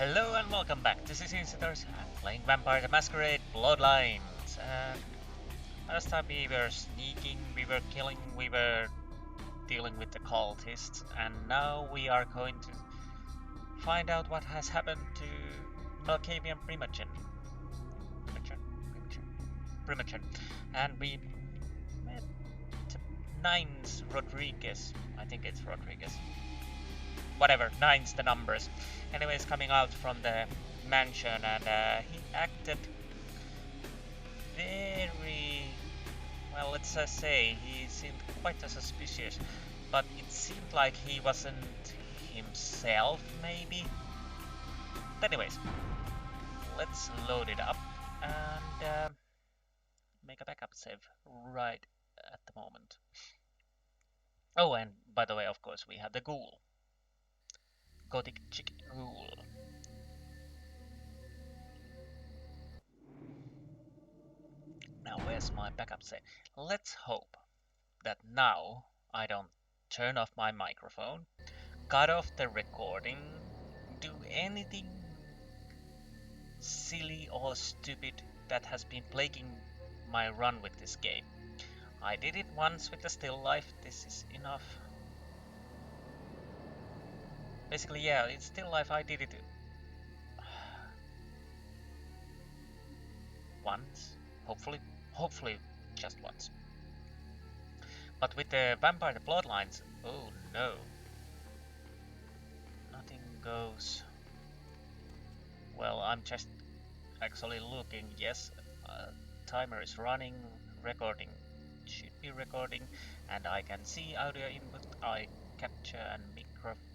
Hello and welcome back. This is Insti. I'm playing Vampire the Masquerade Bloodlines. And last time we were sneaking, we were killing, we were dealing with the cultists, and now we are going to find out what has happened to Malkavian Primogen. And we met Nines Rodriguez. I think it's Rodriguez. Whatever, nine's the numbers. Anyways, coming out from the mansion, and he acted very well. Let's just say he seemed quite suspicious, but it seemed like he wasn't himself, maybe. But anyways, let's load it up and make a backup save right at the moment. Oh, and by the way, of course, we have the ghoul. Gothic chick ghoul. Now where's my backup save? Let's hope that now I don't turn off my microphone, cut off the recording, do anything silly or stupid that has been plaguing my run with this game. I did it once with the still life, this is enough. Basically, yeah, it's still life. I did it once, hopefully just once. But with the Vampire the Bloodlines, oh no, nothing goes. Well, I'm just actually looking. Yes, timer is running, recording should be recording, and I can see audio input, I capture and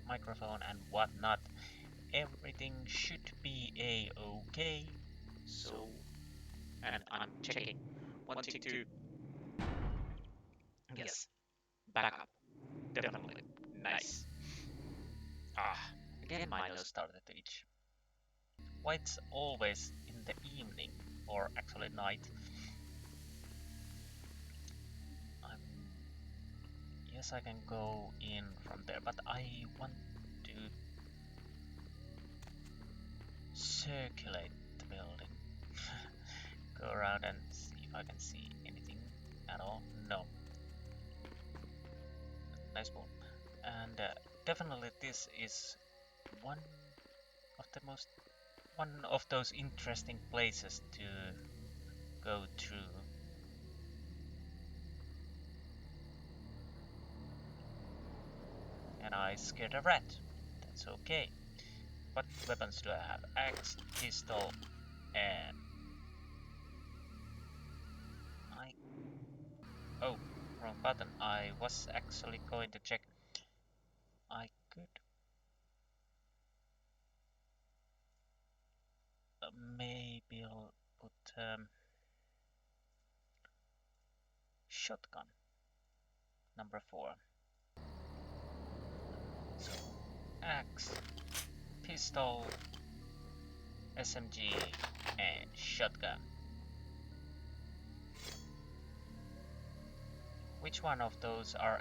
microphone and whatnot. Everything should be a-okay. So, and I'm checking. 1, 2, 2. Yes, backup. Definitely. Nice. Again my nose started to itch. Why it's always in the evening, or actually night. Yes, I can go in from there, but I want to circulate the building. Go around and see if I can see anything at all. No. Nice ball. And definitely this is one of those interesting places to go through. And I scared a rat. That's okay. What weapons do I have? Axe, pistol, and oh, wrong button. I was actually going to check. I could maybe I'll put shotgun number 4. So axe, pistol, SMG, and shotgun. Which one of those are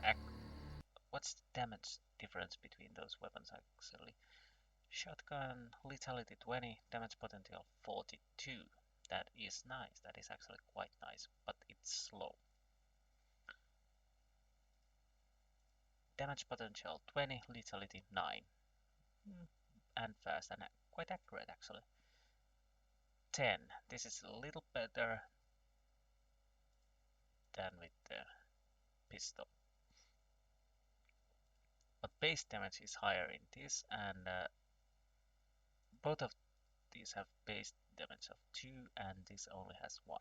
what's the damage difference between those weapons actually? Shotgun, lethality 20, damage potential 42. That is nice, that is actually quite nice, but it's slow. Damage potential 20, lethality 9. And fast and quite accurate actually. 10. This is a little better than with the pistol. But base damage is higher in this, and both of these have base damage of 2, and this only has 1.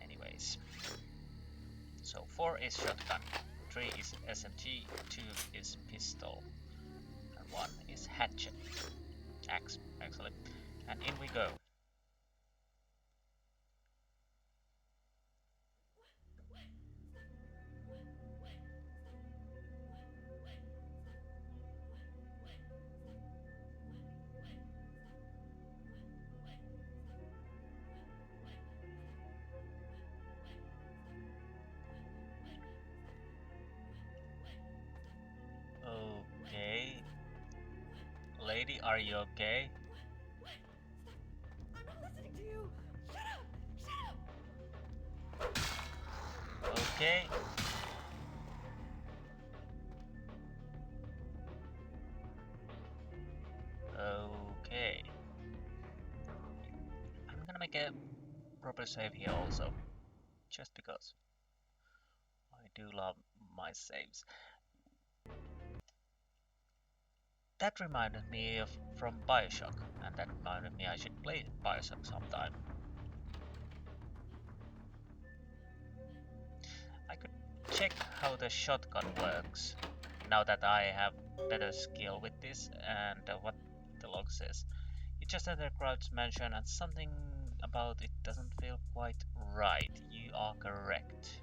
Anyways, so 4 is shotgun, 3 is SMG, 2 is pistol, and 1 is hatchet. Axe, actually. And in we go. Okay. lady, are you okay? What? Stop! I'm not listening to you! Shut up! Shut up! Okay. Okay. I'm gonna make a proper save here also. Just because. I do love my saves. That reminded me of from Bioshock, and that reminded me I should play Bioshock sometime. I could check how the shotgun works, now that I have better skill with this, and what the log says. You just enter Crouch's mansion and something about it doesn't feel quite right. You are correct.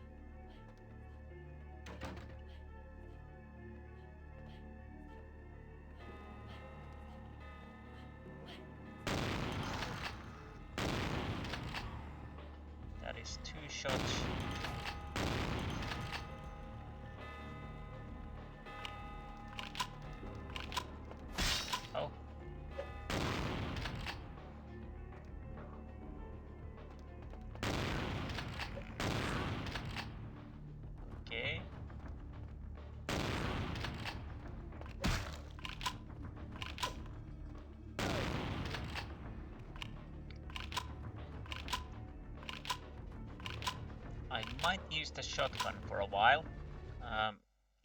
That is 2 shots. Oh. Okay. I might use the shotgun for a while,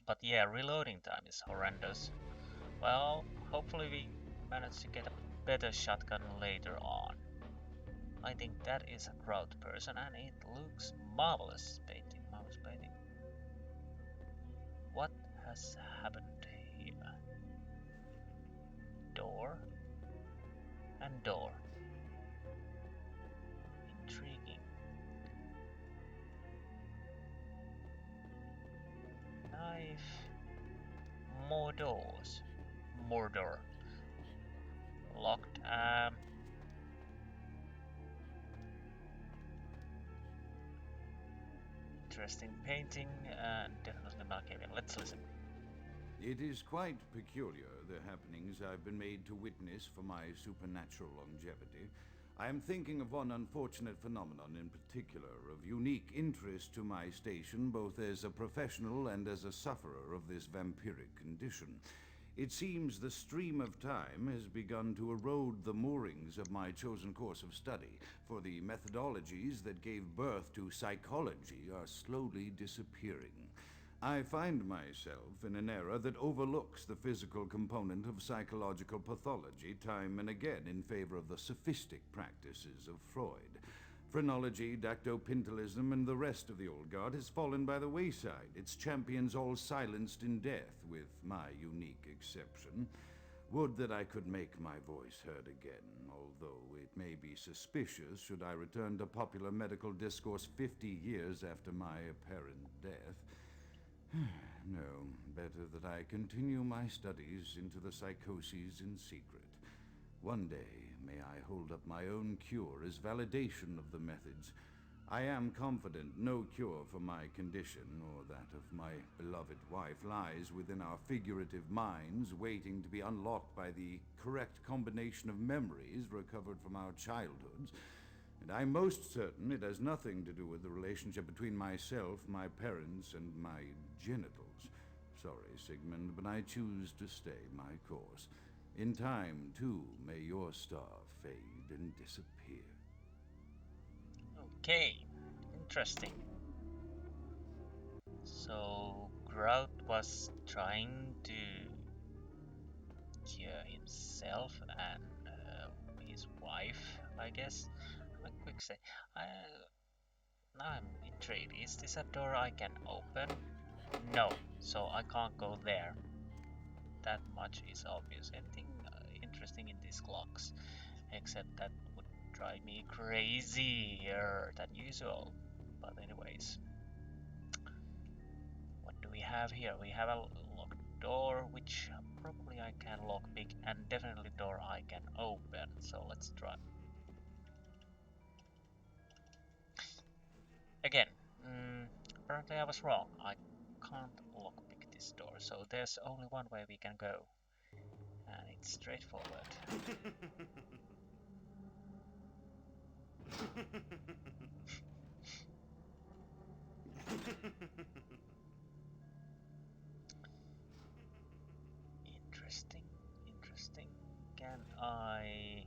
but yeah, reloading time is horrendous. Well, hopefully we manage to get a better shotgun later on. I think that is a crowd person and it looks marvelous painting, marvelous painting. What has happened here? Door and door. Intriguing. Knife. More doors. More door. Locked. Interesting painting and definitely malkavian. Let's listen. It is quite peculiar, the happenings I've been made to witness for my supernatural longevity. I am thinking of one unfortunate phenomenon in particular, of unique interest to my station, both as a professional and as a sufferer of this vampiric condition. It seems the stream of time has begun to erode the moorings of my chosen course of study, for the methodologies that gave birth to psychology are slowly disappearing. I find myself in an era that overlooks the physical component of psychological pathology time and again in favor of the sophistic practices of Freud. Phrenology, dactopintilism, and the rest of the old guard has fallen by the wayside, its champions all silenced in death, with my unique exception. Would that I could make my voice heard again, although it may be suspicious should I return to popular medical discourse 50 years after my apparent death. No, better that I continue my studies into the psychoses in secret. One day, may I hold up my own cure as validation of the methods. I am confident no cure for my condition, or that of my beloved wife, lies within our figurative minds, waiting to be unlocked by the correct combination of memories recovered from our childhoods. And I'm most certain it has nothing to do with the relationship between myself, my parents, and my genitals. Sorry, Sigmund, but I choose to stay my course. In time, too, may your star fade and disappear. Okay, interesting. So Grout was trying to cure himself and his wife, I guess. A quick say. Now I'm intrigued. Is this a door I can open? No, so I can't go there. That much is obvious. Anything interesting in these clocks? Except that would drive me crazier than usual. But anyways, what do we have here? We have a locked door, which probably I can lockpick, and definitely door I can open. So let's try. Again, apparently I was wrong. I can't lockpick this door, so there's only one way we can go. And it's straightforward. Interesting, interesting. Can I...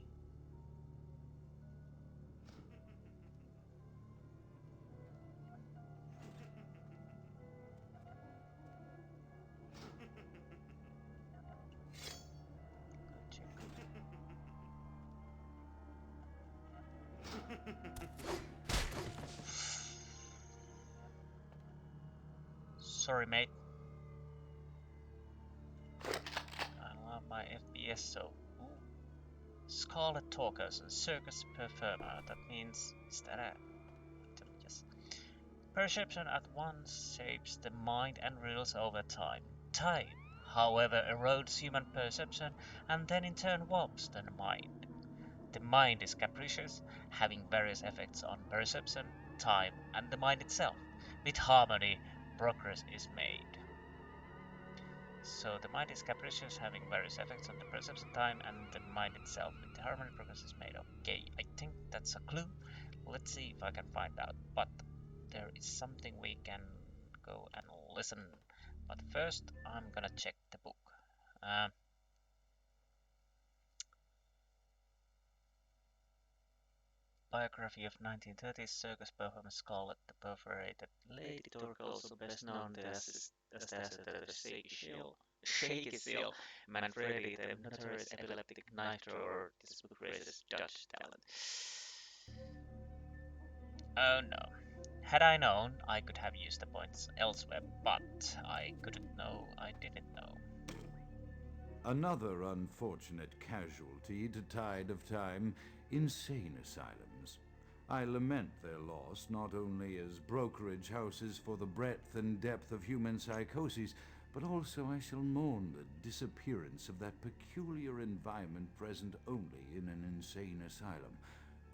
Go check. Sorry, mate. I love my FPS so. Ooh. Scarlet Talkers and Circus Performer. That means, is that a... Yes. Perception at once shapes the mind and rules over time. Time, however, erodes human perception and then in turn warps the mind. The mind is capricious, having various effects on perception, time, and the mind itself. With harmony, progress is made. So the mind is capricious, having various effects on the perception, time, and the mind itself. With the harmony, progress is made. Okay, I think that's a clue. Let's see if I can find out. But there is something we can go and listen. But first, I'm gonna check the book. Biography of 1930s circus performer Scarlett, the perforated Lady Turk, also best known as the Shaky Seal, Manfredi, the notorious epileptic knife thrower. This book raises Dutch talent. Oh no. Had I known, I could have used the points elsewhere, but I couldn't know, I didn't know. Another unfortunate casualty to tide of time, insane asylums. I lament their loss not only as brokerage houses for the breadth and depth of human psychoses, but also I shall mourn the disappearance of that peculiar environment present only in an insane asylum.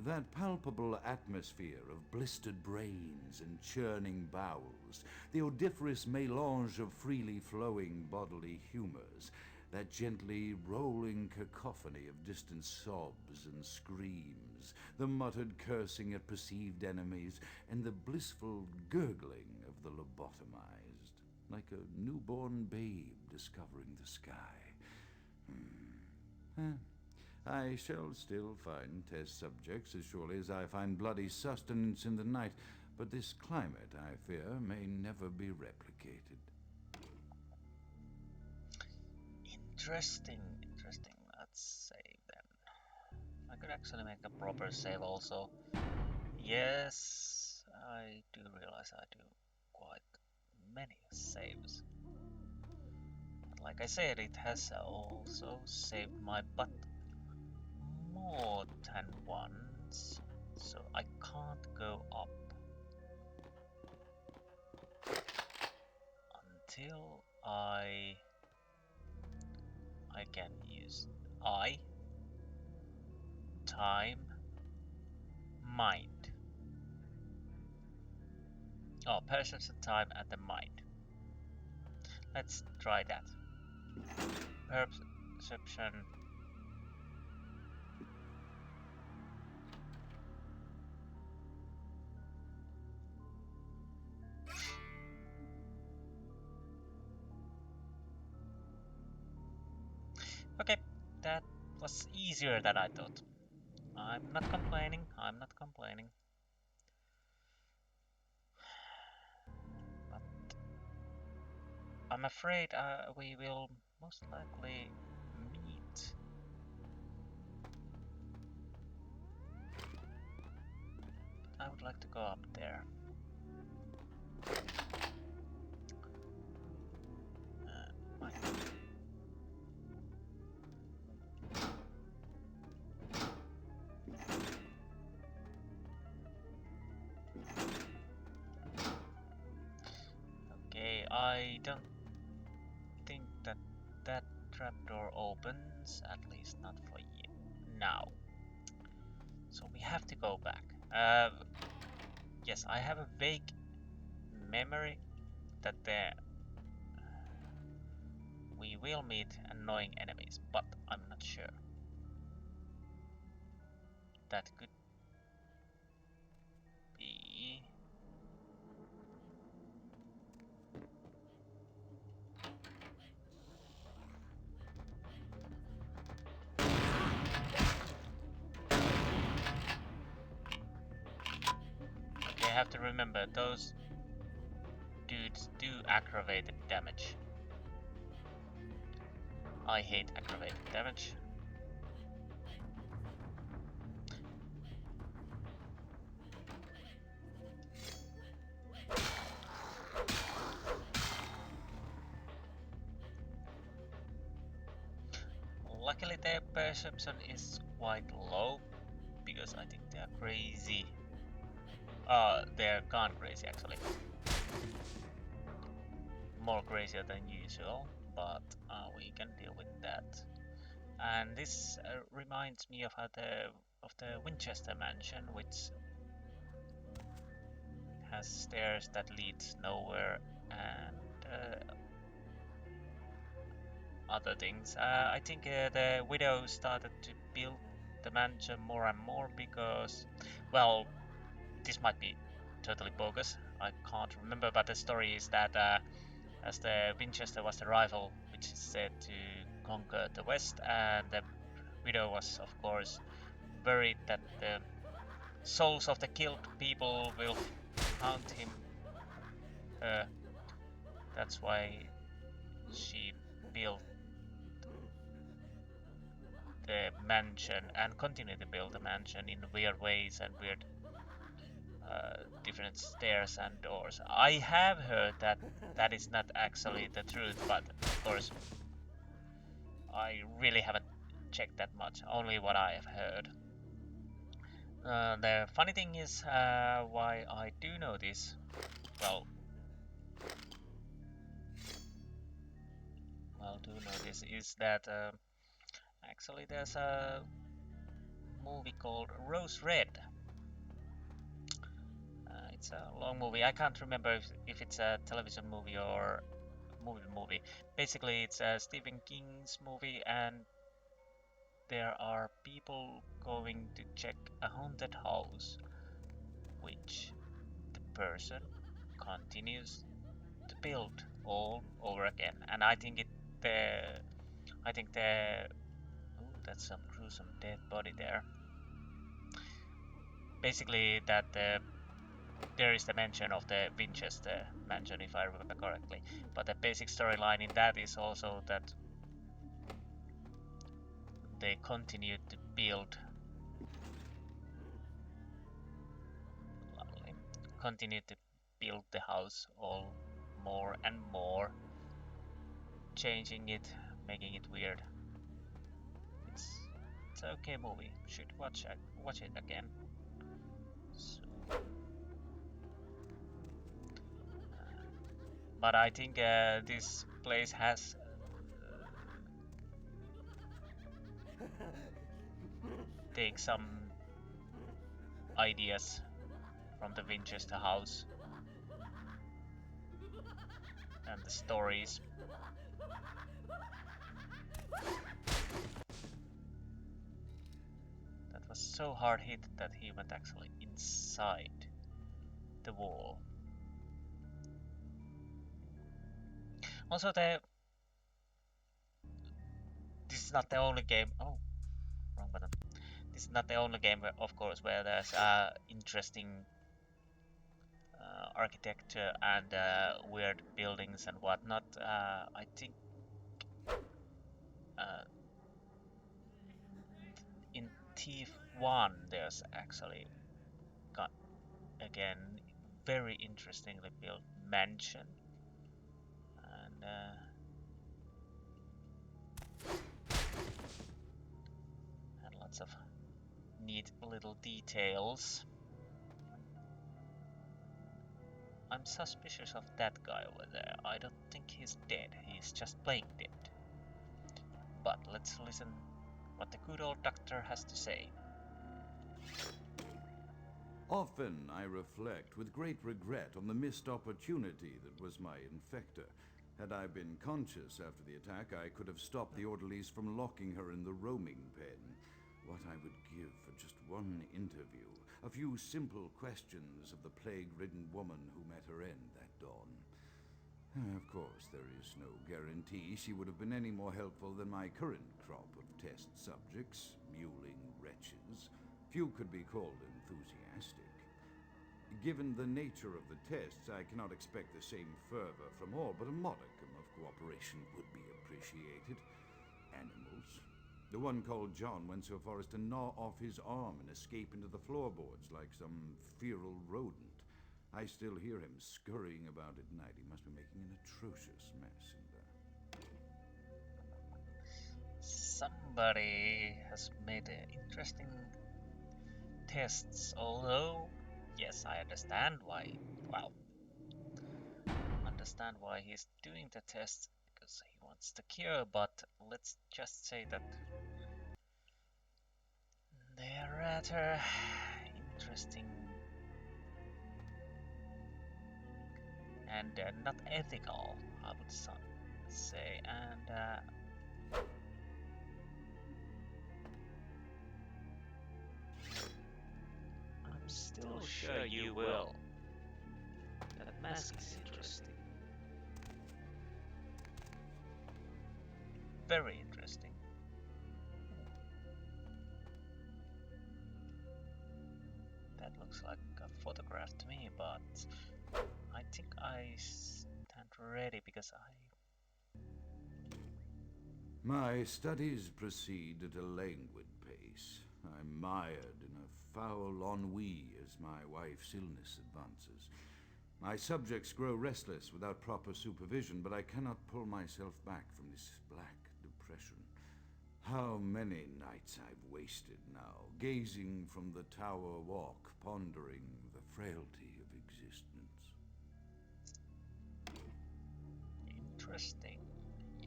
That palpable atmosphere of blistered brains and churning bowels, the odoriferous melange of freely flowing bodily humors, that gently rolling cacophony of distant sobs and screams, the muttered cursing at perceived enemies, and the blissful gurgling of the lobotomized, like a newborn babe discovering the sky. I shall still find test subjects as surely as I find bloody sustenance in the night, but this climate, I fear, may never be replicated. Interesting, interesting. Let's save then. I could actually make a proper save also. Yes, I do realize I do quite many saves. But like I said, it has also saved my butt more than once, so I can't go up until I can use time, mind. Oh, perception, time, and the mind. Let's try that. Perception. Okay, that was easier than I thought. I'm not complaining, I'm not complaining. But I'm afraid we will most likely meet. I would like to go up there. Okay, I don't think that that trapdoor opens, at least not for now. So we have to go back. Yes, I have a vague memory that we will meet annoying enemies, but I'm not sure. That could be... Okay, I have to remember, those dudes do aggravated damage. I hate aggravated damage. Luckily their perception is quite low, because I think they are crazy. They're gone crazy actually. More crazier than usual, but we can deal with that. And this reminds me of the Winchester mansion, which has stairs that leads nowhere and other things. I think the widow started to build the mansion more and more because, well, this might be totally bogus. I can't remember, but the story is that as the Winchester was the rival which is said to conquer the West, and the widow was, of course, worried that the souls of the killed people will haunt him. That's why she built the mansion and continued to build the mansion in weird ways and weird different stairs and doors. I have heard that that is not actually the truth, but of course I really haven't checked that much, only what I have heard. The funny thing is why I do know this, well, is that actually there's a movie called Rose Red. It's a long movie. I can't remember if it's a television movie or movie. Basically, it's a Stephen King's movie, and there are people going to check a haunted house, which the person continues to build all over again. And I think oh, that's some gruesome dead body there. Basically, that there is the mention of the Winchester mansion, if I remember correctly. But the basic storyline in that is also that they continue to build, the house all more and more, changing it, making it weird. It's an okay movie. Should watch it again. So, but I think this place has take some ideas from the Winchester house and the stories. That was so hard hit that he went actually inside the wall. Also, this is not the only game. Oh, wrong button. This is not the only game, of course, where there's interesting architecture and weird buildings and whatnot. I think in Thief 1 there's actually got again very interestingly built mansion, and lots of neat little details. I'm suspicious of that guy over there. I don't think he's dead, he's just playing dead. But let's listen what the good old doctor has to say. Often I reflect with great regret on the missed opportunity that was my infector. Had I been conscious after the attack, I could have stopped the orderlies from locking her in the roaming pen. What I would give for just one interview, a few simple questions of the plague-ridden woman who met her end that dawn. Of course, there is no guarantee she would have been any more helpful than my current crop of test subjects, mewling wretches. Few could be called enthusiastic. Given the nature of the tests, I cannot expect the same fervor from all, but a modicum of cooperation would be appreciated. Animals. The one called John went so far as to gnaw off his arm and escape into the floorboards like some feral rodent. I still hear him scurrying about at night. He must be making an atrocious mess in there. Somebody has made interesting tests, although, yes, I understand why, well, understand why he's doing the tests, because he wants the cure, but let's just say that they're rather interesting and not ethical, I would say, and I'm still sure you will. That mask is interesting. Very interesting. That looks like a photograph to me, but I think I stand ready because My studies proceed at a languid pace. I'm mired in a foul ennui as my wife's illness advances. My subjects grow restless without proper supervision, but I cannot pull myself back from this black depression. How many nights I've wasted now, gazing from the tower walk, pondering the frailty of existence. interesting.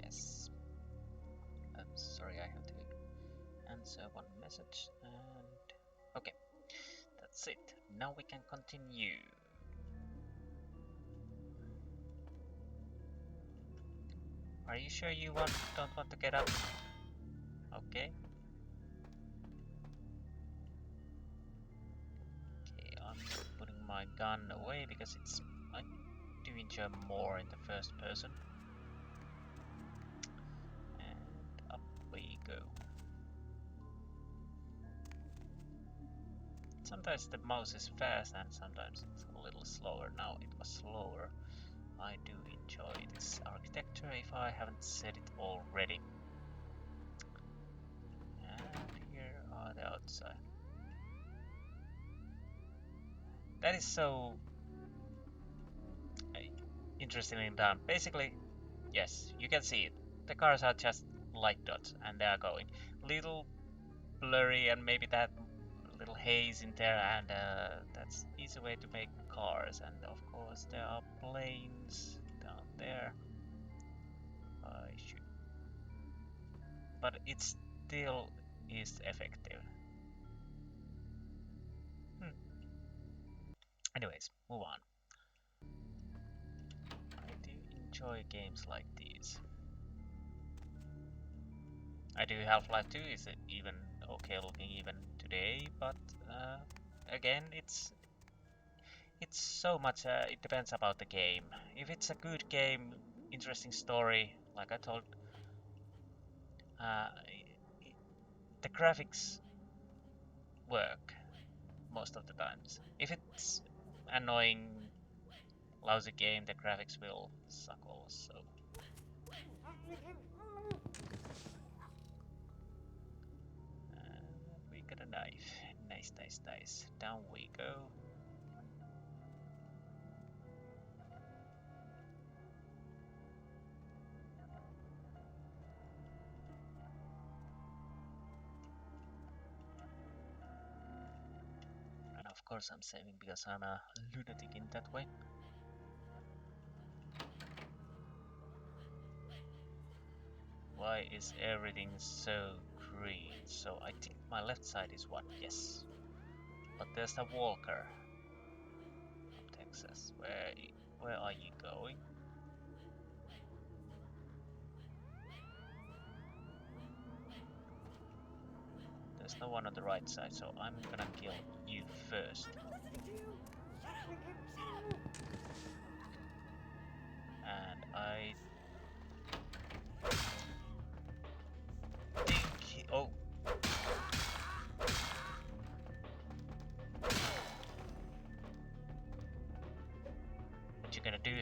Yes. I'm sorry, I have to answer one message and okay. That's it. Now we can continue. Are you sure you don't want to get up? Okay. Okay, I'm putting my gun away because I do enjoy more in the first person. And up we go. Sometimes the mouse is fast and sometimes it's a little slower. Now it was slower. I do enjoy this architecture if I haven't said it already. And here are the outside. That is so interestingly done. Basically, yes, you can see it. The cars are just light dots and they are going. Little blurry and maybe that little haze in there, and that's easy way to make cars. And of course there are planes down there. I should, but it still is effective. Anyways, move on. I do enjoy games like these. I do Half-Life 2 is even okay looking even today, but again, it's so much. It depends about the game. If it's a good game, interesting story, like I told, uh, the graphics work most of the times. If it's annoying, lousy game, the graphics will suck also. We got a knife. Nice, nice, nice. Down we go. And of course I'm saving because I'm a lunatic in that way. Why is everything so green? So I think my left side is one, yes. But there's a walker from Texas. Where are you going? there's no one on the right side, so I'm gonna kill you first. And I think oh. What you gonna do?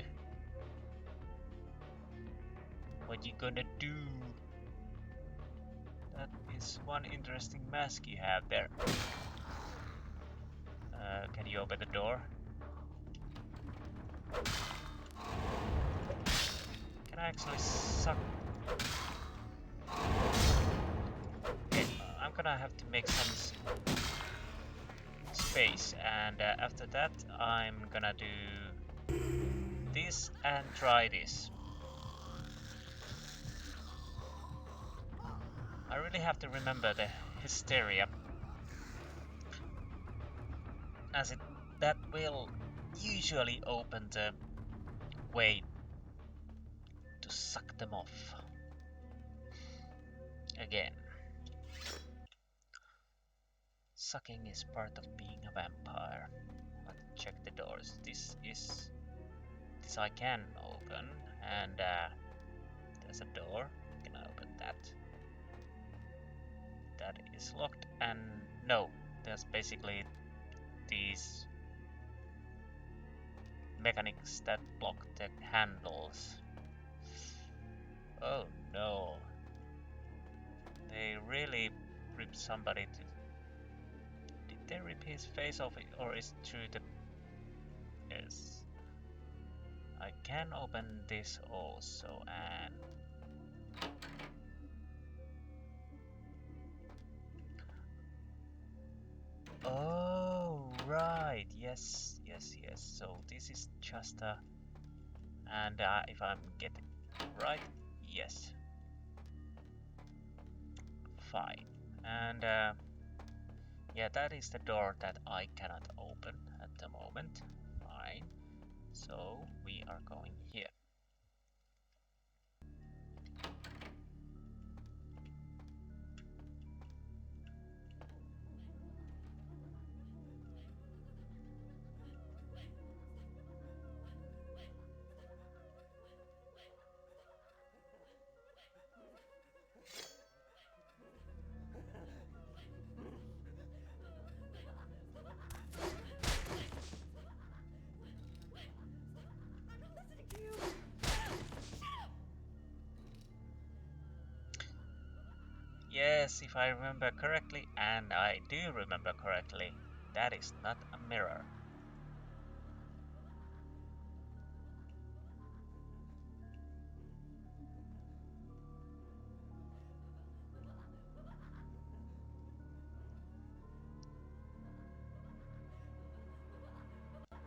What you gonna do? That is one interesting mask you have there. Can you open the door? Can I actually suck? Okay, I'm gonna have to make some space, and after that I'm gonna do this and try this. I really have to remember the hysteria, as that will usually open the way to suck them off again. Sucking is part of being a vampire. Let's check the doors. This I can open, and there's a door. Can I open that? That is locked, and no, there's basically these mechanics that block the handles. Oh no. They really ripped somebody to... Did they rip his face off, or is it through the... Yes. I can open this also, and... Oh, right. Yes. So this is just a... And if I'm getting right, yes. Fine. And yeah, that is the door that I cannot open at the moment. Fine. So we are going here. Yes, if I remember correctly, and I do remember correctly, that is not a mirror.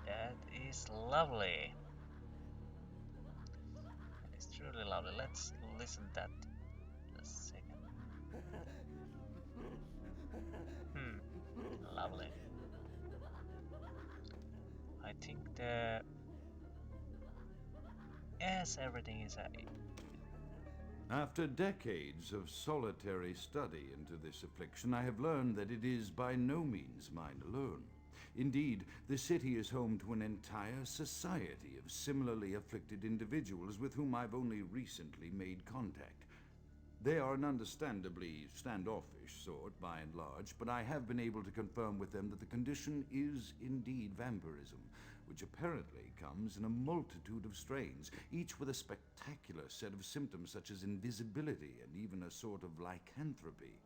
That is lovely. That is truly lovely. Let's listen that a second. Lovely. I think the... Yes, everything is happy. After decades of solitary study into this affliction, I have learned that it is by no means mine alone. Indeed, the city is home to an entire society of similarly afflicted individuals with whom I've only recently made contact. They are an understandably standoffish sort, by and large, but I have been able to confirm with them that the condition is indeed vampirism, which apparently comes in a multitude of strains, each with a spectacular set of symptoms such as invisibility and even a sort of lycanthropy.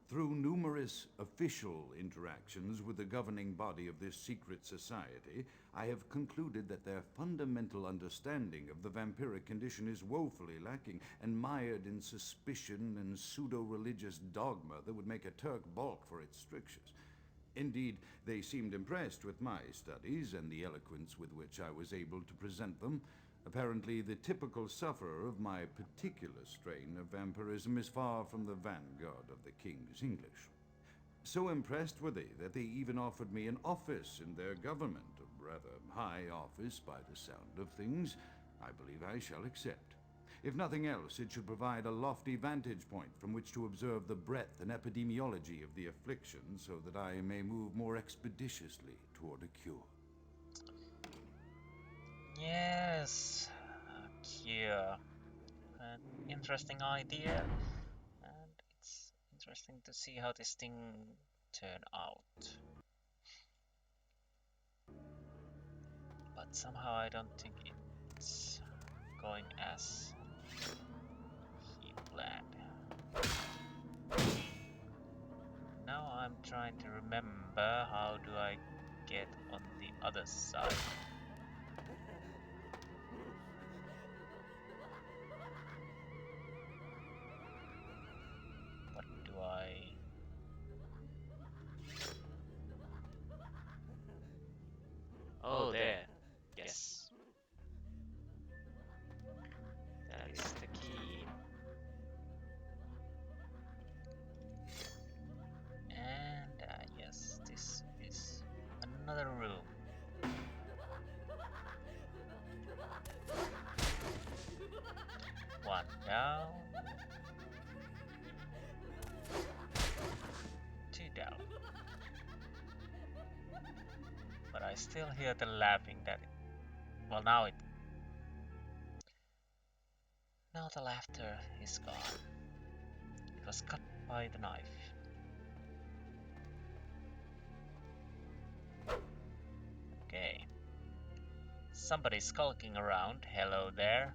Through numerous official interactions with the governing body of this secret society, I have concluded that their fundamental understanding of the vampiric condition is woefully lacking and mired in suspicion and pseudo-religious dogma that would make a Turk balk for its strictures. Indeed, they seemed impressed with my studies and the eloquence with which I was able to present them. Apparently, the typical sufferer of my particular strain of vampirism is far from the vanguard of the King's English. So impressed were they that they even offered me an office in their government, a rather high office by the sound of things. I believe I shall accept. If nothing else, it should provide a lofty vantage point from which to observe the breadth and epidemiology of the affliction so that I may move more expeditiously toward a cure. Yes, a cure. An interesting idea, and it's interesting to see how this thing turn out. But somehow I don't think it's going as he planned. Now I'm trying to remember how do I get on the other side. What do I... Oh, there. Yes. That is the key. And yes, this is another room. One down. Two down. But I still hear the laughing that it, well, now the laughter is gone. It was cut by the knife. Okay. Somebody's skulking around. Hello there.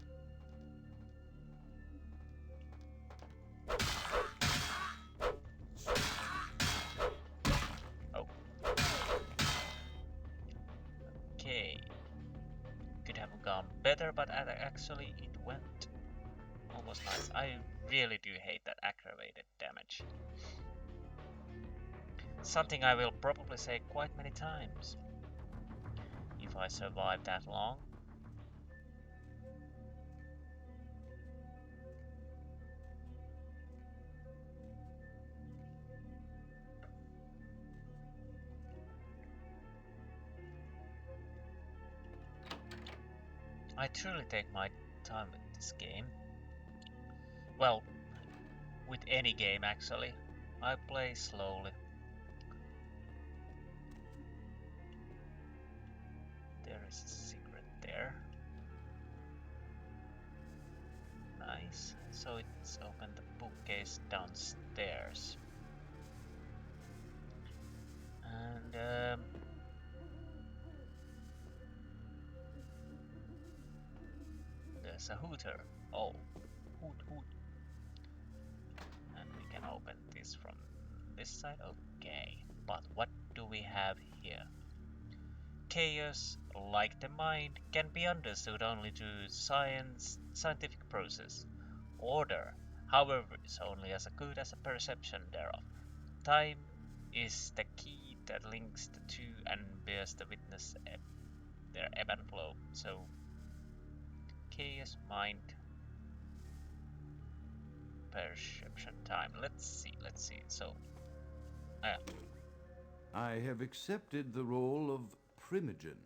Oh. Okay. Could have gone better, but actually it went almost nice. I really do hate that aggravated damage. Something I will probably say quite many times. If I survive that long. I truly take my time with this game. Well, with any game actually. I play slowly. There is a secret there. Nice. So it's opened the bookcase downstairs. And there's a hooter. Oh, hoot hoot. And we can open this from this side. Okay, but what do we have here? Chaos, like the mind, can be understood only through scientific process. Order, however, is only as good as a perception thereof. Time is the key that links the two and bears the witness their ebb and flow. So, chaos, mind, perception, time. Let's see. So, I have accepted the role of Primogen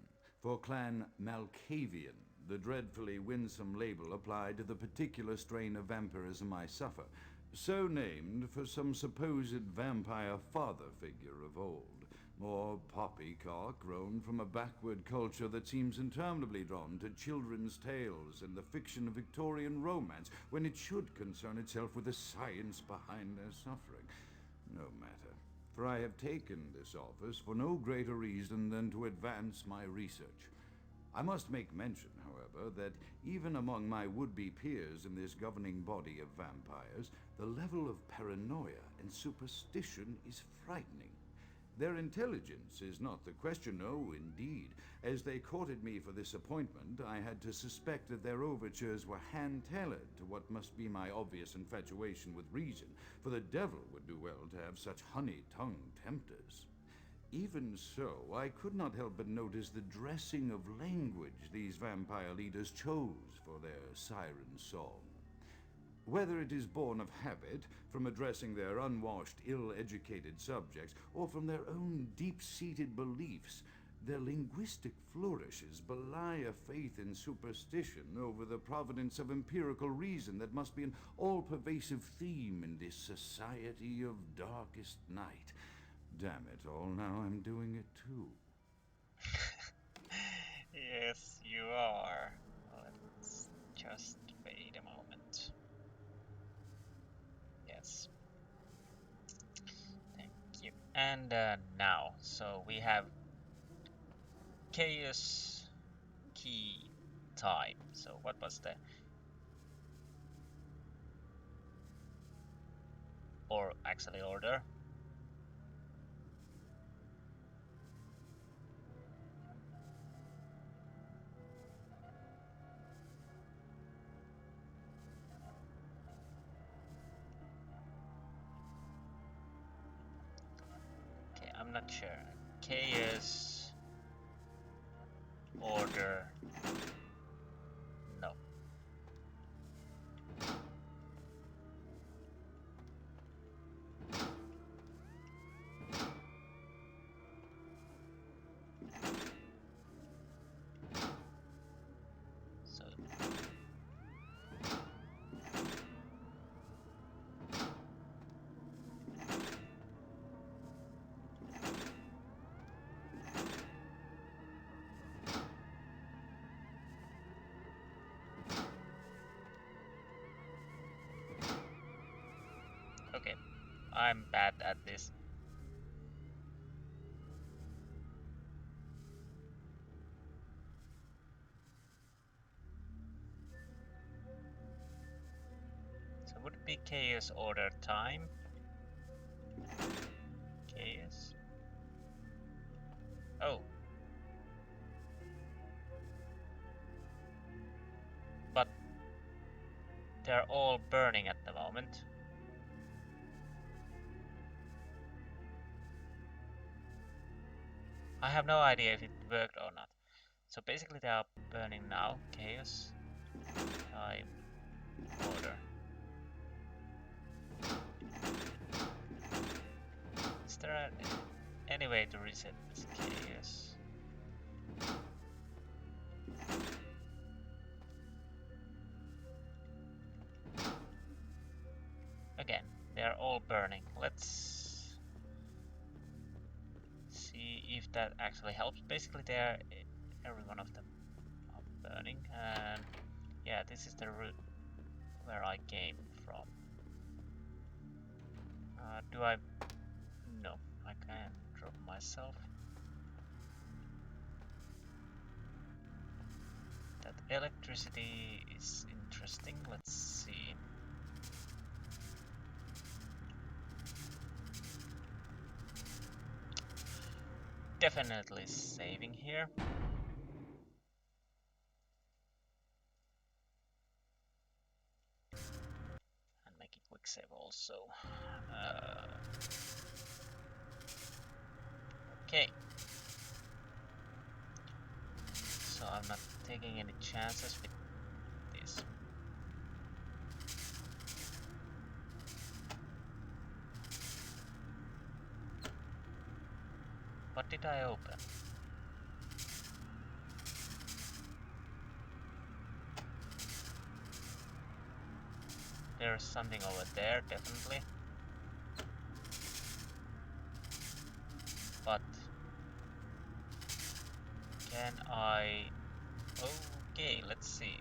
for Clan Malkavian, the dreadfully winsome label applied to the particular strain of vampirism I suffer, so named for some supposed vampire father figure of old. More poppycock grown from a backward culture that seems interminably drawn to children's tales and the fiction of Victorian romance, when it should concern itself with the science behind their suffering. No matter. For I have taken this office for no greater reason than to advance my research. I must make mention, however, that even among my would-be peers in this governing body of vampires, the level of paranoia and superstition is frightening. Their intelligence is not the question, no, indeed. As they courted me for this appointment, I had to suspect that their overtures were hand-tailored to what must be my obvious infatuation with reason, for the devil would do well to have such honey-tongued tempters. Even so, I could not help but notice the dressing of language these vampire leaders chose for their siren song. Whether it is born of habit, from addressing their unwashed, ill-educated subjects, or from their own deep-seated beliefs, Their linguistic flourishes belie a faith in superstition over the providence of empirical reason that must be an all-pervasive theme in this society of darkest night. Damn it all, now I'm doing it too. Yes, you are. Let's just wait a moment. Yes. Thank you. And now, so we have chaos key time. So what was the or actually order? Okay, I'm not sure. Chaos order. No. So okay, I'm bad at this. So would it be chaos order time? Chaos. Oh. But they're all burning at the moment. I have no idea if it worked or not. So basically they are burning now. Chaos time order. Is there any way to reset this chaos? Again, they are all burning. Let's see if that actually helps. Basically, every one of them are burning, and yeah, this is the route where I came from. Do I? No, I can't drop myself. That electricity is interesting. Let's see. Definitely saving here. And make a quick save also. Okay. So I'm not taking any chances with this. What did I open? There's something over there, definitely. But can I... Okay, let's see.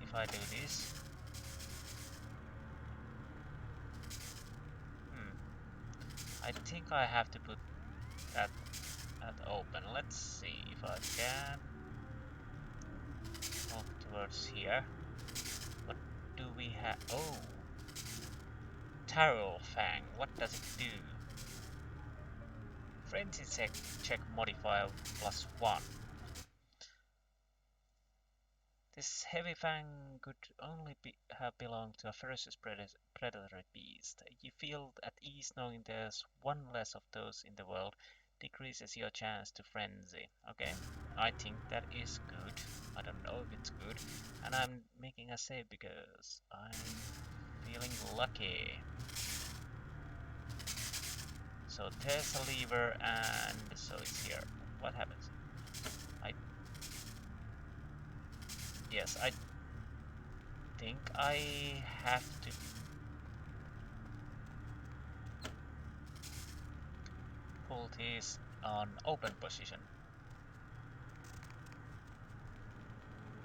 If I do this... I think I have to put that open. Let's see if I can walk towards here. What do we have? Oh! Tarot Fang. What does it do? Frenzy check modifier +1. This heavy fang could only have belonged to a ferocious predatory beast. You feel at ease knowing there's one less of those in the world. Decreases your chance to frenzy. Okay, I think that is good. I don't know if it's good. And I'm making a save because I'm feeling lucky. So there's a lever and so it's here. What happens? yes, I think I have to pull this on open position.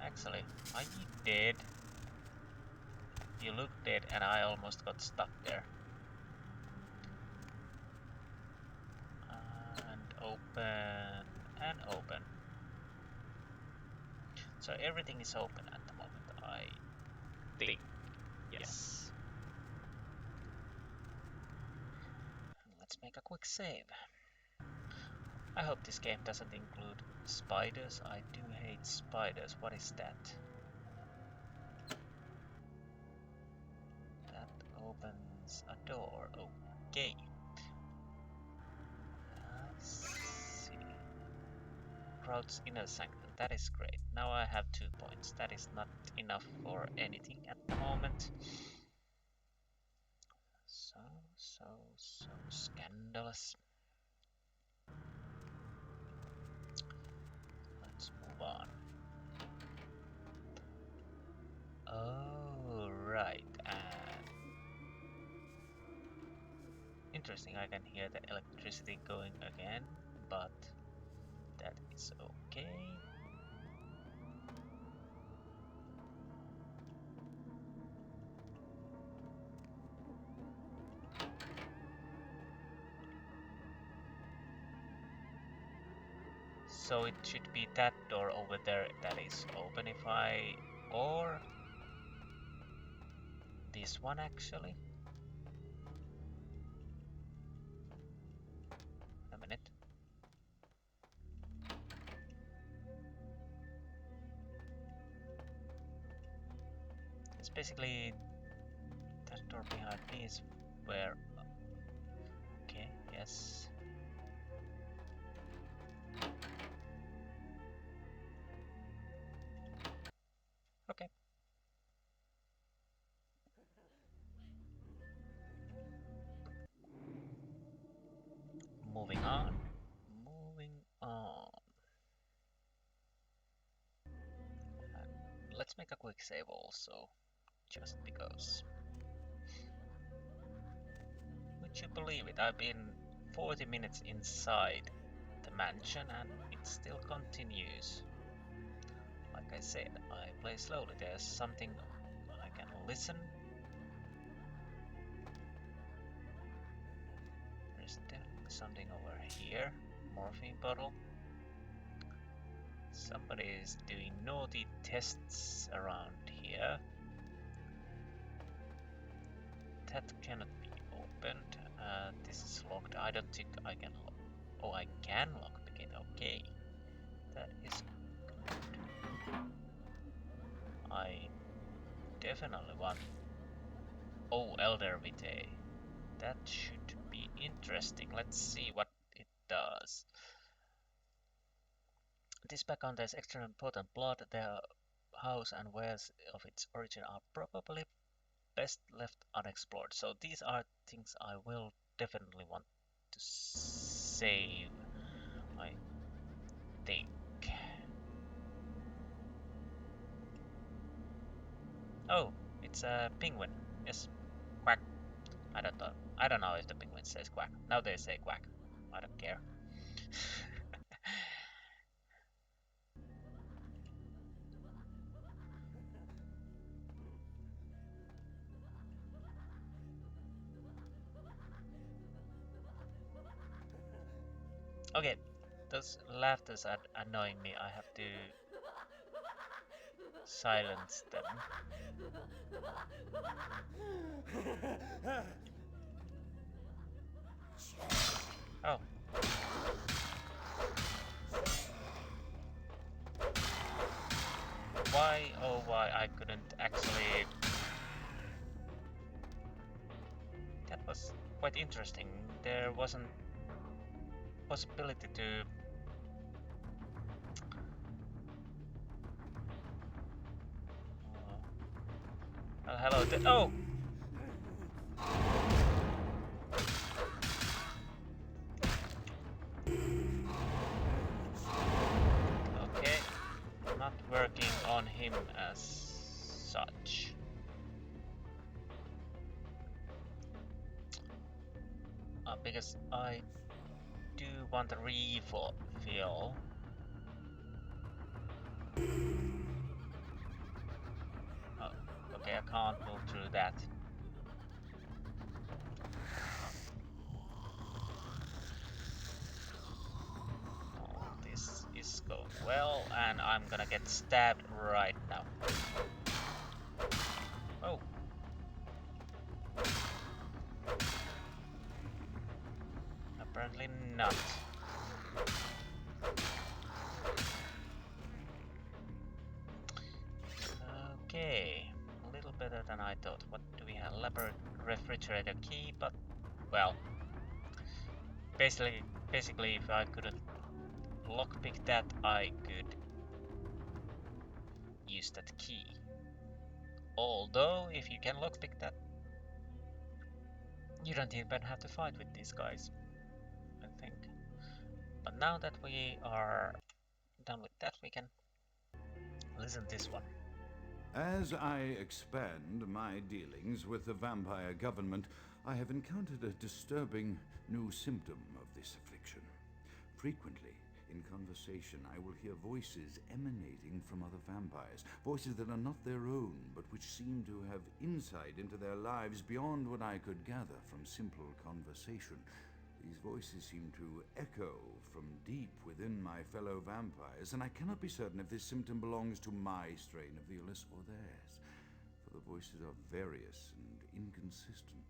Actually, are you dead? You look dead and I almost got stuck there. And open and open. So everything is open at the moment, I think. Yes. Let's make a quick save. I hope this game doesn't include spiders. I do hate spiders. What is that? That opens a door. Okay. I see. Crowd's inner sanctum. That is great. Now I have 2 points. That is not enough for anything at the moment. So scandalous. Let's move on. Oh, right. Interesting, I can hear the electricity going again, but that is okay. So it should be that door over there that is open if I... or... this one actually. A minute. It's basically that door behind me is where... okay, yes. Okay. Moving on. Moving on. Let's make a quick save also, just because. Would you believe it? I've been 40 minutes inside the mansion and it still continues. Like I said, I play slowly. There's something I can listen. There's definitely something over here. Morphine bottle. Somebody is doing naughty tests around here. That cannot be opened. This is locked. I don't think I can lock. Oh, I can lock the gate. Okay. That is good. I definitely want... oh, Elder Vitae. That should be interesting. Let's see what it does. This bag contains extra important blood. The house and wares of its origin are probably best left unexplored. So these are things I will definitely want to save, I think. Oh, it's a penguin. Yes, quack. I don't know if the penguin says quack. Now they say quack. I don't care. Okay, those laughters are annoying me. I have to silence them. Oh. Why, oh why, I couldn't actually... That was quite interesting. There wasn't possibility to... oh, hello, oh! Okay, not working on him as such. Because I do want a refill. Oh, okay, I can't move through that. Oh, this is going well, and I'm gonna get stabbed right now. Oh. Apparently not. Okay, a little better than I thought. What do we have? Refrigerator key, but well, basically, if I couldn't lockpick that, I could use that key. Although, if you can lockpick that, you don't even have to fight with these guys, I think. But now that we are done with that, we can listen to this one. As I expand my dealings with the vampire government, I have encountered a disturbing new symptom of this affliction. Frequently, in conversation, I will hear voices emanating from other vampires, voices that are not their own, but which seem to have insight into their lives beyond what I could gather from simple conversation. These voices seem to echo from deep within my fellow vampires, and I cannot be certain if this symptom belongs to my strain of the illness or theirs, for the voices are various and inconsistent.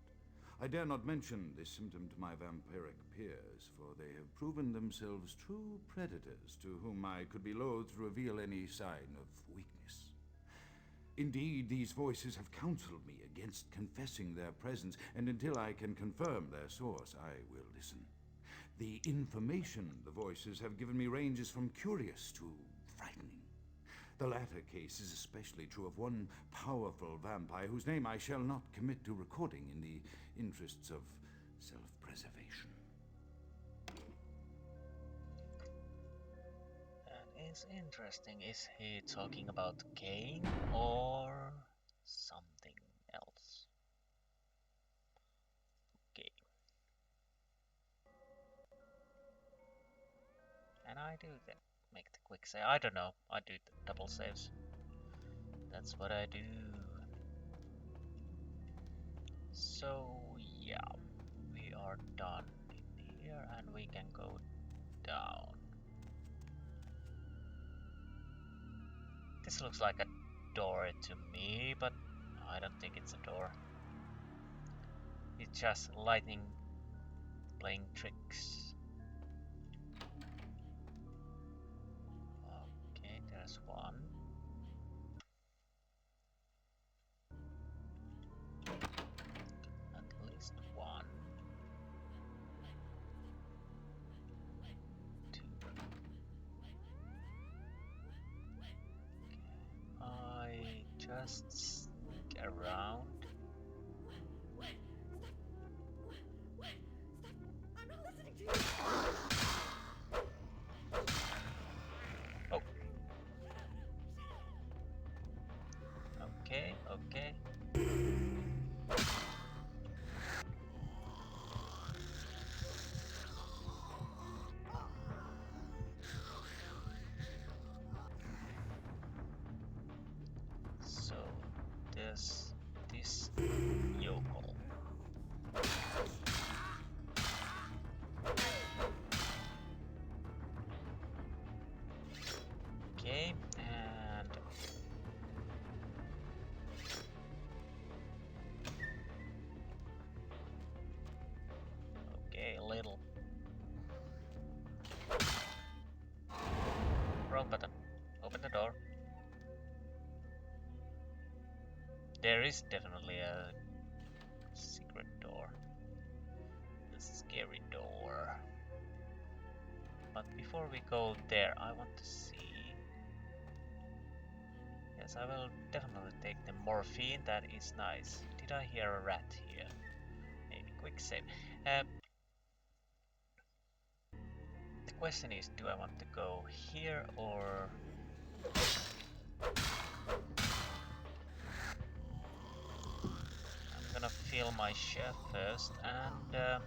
I dare not mention this symptom to my vampiric peers, for they have proven themselves true predators to whom I could be loath to reveal any sign of weakness. Indeed, these voices have counseled me against confessing their presence, and until I can confirm their source, I will listen. The information the voices have given me ranges from curious to frightening. The latter case is especially true of one powerful vampire whose name I shall not commit to recording in the interests of self-preservation. That is interesting. Is he talking about Cain or something else? Okay. And I do that. Make the quick save. I don't know. I do the double saves. That's what I do. So yeah, we are done in here, and we can go down. This looks like a door to me, but I don't think it's a door. It's just lightning playing tricks. Okay, there's one. At least one. Two. Okay. I just sneak around. I'm not listening to you. Oh. Okay, okay. So this yokel. Okay, and okay, a little. Wrong button. Open the door. There is definitely a secret door. A scary door. But before we go there, I want to see. Yes, I will definitely take the morphine. That is nice. Did I hear a rat here? Maybe quick save. The question is, do I want to go here or refill my chef first, and I'm gonna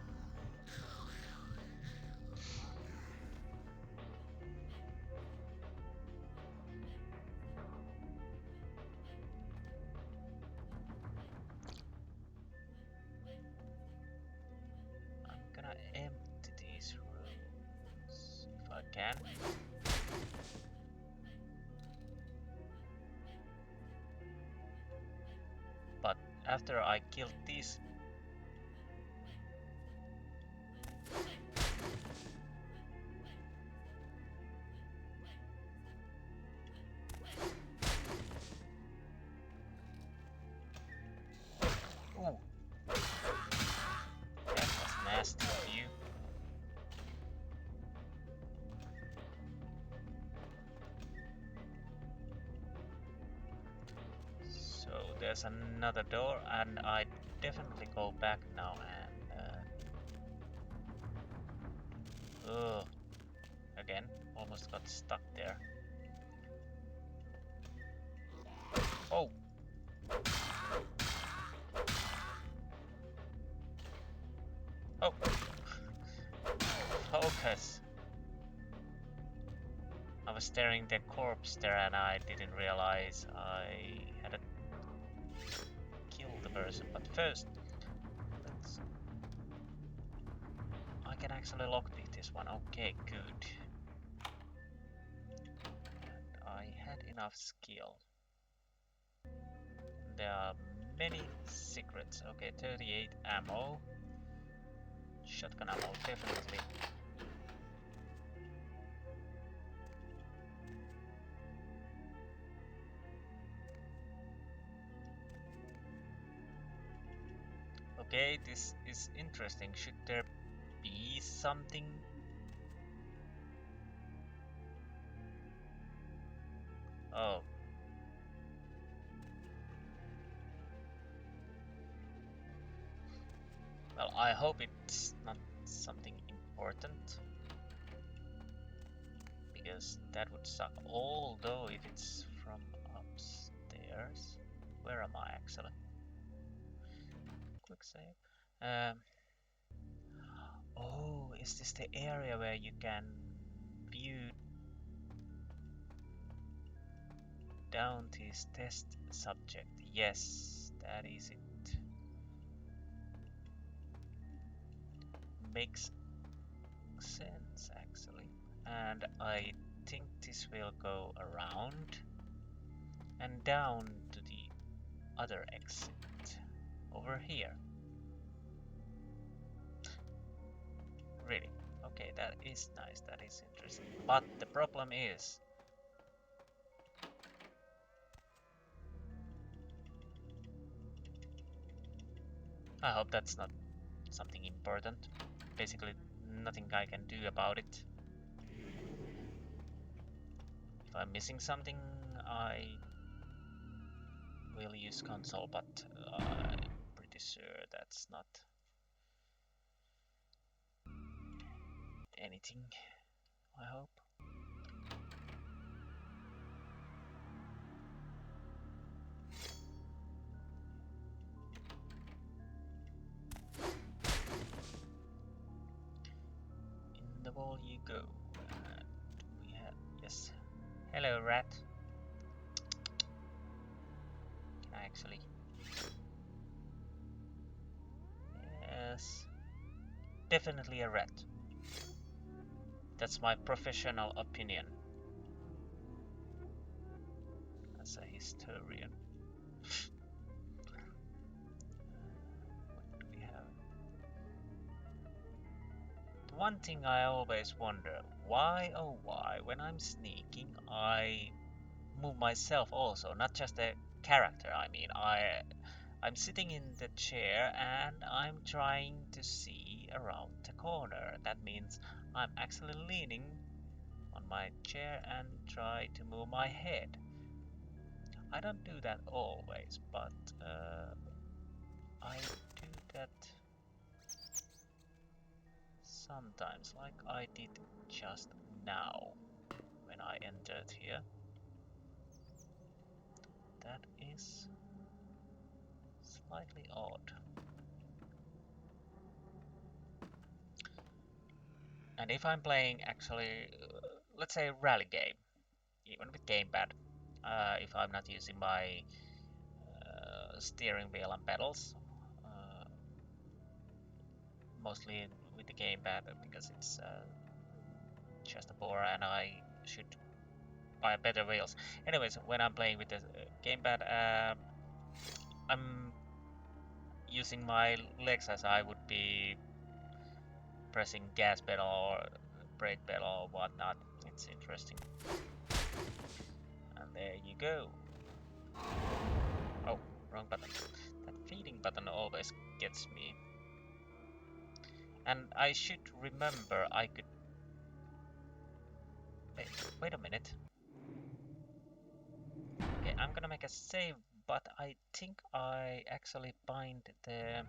empty these rooms if I can. But after I killed these, ooh, that was nasty of you. So there's another door, and I definitely go back now and ugh, again, almost got stuck there. Oh! Oh! Focus! I was staring the corpse there and I didn't realize I had to kill the person. But first, let's... I can actually lockpick this one. Okay, good. And I had enough skill. There are many secrets. Okay, 38 ammo. Shotgun ammo, definitely. Okay, this is interesting. Should there be something? Oh. Well, I hope it's not something important. Because that would suck. Although if it's from upstairs. Where am I actually? Quick save. Oh, is this the area where you can view down to his test subject? Yes, that is it. Makes sense actually. And I think this will go around and down to the other exit over here. Really? Okay, that is nice, that is interesting. But the problem is... I hope that's not something important. Basically, nothing I can do about it. If I'm missing something, I will use console, but I'm pretty sure that's not anything, I hope. In the wall you go. And we have, yes. Hello, rat. Can I actually... Yes. Definitely a rat. That's my professional opinion. As a historian. What do we have? The one thing I always wonder, why oh why, when I'm sneaking, I move myself also, not just the character. I mean, I'm sitting in the chair and I'm trying to see around the corner. That means I'm actually leaning on my chair and try to move my head. I don't do that always, but I do that sometimes, like I did just now when I entered here. That is slightly odd. And if I'm playing actually, let's say a rally game, even with gamepad, if I'm not using my steering wheel and pedals, mostly with the gamepad because it's just a bore and I should buy better wheels. Anyways, when I'm playing with the gamepad, I'm using my legs as I would be pressing gas pedal or brake pedal or whatnot. It's interesting. And there you go. Oh, wrong button. That feeding button always gets me. And I should remember I could... Wait a minute. Okay, I'm gonna make a save, but I think I actually bind the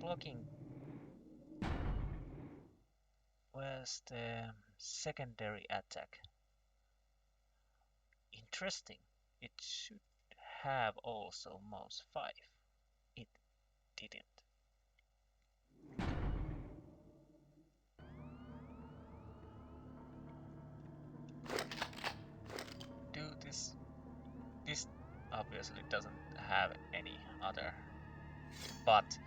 blocking. Where's the secondary attack? Interesting. It should have also mouse 5. It didn't. Do this. This obviously doesn't have any other, but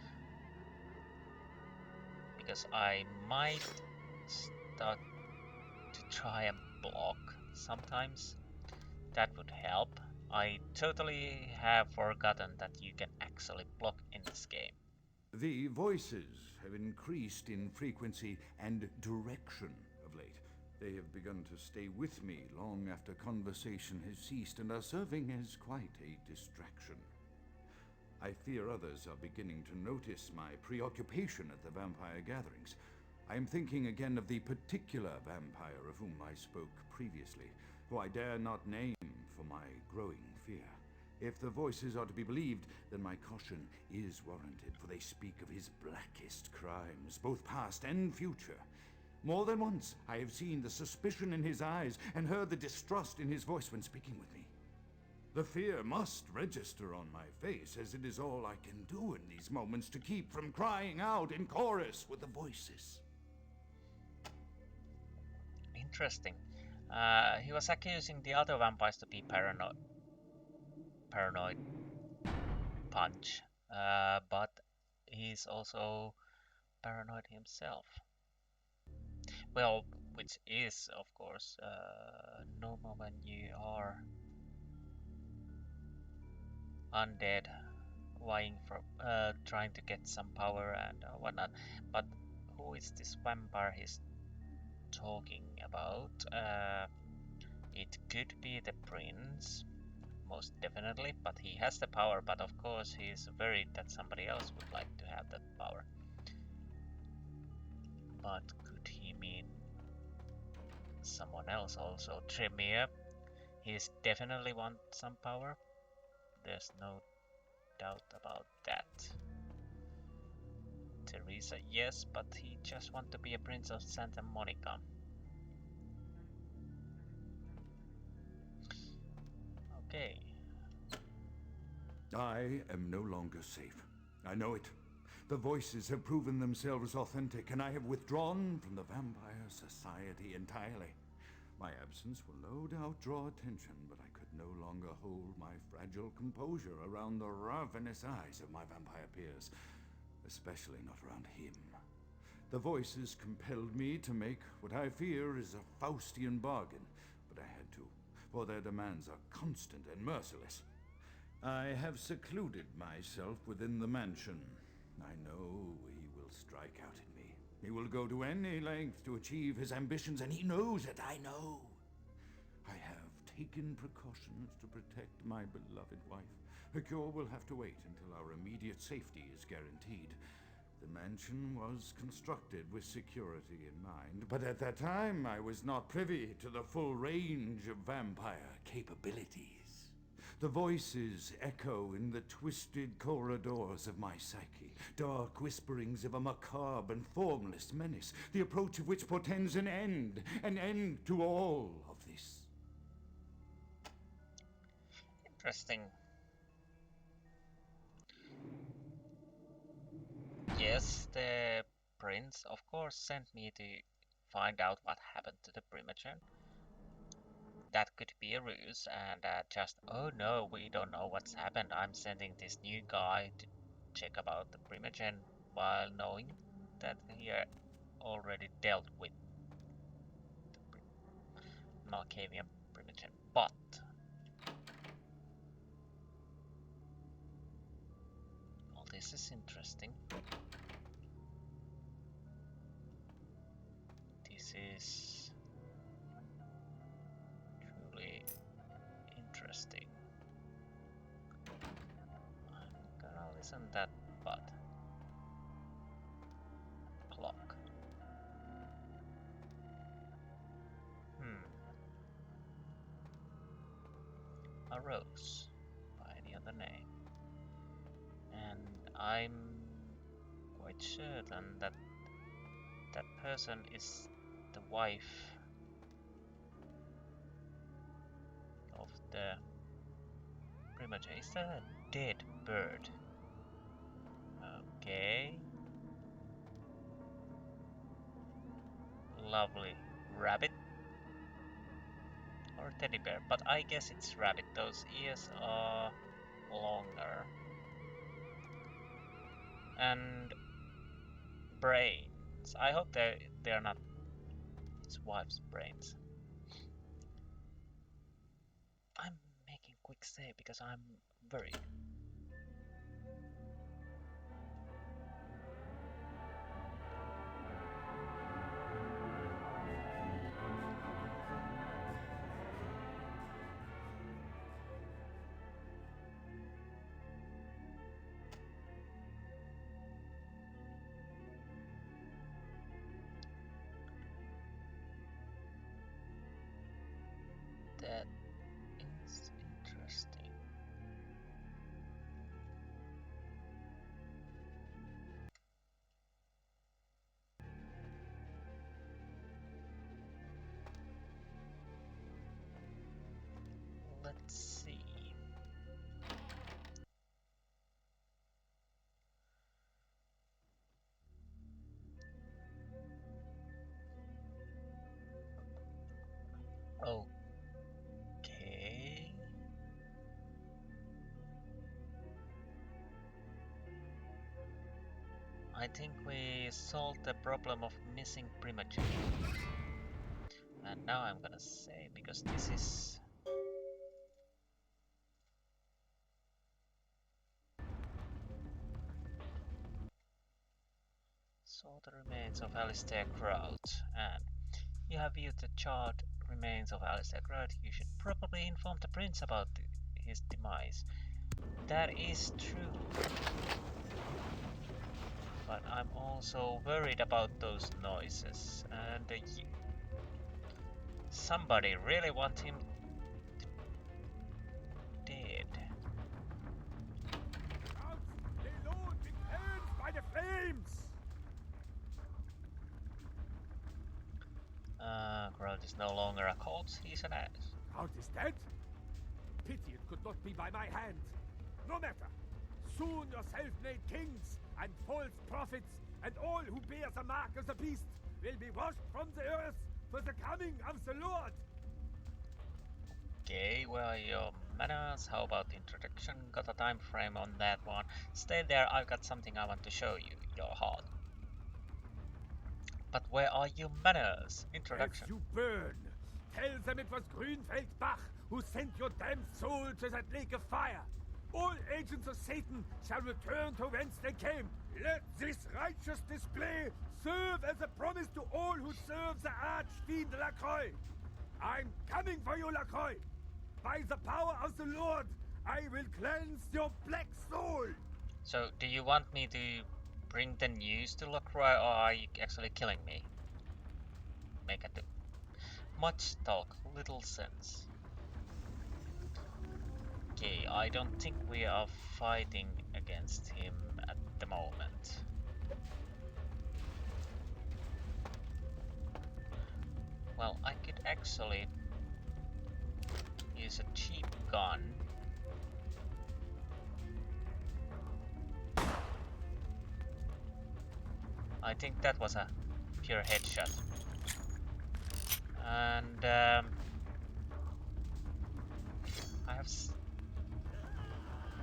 because I might start to try and block sometimes, that would help. I totally have forgotten that you can actually block in this game. The voices have increased in frequency and direction of late. They have begun to stay with me long after conversation has ceased and are serving as quite a distraction. I fear others are beginning to notice my preoccupation at the vampire gatherings. I am thinking again of the particular vampire of whom I spoke previously, who I dare not name for my growing fear. If the voices are to be believed, then my caution is warranted, for they speak of his blackest crimes, both past and future. More than once I have seen the suspicion in his eyes and heard the distrust in his voice when speaking with me. The fear must register on my face, as it is all I can do in these moments to keep from crying out in chorus with the voices. Interesting. He was accusing the other vampires to be paranoid punch, but he's also paranoid himself. Well, which is, of course, normal when you are undead, vying for, trying to get some power and whatnot. But who is this vampire he's talking about? It could be the prince, most definitely, but he has the power, but of course he's worried that somebody else would like to have that power. But could he mean someone else also? Tremere, he's definitely want some power. There's no doubt about that. Teresa, yes, but he just want to be a prince of Santa Monica. Okay. I am no longer safe. I know it. The voices have proven themselves authentic, and I have withdrawn from the Vampire Society entirely. My absence will no doubt draw attention, but I could no longer hold my fragile composure around the ravenous eyes of my vampire peers, especially not around him. The voices compelled me to make what I fear is a Faustian bargain, but I had to, for their demands are constant and merciless. I have secluded myself within the mansion. I know he will strike out at me. He will go to any length to achieve his ambitions, and he knows it, I know. I have taken precautions to protect my beloved wife. A cure will have to wait until our immediate safety is guaranteed. The mansion was constructed with security in mind, but at that time I was not privy to the full range of vampire capabilities. The voices echo in the twisted corridors of my psyche, dark whisperings of a macabre and formless menace, the approach of which portends an end to all of this. Interesting. Yes, the prince, of course, sent me to find out what happened to the Primogen. That could be a ruse, and just, oh no, we don't know what's happened. I'm sending this new guy to check about the Primogen while knowing that he already dealt with the Malkavian Primogen. But well, this is interesting. This is truly interesting. I'm gonna listen that, but clock. A rose by any other name, and I'm quite certain that that person is the wife of the Primogen. Is that a dead bird? Okay. Lovely rabbit. Or teddy bear, but I guess it's rabbit. Those ears are longer. And brains. I hope they're not his wife's brains. I'm making quick save because I'm worried. That is interesting. Let's see. Okay. I think we solved the problem of missing Primogen. And now I'm gonna say, because this is... Saw the remains of Alistair Grout, and you have viewed the charred remains of Alistair Grout. You should probably inform the prince about his demise. That is true. But I'm also worried about those noises, and somebody really wants him dead. By the flames! Grout is no longer a cult, he's an ass. Count is dead? Pity it could not be by my hand. No matter. Soon your self-made kings and false prophets and all who bear the mark of the beast will be washed from the earth for the coming of the Lord. Okay, where are your manners? How about the introduction? Got a time frame on that one. Stay there, I've got something I want to show you, your heart. But where are your manners? Introduction. As you burn, tell them it was Grünfeld Bach who sent your damned soul to that lake of fire. All agents of Satan shall return to whence they came. Let this righteous display serve as a promise to all who serve the archfiend Lacroix. I'm coming for you, Lacroix. By the power of the Lord, I will cleanse your black soul. So, do you want me to bring the news to Lacroix, or are you actually killing me? Make it much talk, little sense. Okay, I don't think we are fighting against him at the moment. Well, I could actually use a cheap gun. I think that was a pure headshot. And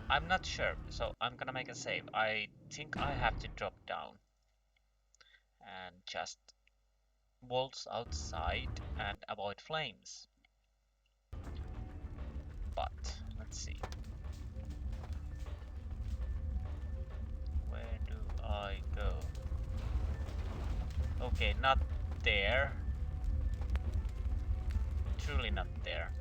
I'm not sure, so I'm gonna make a save. I think I have to drop down and just waltz outside and avoid flames. But let's see. Where do I go? Okay, not there. Truly not there.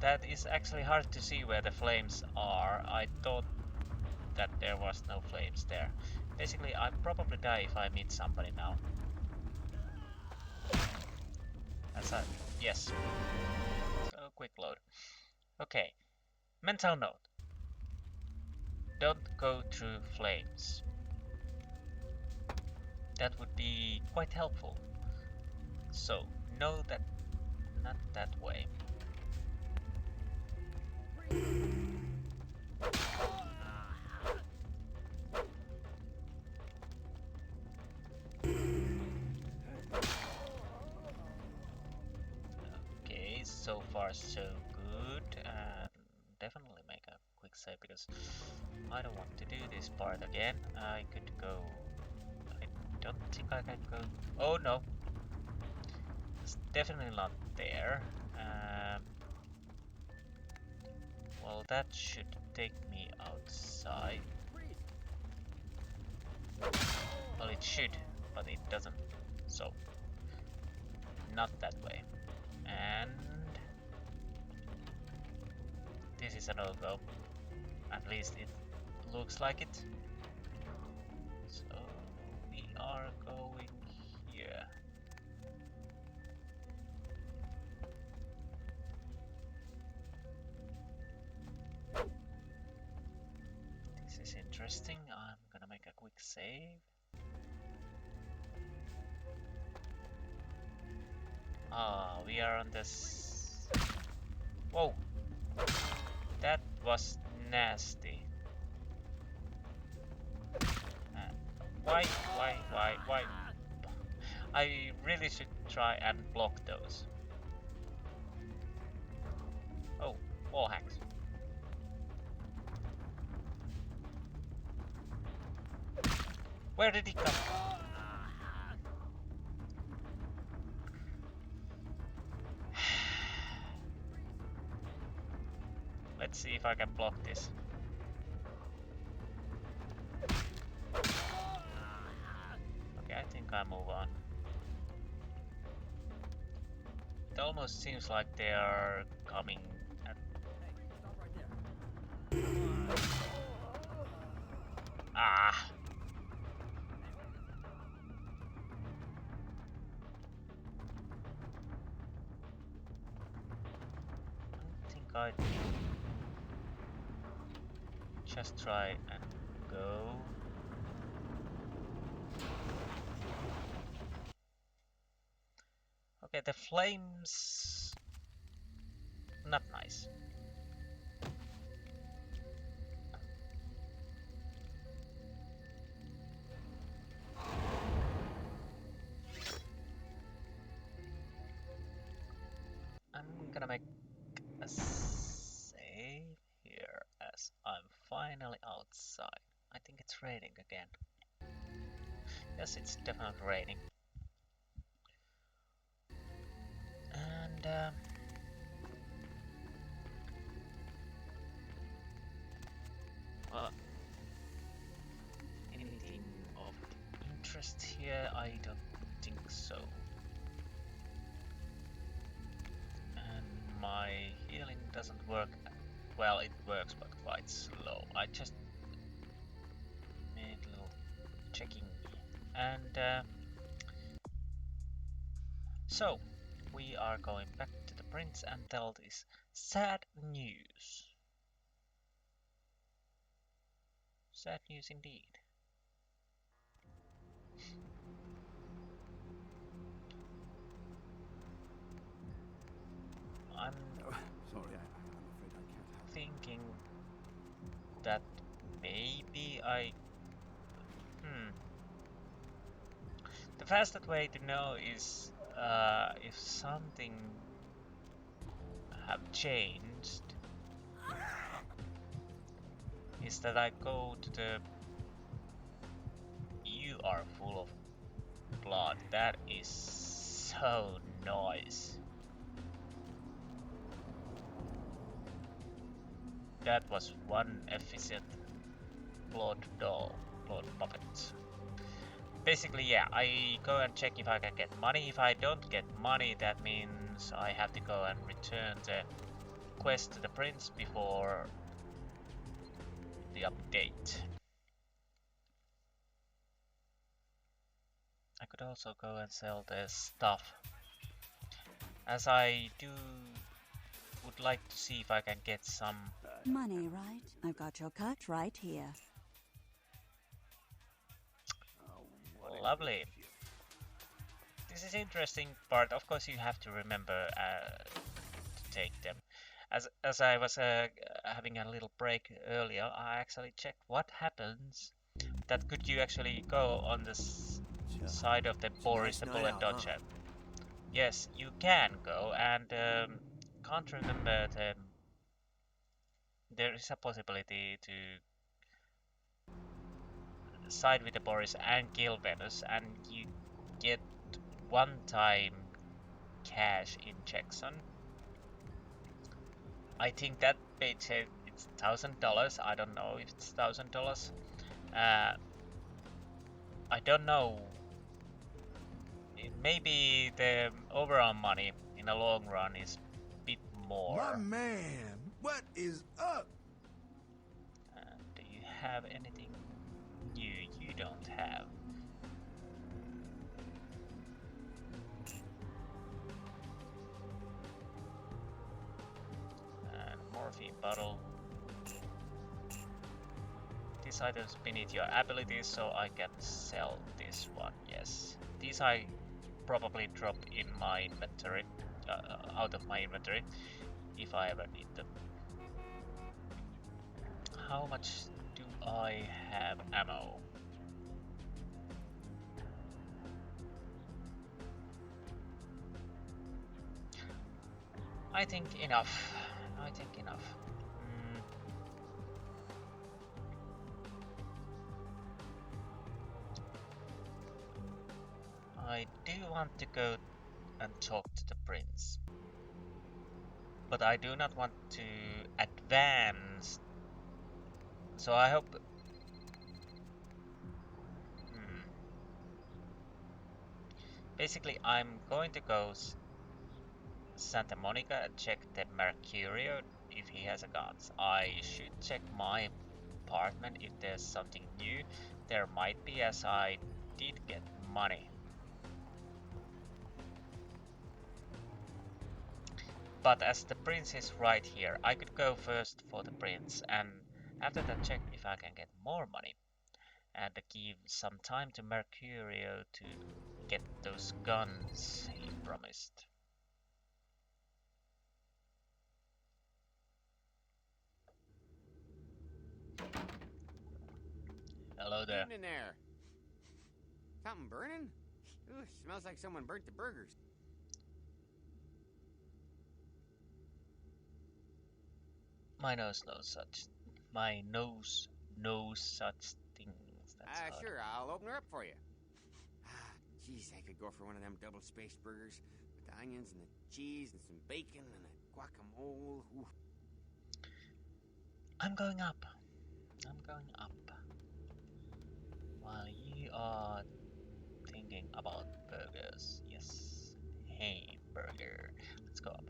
That is actually hard to see where the flames are. I thought that there was no flames there. Basically, I probably die if I meet somebody now. Yes. So quick load. Okay. Mental note. Don't go through flames. That would be quite helpful. So, know that not that way. Okay, so far so good. Definitely make a quick save because I don't want to do this part again. I could go. I don't think I can go. Oh no, it's definitely not there. Well, that should take me outside. Well, it should, but it doesn't. So, not that way. And this is a no-go. At least it looks like it. So, we are going here. This is interesting. I'm gonna make a quick save. Ah, we are on this. Whoa, that was nasty. Why? I really should try and block those. Oh, wall hacks. Where did he come from? Let's see if I can block this. Okay, I think I move on. It almost seems like they are coming at... Ah! I think I'd just try and go. Okay, the flames... not nice. I'm gonna make a save here as I'm finally outside. I think it's raining again. Yes, it's definitely raining. And anything of interest here? I don't think so. And my healing doesn't work. Well, it works, but quite slow. I just made a little checking. And so, we are going back to the prince and tell this sad news. Sad news indeed. I'm Sorry, I'm afraid I can't help. thinking that maybe The fastest way to know is if something have changed is that I go to the... You are full of blood. That is so nice. That was one efficient blood doll, blood puppet. Basically, yeah, I go and check if I can get money. If I don't get money, that means I have to go and return the quest to the prince before the update. I could also go and sell the stuff, as I would like to see if I can get some Money, right? I've got your cut right here. Lovely. This is interesting part. Of course, you have to remember to take them. As I was having a little break earlier, I actually checked what happens. That could you actually go on the side of the Boris the Bullet Dodger? Yes, you can go, and can't remember there is a possibility to side with the Boris and kill Venus, and you get one-time cash injection. I think that page said it's $1,000. I don't know if it's $1,000. I don't know. Maybe the overall money in the long run is a bit more. My man, what is up? Do you have anything new you don't have? And morphine bottle. These items beneath your abilities, so I can sell this one. Yes, these I probably drop in my inventory, out of my inventory, if I ever need them. How much do I have ammo? I think enough. I think enough. I do want to go and talk to the prince, but I do not want to advance, so I hope... Basically, I'm going to go Santa Monica and check the Mercurio if he has a guns. I should check my apartment if there's something new. There might be, as I did get money. But as the prince is right here, I could go first for the prince and after that check if I can get more money and give some time to Mercurio to get those guns he promised. Hello there. Evening there. Something burning? Ooh, smells like someone burnt the burgers. My nose knows such. My nose knows such things. That's Sure, I'll open her up for you. Jeez, I could go for one of them double-spaced burgers with the onions and the cheese and some bacon and a guacamole. Ooh. I'm going up. I'm going up. While you are thinking about burgers. Yes. Hey, burger. Let's go up.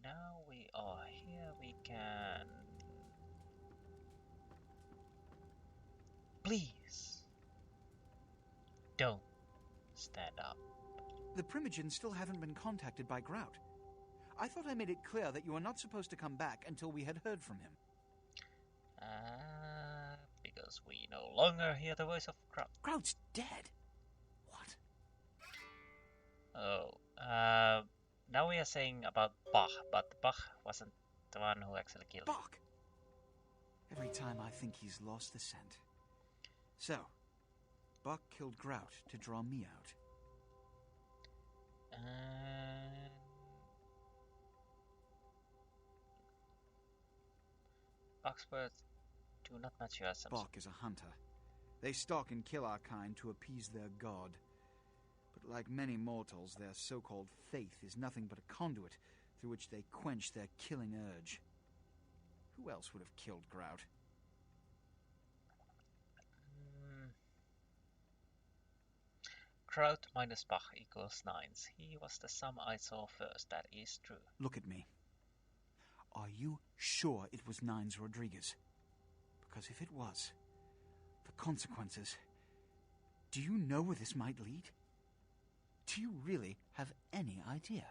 Now we are here, we can... Please! Don't stand up. The Primogens still haven't been contacted by Grout. I thought I made it clear that you were not supposed to come back until we had heard from him. Because we no longer hear the voice of Grout. Grout's dead? What? Oh, now we are saying about Bach, but Bach wasn't the one who actually killed him. Bach! Every time I think he's lost the scent. So, Buck killed Grout to draw me out. Buck's words do not match your assumption. Buck is a hunter. They stalk and kill our kind to appease their god. But like many mortals, their so-called faith is nothing but a conduit through which they quench their killing urge. Who else would have killed Grout? Kraut minus Bach equals 9s. He was the sum I saw first, that is true. Look at me. Are you sure it was Nines Rodriguez? Because if it was, the consequences... Do you know where this might lead? Do you really have any idea?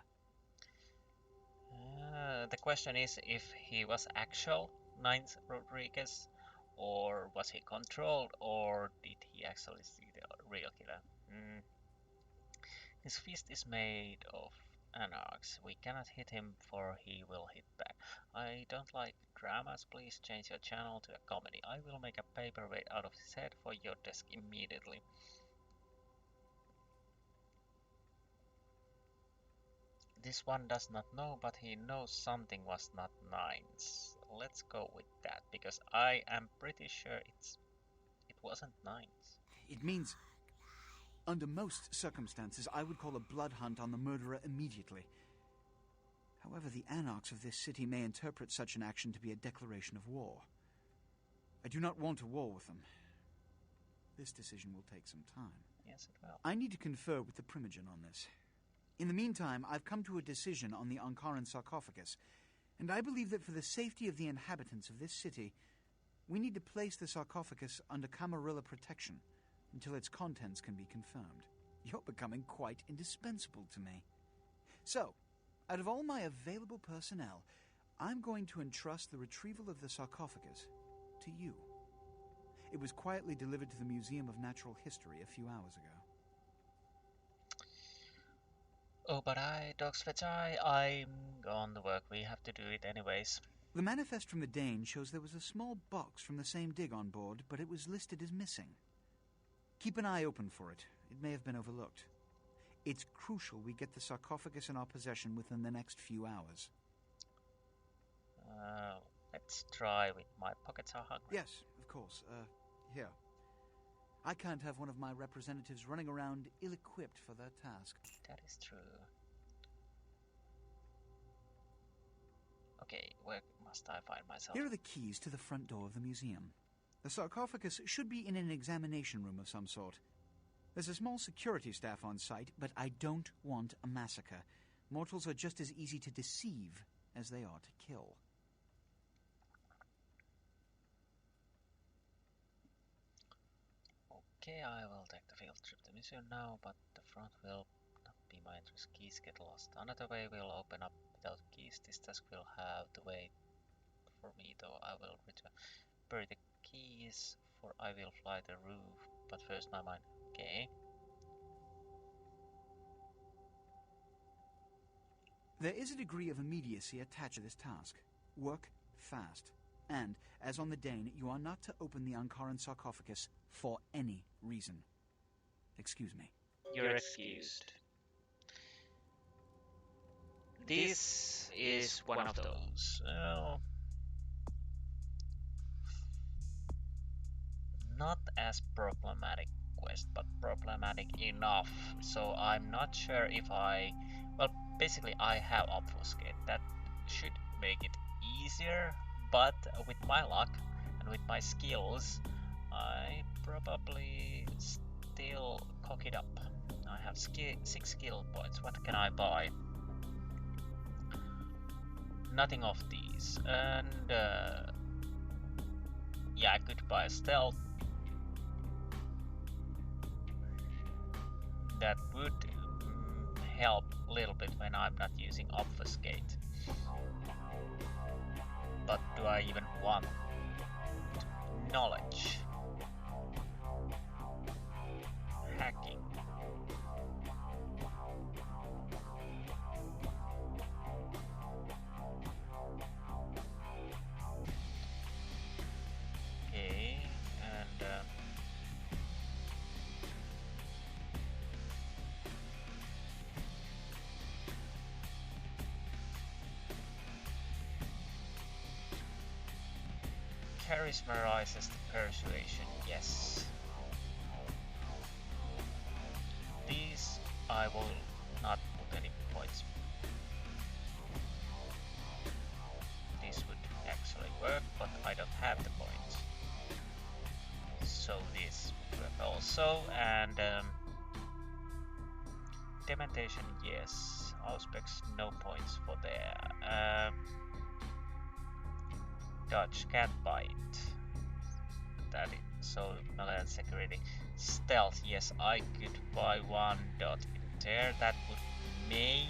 The question is if he was actual Nines Rodriguez, or was he controlled, or did he actually see the real killer? His fist is made of anarchs. We cannot hit him, for he will hit back. I don't like dramas. Please change your channel to a comedy. I will make a paperweight out of his head for your desk immediately. This one does not know, but he knows something was not 9s. Let's go with that, because I am pretty sure it wasn't 9s. It means, under most circumstances, I would call a blood hunt on the murderer immediately. However, the anarchs of this city may interpret such an action to be a declaration of war. I do not want a war with them. This decision will take some time. Yes, it will. I need to confer with the Primogen on this. In the meantime, I've come to a decision on the Ankaran sarcophagus, and I believe that for the safety of the inhabitants of this city, we need to place the sarcophagus under Camarilla protection until its contents can be confirmed. You're becoming quite indispensable to me. So, out of all my available personnel, I'm going to entrust the retrieval of the sarcophagus to you. It was quietly delivered to the Museum of Natural History a few hours ago. Oh, but Dogs Veggie, I'm gone to work. We have to do it anyways. The manifest from the Dane shows there was a small box from the same dig on board, but it was listed as missing. Keep an eye open for it. It may have been overlooked. It's crucial we get the sarcophagus in our possession within the next few hours. Let's try with my pockets are hungry. Yes, of course. Here. I can't have one of my representatives running around ill-equipped for their task. That is true. Okay, where must I find myself? Here are the keys to the front door of the museum. The sarcophagus should be in an examination room of some sort. There's a small security staff on site, but I don't want a massacre. Mortals are just as easy to deceive as they are to kill. Okay, I will take the field trip to the museum now, but the front will not be my interest. Keys get lost. Another way will open up without keys. This task will have to wait for me, though. I will return. Bury the keys, for I will fly the roof. But first my mind. Okay. There is a degree of immediacy attached to this task. Work fast. And, as on the Dane, you are not to open the Ankaran sarcophagus for any reason. Excuse me. You're excused. This is one of those. Not as problematic quest, but problematic enough. So I'm not sure if I... Well, basically I have obfuscate. That should make it easier. But with my luck and with my skills, I probably still cock it up. I have 6 skill points. What can I buy? Nothing of these. And yeah, I could buy stealth. That would help a little bit when I'm not using obfuscate. But do I even want knowledge? Hacking. charisma rises to persuasion, yes. These I will not put any points. This would actually work, but I don't have the points. So this work also, and dementation, yes. Auspex, no points for there. Dodge, can't bite. That is, so malkavian security. Stealth, yes, I could buy 1 dot in there. That would maybe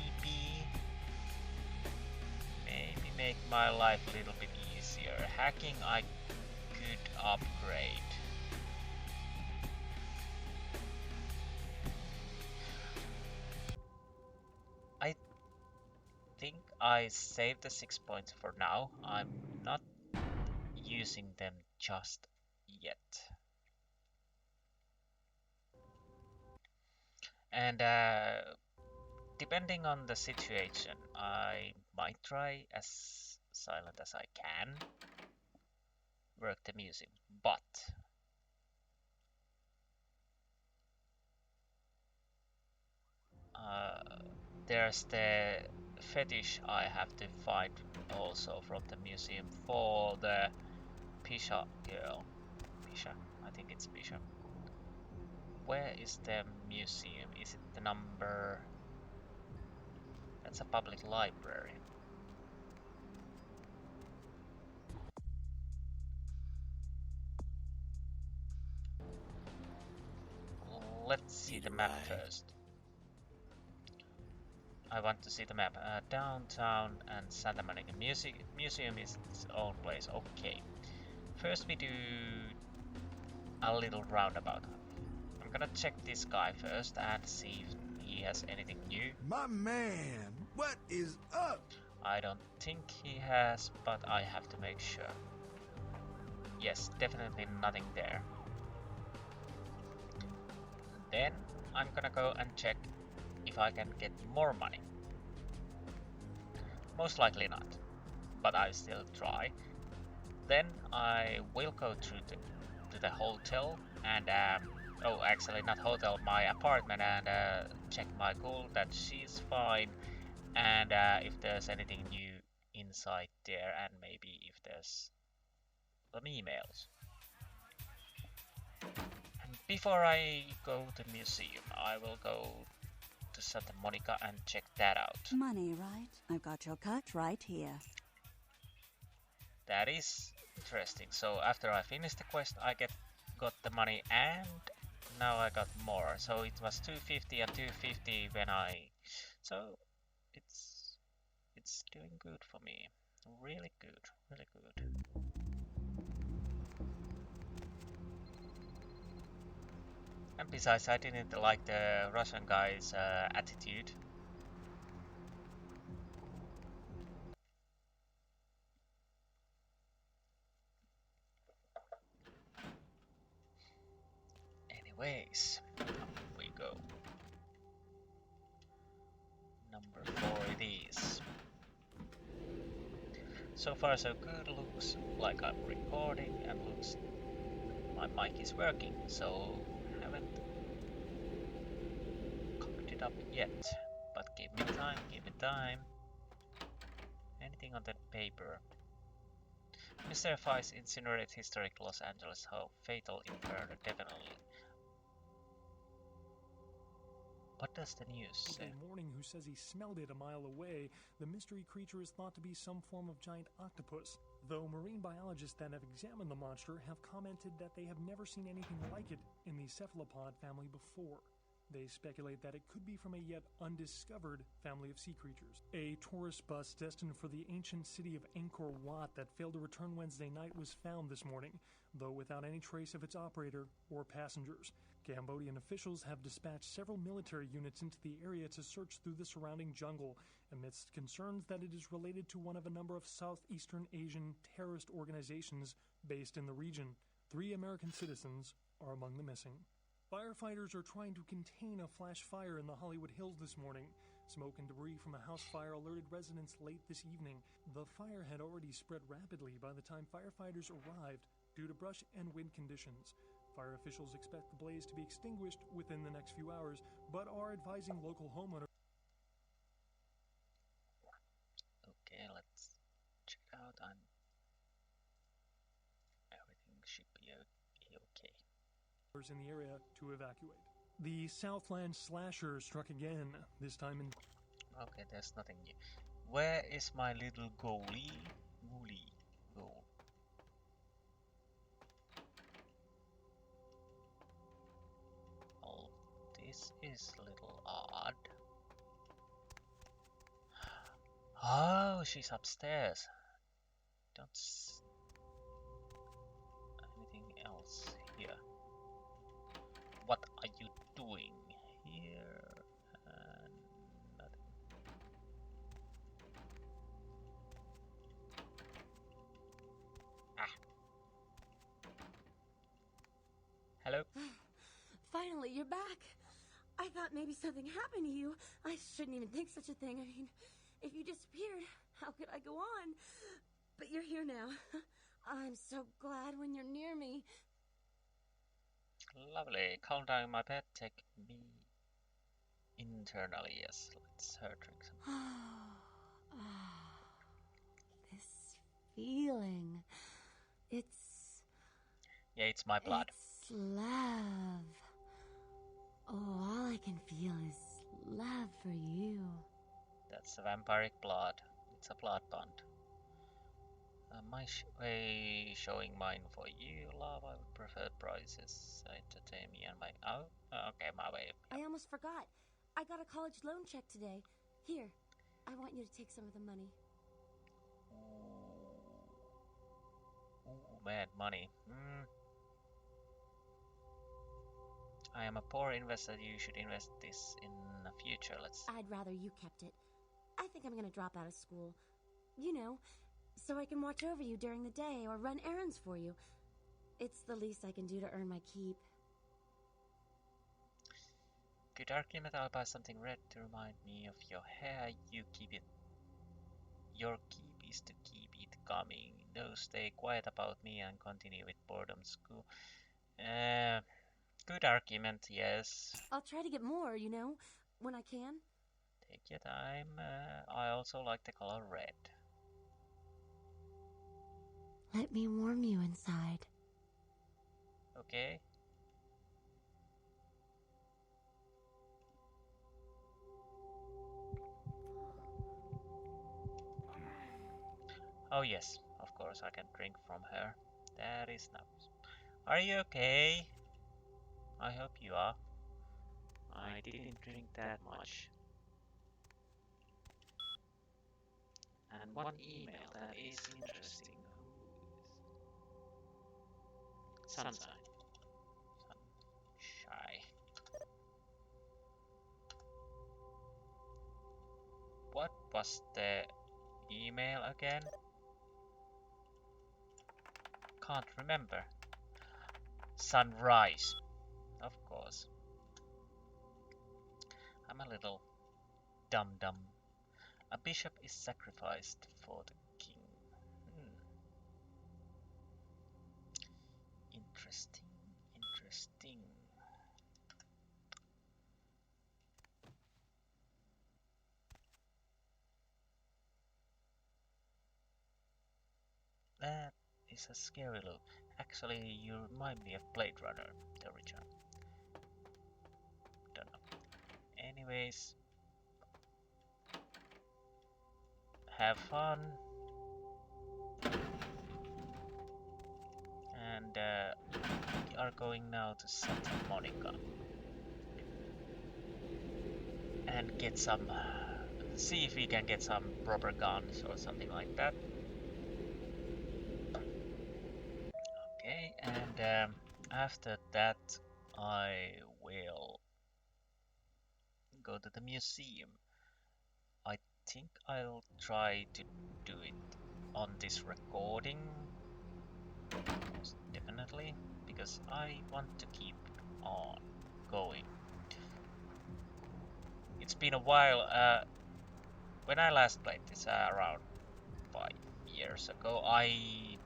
make my life a little bit easier. Hacking, I could upgrade. I think I saved the 6 points for now. I'm not using them just yet. And depending on the situation, I might try as silent as I can work the museum, but there's the fetish I have to find also from the museum for the Pisha girl. Pisha? I think it's Pisha. Where is the museum? Is it the number? That's a public library. Let's see the map first. I want to see the map. Downtown and Santa Monica Museum is its own place. Okay. First we do a little roundabout. I'm gonna check this guy first and see if he has anything new. My man, what is up? I don't think he has, but I have to make sure. Yes, definitely nothing there. Then I'm gonna go and check if I can get more money. Most likely not, but I'll still try. Then I will go through to the hotel and oh, actually not hotel, my apartment, and check my ghoul that she's fine, and if there's anything new inside there, and maybe if there's some emails. And before I go to the museum, I will go to Santa Monica and check that out. Money, right? I've got your cut right here. That is interesting. So after I finish the quest, I got the money, and now I got more. So it was 250 and 250 when so it's doing good for me. Really good, really good. And besides, I didn't like the Russian guy's attitude. Anyways, up we go. Number 4 it is. So far so good, looks like I'm recording and looks my mic is working, so haven't cocked it up yet. But give me time, give me time. Anything on that paper? Mr. Fai's incinerate historic Los Angeles home. Fatal inferno, definitely. What does the news say? A warning who says he smelled it a mile away. The mystery creature is thought to be some form of giant octopus, though marine biologists that have examined the monster have commented that they have never seen anything like it in the cephalopod family before. They speculate that it could be from a yet undiscovered family of sea creatures. A tourist bus destined for the ancient city of Angkor Wat that failed to return Wednesday night was found this morning, though without any trace of its operator or passengers. Cambodian officials have dispatched several military units into the area to search through the surrounding jungle, amidst concerns that it is related to one of a number of Southeastern Asian terrorist organizations based in the region. 3 American citizens are among the missing. Firefighters are trying to contain a flash fire in the Hollywood Hills this morning. Smoke and debris from a house fire alerted residents late this evening. The fire had already spread rapidly by the time firefighters arrived due to brush and wind conditions. Fire officials expect the blaze to be extinguished within the next few hours, but are advising local homeowners. Okay, let's check it out. Everything should be okay. In the area to evacuate. The Southland slasher struck again, this time in... Okay, there's nothing new. Where is my little goalie? Goal. Oh, this is a little odd. Oh, she's upstairs. Don't anything else here. What are you doing here? Nothing. Hello? Finally, you're back. I thought maybe something happened to you. I shouldn't even think such a thing. I mean, if you disappeared, how could I go on? But you're here now. I'm so glad when you're near me. Lovely. Calm down, my pet. Take me internally. Yes, let's her drink some. This feeling. Yeah, it's my blood. It's love. Oh, all I can feel is love for you. That's a vampiric blood. It's a blood bond. My way showing mine for you, love. I would prefer prices. Entertain me and my... Oh, okay, my way. I almost forgot. I got a college loan check today. Here, I want you to take some of the money. Ooh, mad money. I am a poor investor. You should invest this in the future. I'd rather you kept it. I think I'm gonna drop out of school. You know, so I can watch over you during the day or run errands for you. It's the least I can do to earn my keep. Good argument. I'll buy something red to remind me of your hair. You keep it. Your keep is to keep it coming. No, stay quiet about me and continue with boredom school. Good argument, yes. I'll try to get more, you know, when I can. Take your time. I also like the color red. Let me warm you inside. Okay. Oh yes, of course I can drink from her. That is nice. Are you okay? I hope you are. I didn't drink that much. And one email that is interesting. Sunshine. Sunshine. What was the email again? Can't remember. Sunrise. Of course. I'm a little dum-dum. A bishop is sacrificed for the king. Interesting, interesting. That is a scary look. Actually, you remind me of Blade Runner, the original. Don't know. Anyways, have fun. And we are going now to Santa Monica and get some. See if we can get some proper guns or something like that. Okay, and after that I will go to the museum. I think I'll try to do it on this recording, most definitely, because I want to keep on going. it's been a while. When I last played this around 5 years ago, I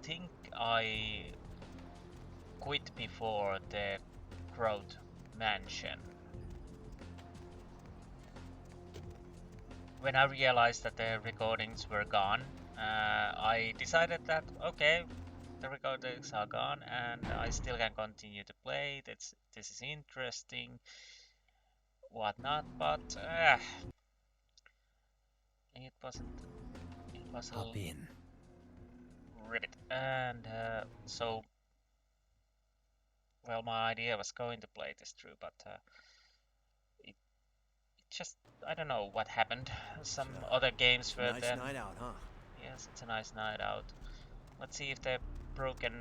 think I quit before the Growth Mansion. When I realized that the recordings were gone, I decided that okay, the recordings are gone and I still can continue to play. This is interesting, whatnot, but it wasn't. It was Hop in. ribbit, and so well, my idea was going to play this through, but it just I don't know what happened. Some other games were Nice then. night out, huh? Yes, it's a nice night out. Let's see if the broken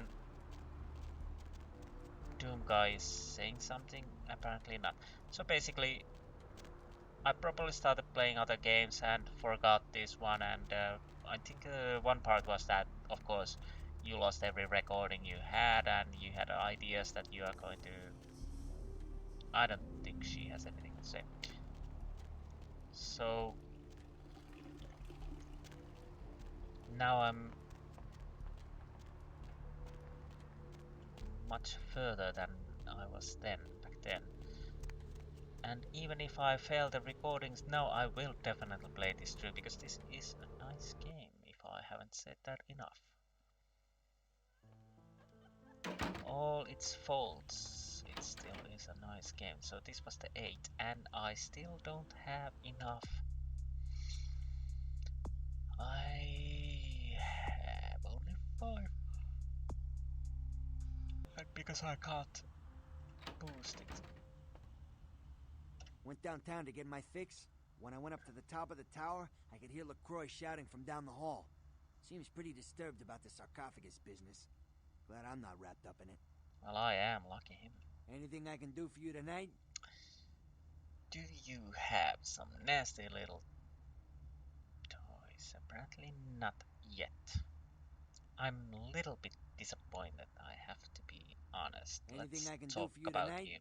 Doom guy is saying something. Apparently not. So basically, I probably started playing other games and forgot this one. And I think one part was that, of course, you lost every recording you had, and you had ideas that you are going to. I don't think she has anything to say. So now I'm much further than I was back then. And even if I fail the recordings now, I will definitely play this through because this is a nice game, if I haven't said that enough. All its faults, it still is a nice game. So this was the 8, and I still don't have enough. I have only 5. And because I can't boost it. Went downtown to get my fix. When I went up to the top of the tower, I could hear LaCroix shouting from down the hall. Seems pretty disturbed about the sarcophagus business. Glad I'm not wrapped up in it. Well, I am, lucky him. Anything I can do for you tonight? Do you have some nasty little toys? Apparently not yet. I'm a little bit disappointed, I have to be honest. Anything Let's I can do talk for you about tonight? you.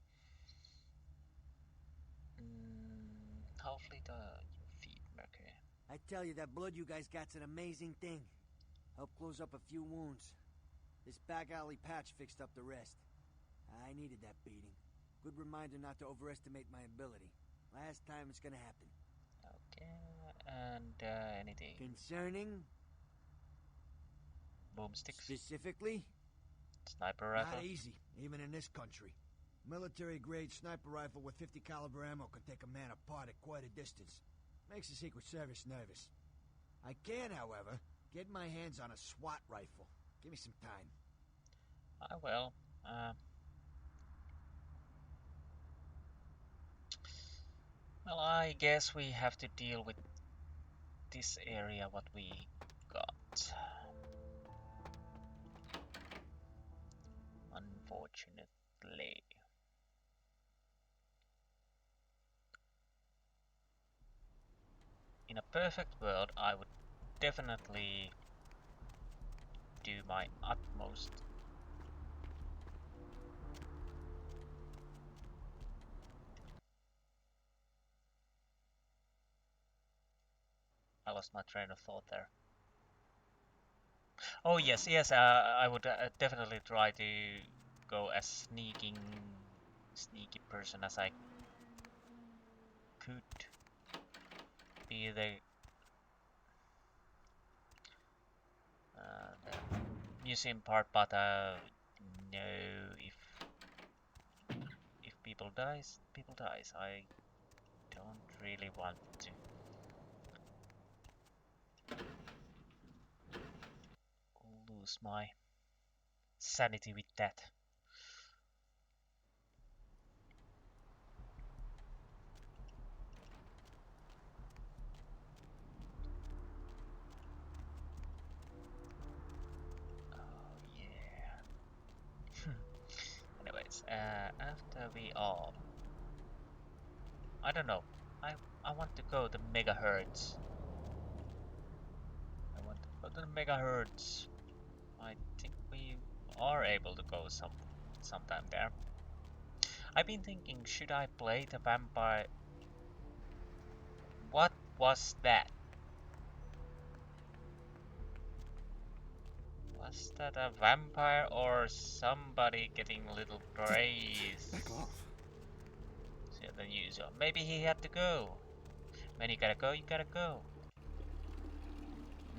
Hopefully your feet, Mercury. I tell you, that blood you guys got's an amazing thing. Helped close up a few wounds. This back alley patch fixed up the rest. I needed that beating. Good reminder not to overestimate my ability. Last time it's gonna happen. Okay, and anything? Concerning? Boomsticks? Specifically? Sniper rifle? Not easy, even in this country. Military-grade sniper rifle with 50 caliber ammo can take a man apart at quite a distance. Makes the Secret Service nervous. I can, however, get my hands on a SWAT rifle. Give me some time. I will. Well, I guess we have to deal with this area what we got. Unfortunately. In a perfect world, I would definitely do my utmost. I lost my train of thought there. Oh yes, I would definitely try to go as sneaky person as I could. Be the museum part, but no, if people dies, people dies. I don't really want to lose my sanity with that. Anyways, after we all, I don't know. I want to go to megahertz. I want to go to the megahertz. I think we are able to go sometime there. I've been thinking, should I play the vampire? What was that? Was that a vampire or somebody getting a little praise? Back off. Said the user. Maybe he had to go. When you gotta go, you gotta go.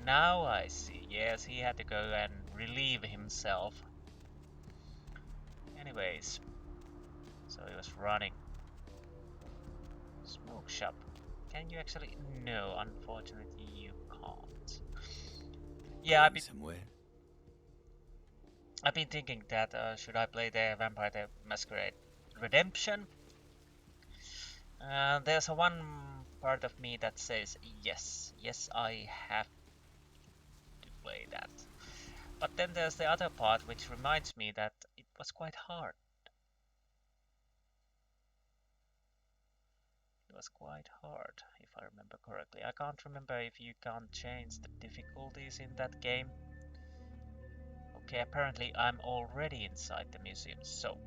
Now I see. Yes, he had to go and relieve himself. Anyways, so he was running. Smoke shop. Can you actually? No, unfortunately you can't. Yeah, I've been thinking that should I play the Vampire the Masquerade Redemption? There's a one part of me that says yes, I have to play that. But then there's the other part which reminds me that it was quite hard. It was quite hard, if I remember correctly. I can't remember if you can't change the difficulties in that game. Okay, apparently I'm already inside the museum, so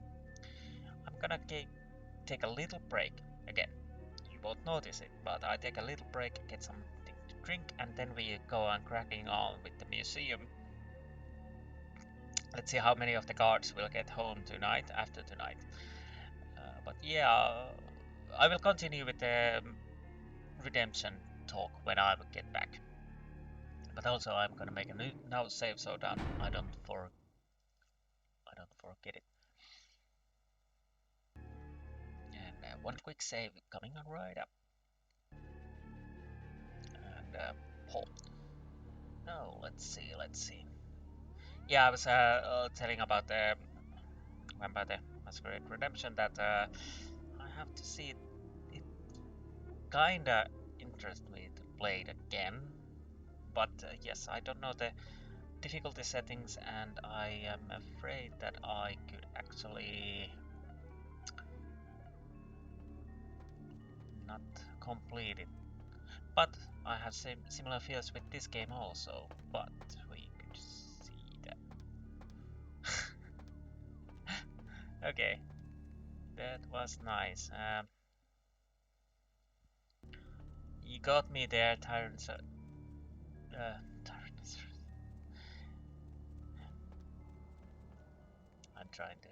I'm gonna take a little break. Again, you won't notice it, but I take a little break, get something to drink, and then we go on cracking on with the museum. Let's see how many of the guards will get home tonight, after tonight. But yeah, I will continue with the redemption talk when I get back. But also I'm gonna make a new now save so that I don't forget it. And one quick save coming on right up. And Paul. No, let's see. Yeah, I was telling about the Vampire the Masquerade Redemption that I have to see it. It kinda interests me to play it again. But yes, I don't know the difficulty settings, and I am afraid that I could actually not complete it. But I have similar fears with this game also, but we could see that. Okay, that was nice. You got me there, Tyrannosaurus. I'm trying to.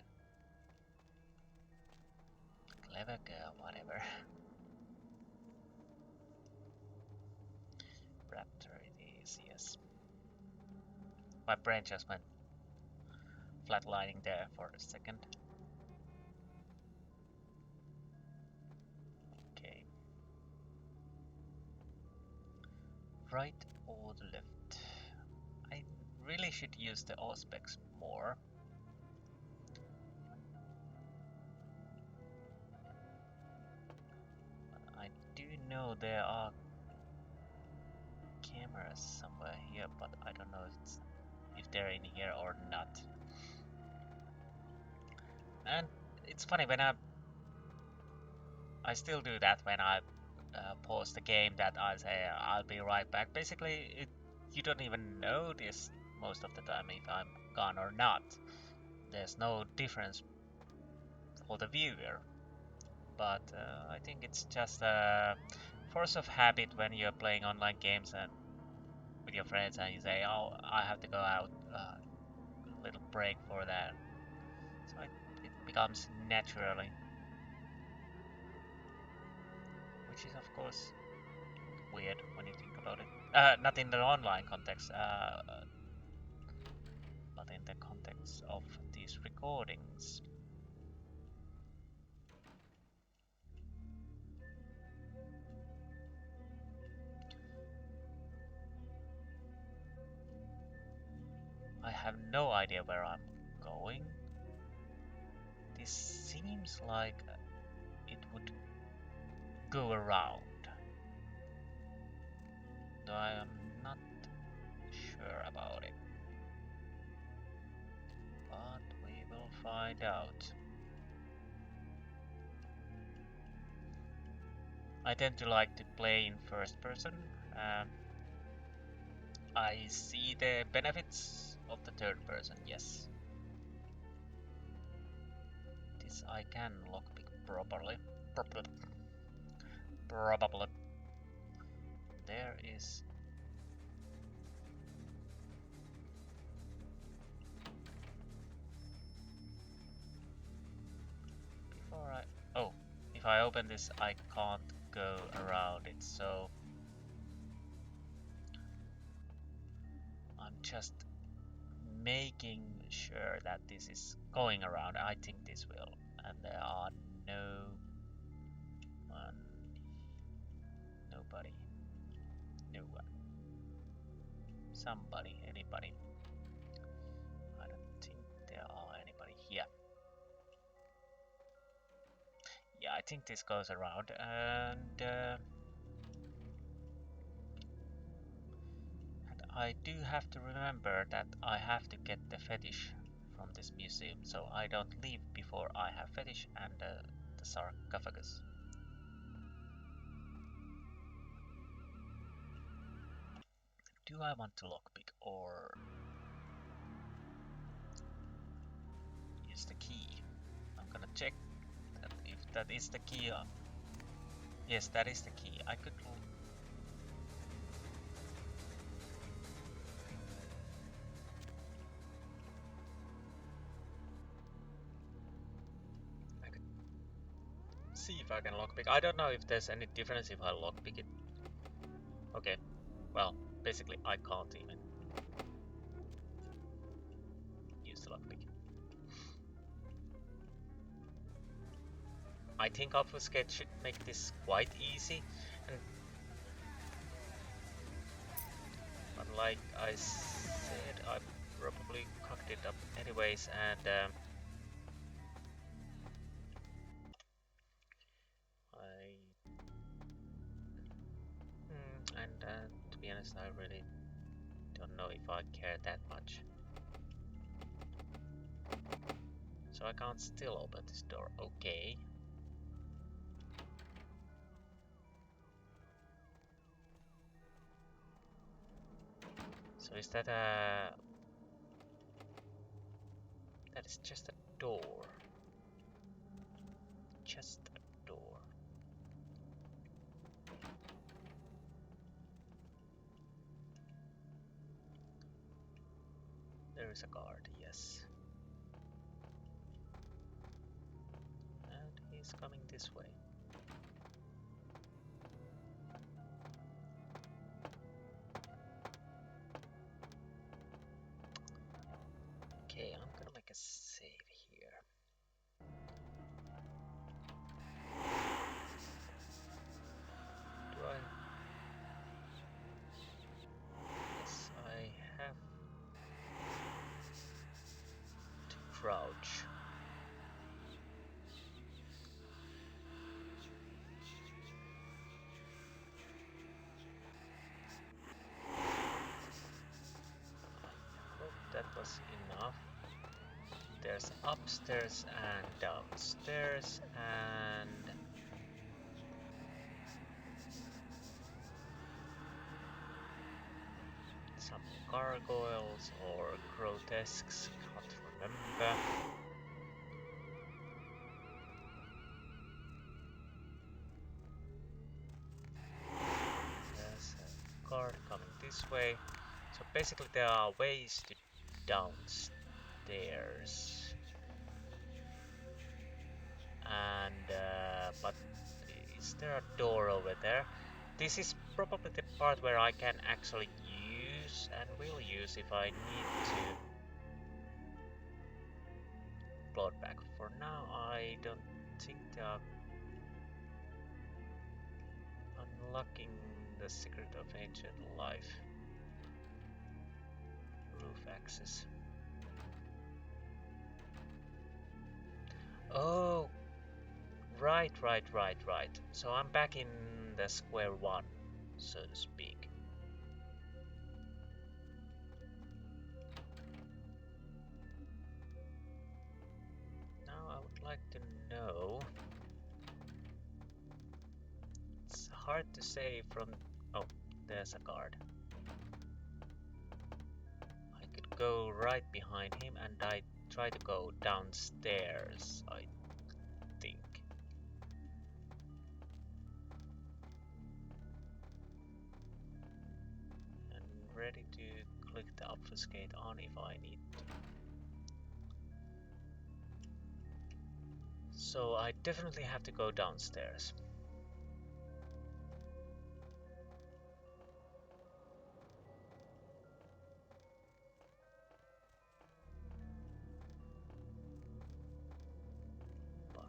Clever girl, whatever. Raptor it is, yes. My brain just went flatlining there for a second. Okay. Right or the left? I really should use the auspex more. I do know there are cameras somewhere here, but I don't know if they're in here or not. And it's funny when I still do that when I pause the game, that I say I'll be right back. Basically, you don't even notice most of the time if I'm gone or not. There's no difference for the viewer. But I think it's just a force of habit when you're playing online games and with your friends, and you say, "Oh, I have to go out, a little break for that." So it becomes naturally, which is of course weird when you think about it. Not in the online context, but in the context of these recordings. I have no idea where I'm going. This seems like it would go around, though I am not sure about it. But we will find out. I tend to like to play in first person. I see the benefits of the third person, yes. this I can lockpick properly. Probably. There is... Before I... Oh, if I open this I can't go around it, so... I'm just making sure that this is going around. I think this will. And there are no one, nobody, no one, somebody, anybody. I don't think there are anybody here. Yeah, I think this goes around, and I do have to remember that I have to get the fetish from this museum, so I don't leave before I have fetish and the sarcophagus. Do I want to lockpick or use the key? I'm gonna check that if that is the key. Yes, that is the key. I could. See if I can lockpick. I don't know if there's any difference if I lockpick it. Okay, well, basically I can't even use the lockpick. I think Obfuscate should make this quite easy, but like I said, I probably cocked it up anyways, and to be honest, I really don't know if I care that much. So I can't still open this door. Okay. So is that a... That is just a door. Just a door. There is a guard, yes. And he's coming this way. Okay, I'm gonna make a save here. Do I? Yes, I have to crouch. I hope that was enough. There's upstairs and downstairs and some gargoyles or grotesques, can't remember. There's a guard coming this way. So basically there are ways to downstairs. And but is there a door over there? This is probably the part where I can actually use and will use if I need to blood back. For now I don't think they are unlocking the secret of ancient life. Roof access. Oh, right. So I'm back in the square one, so to speak. Now I would like to know. It's hard to say from... Oh, there's a guard. I could go right behind him and I try to go downstairs, I ready to click the obfuscate on if I need to. So I definitely have to go downstairs. But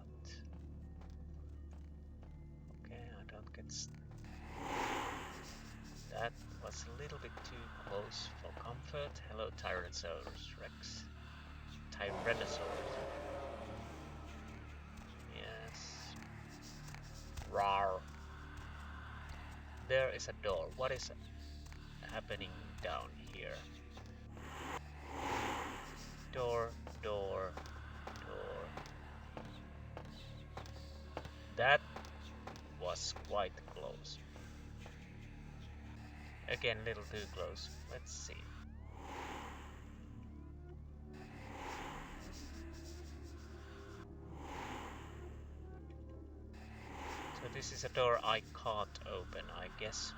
okay, I don't get that was a little bit too close for comfort. Hello, Tyrannosaurus Rex. Tyrannosaurus. Yes. Rawr. There is a door. What is happening down here? Door, door, door. That was quite close. Again, a little too close. Let's see. So this is a door I can't open, I guess.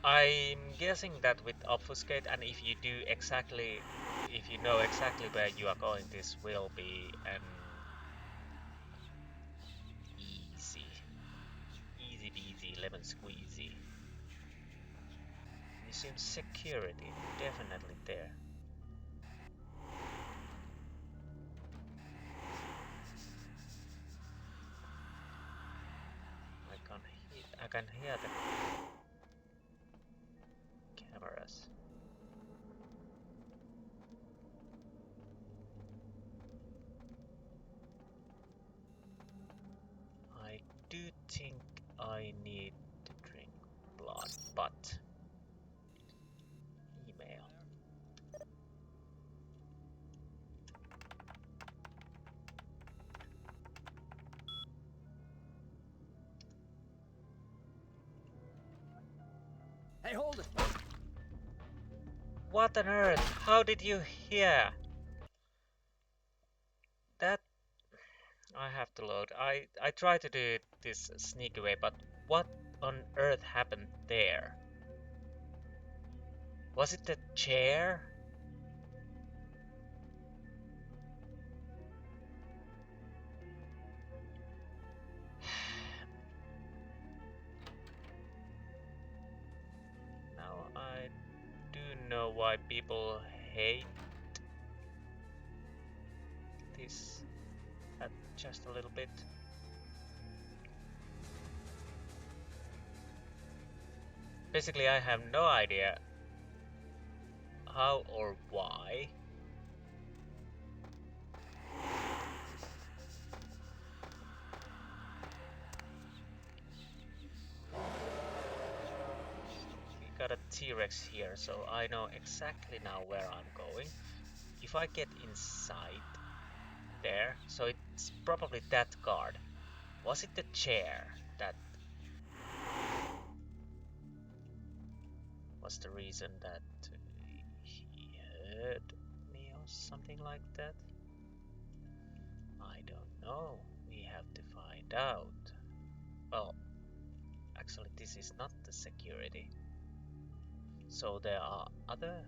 I'm guessing that with obfuscate, and if you do exactly, if you know exactly where you are going, this will be an easy peasy lemon squeezy. Museum security, definitely there. I can hear the cameras. I do think I need to drink blood, but email. Hey, hold it! What on earth? How did you hear? That I have to load. I try to do it this sneaky way, but what on earth happened there? Was it the chair? Now I do know why people hate this just a little bit. Basically, I have no idea how or why. We got a T-Rex here, so I know exactly now where I'm going. If I get inside there, so it's probably that guard. Was it the chair that was the reason that he heard me or something like that? I don't know. We have to find out. Well, actually this is not the security. So there are other...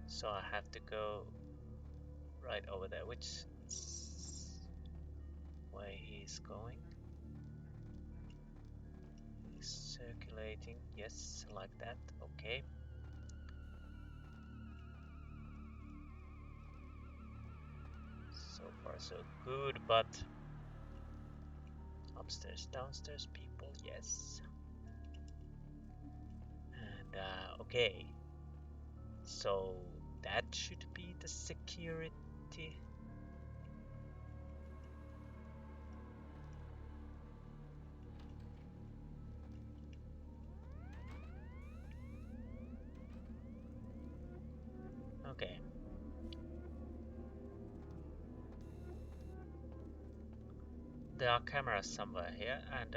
So I have to go right over there, which way he's going. He's circulating, yes, like that, okay. So far so good, but upstairs, downstairs people, yes. And okay, so that should be the security. Okay. There are cameras somewhere here, and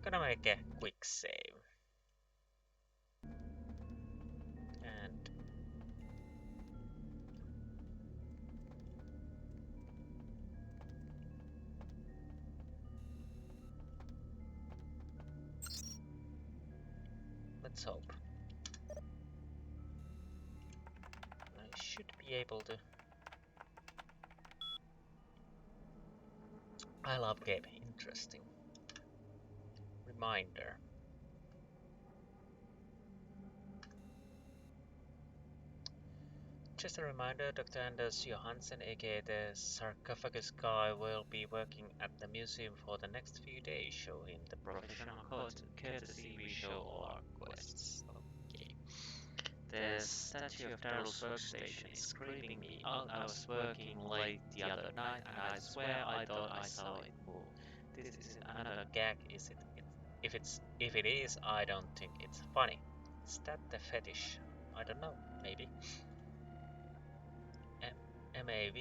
gonna make a quick save. And let's hope. I should be able to. I love game. Interesting. Reminder. Just a reminder, Dr. Anders Johansen, aka the Sarcophagus guy, will be working at the museum for the next few days. Show him the professional courtesy we show all our quests. Okay. The statue of Daryl's workstation is creeping me out. I was working late the other night and I swear I thought I saw it move. This isn't another gag, is it? If it is, I don't think it's funny. Is that the fetish? I don't know, maybe. MAV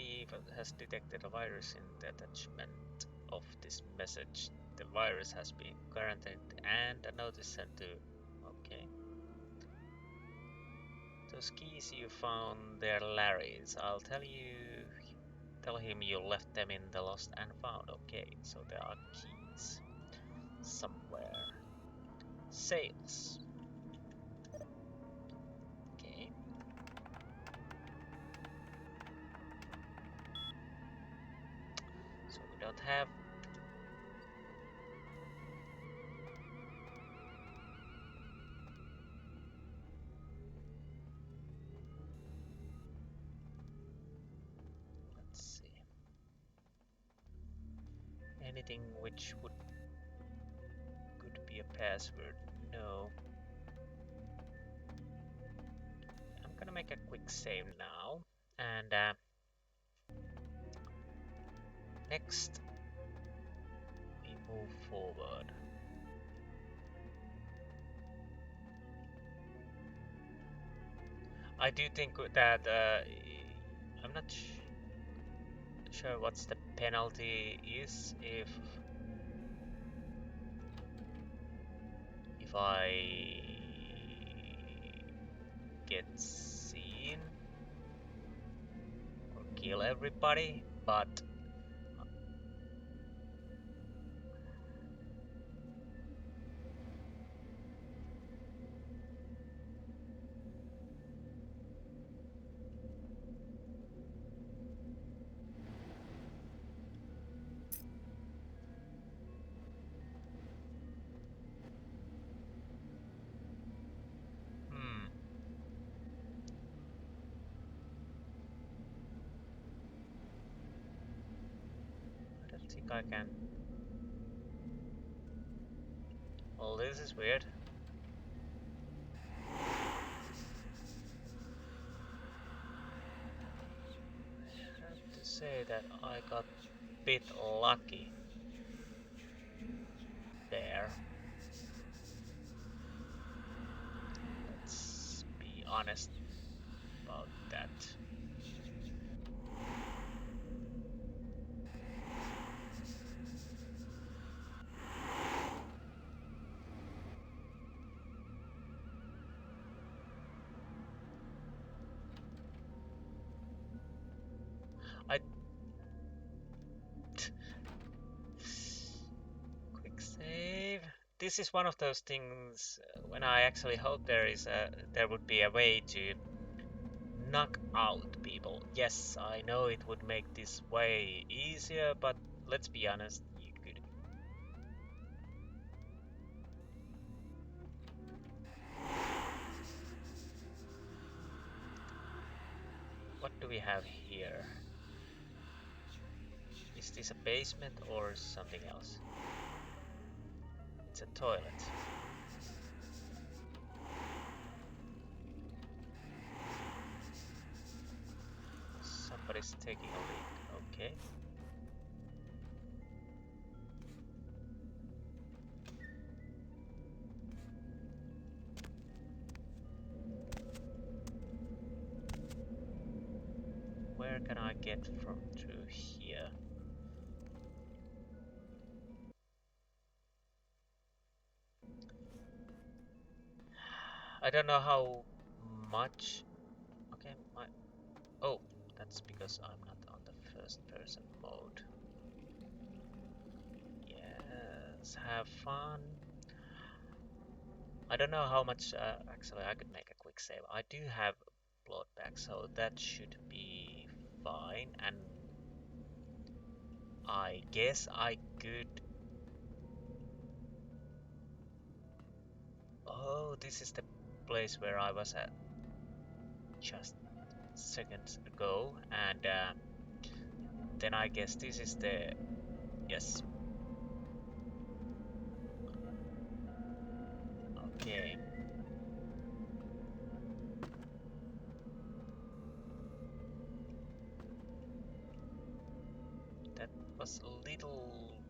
has detected a virus in the attachment of this message. The virus has been quarantined and a notice sent to... Okay. Those keys you found, they're Larry's. I'll tell him you left them in the lost and found. Okay, so there are keys somewhere. Sales. Okay. So we don't have... Let's see. Anything which could be a password? No. I'm gonna make a quick save now, and next we move forward. I do think that I'm not sure what's the penalty is if I get seen or kill everybody, but I think I can. Well, this is weird. I have to say that I got a bit lucky there. Let's be honest about that. Quick save. This is one of those things when I actually hope there would be a way to knock out people. Yes, I know it would make this way easier, but let's be honest, you could. What do we have here? Is this a basement or something else? It's a toilet. Somebody's taking a leak. Okay. Where can I get from through here? I don't know how much. Okay, oh, that's because I'm not on the first person mode. Yes, have fun. I don't know how much. Actually, I could make a quick save. I do have blood back, so that should be fine. And I guess I could. Oh, this is the place where I was at just seconds ago, and then I guess this is the. Yes. Okay. That was a little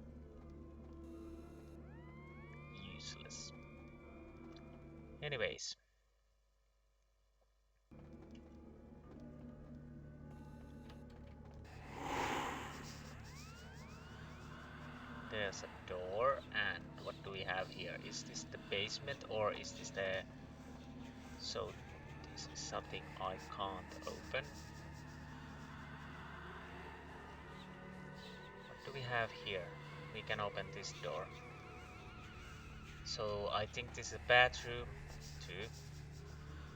useless. Anyways. There's a door, and what do we have here? Is this the basement or is this the... So this is something I can't open. What do we have here? We can open this door. So I think this is a bathroom too,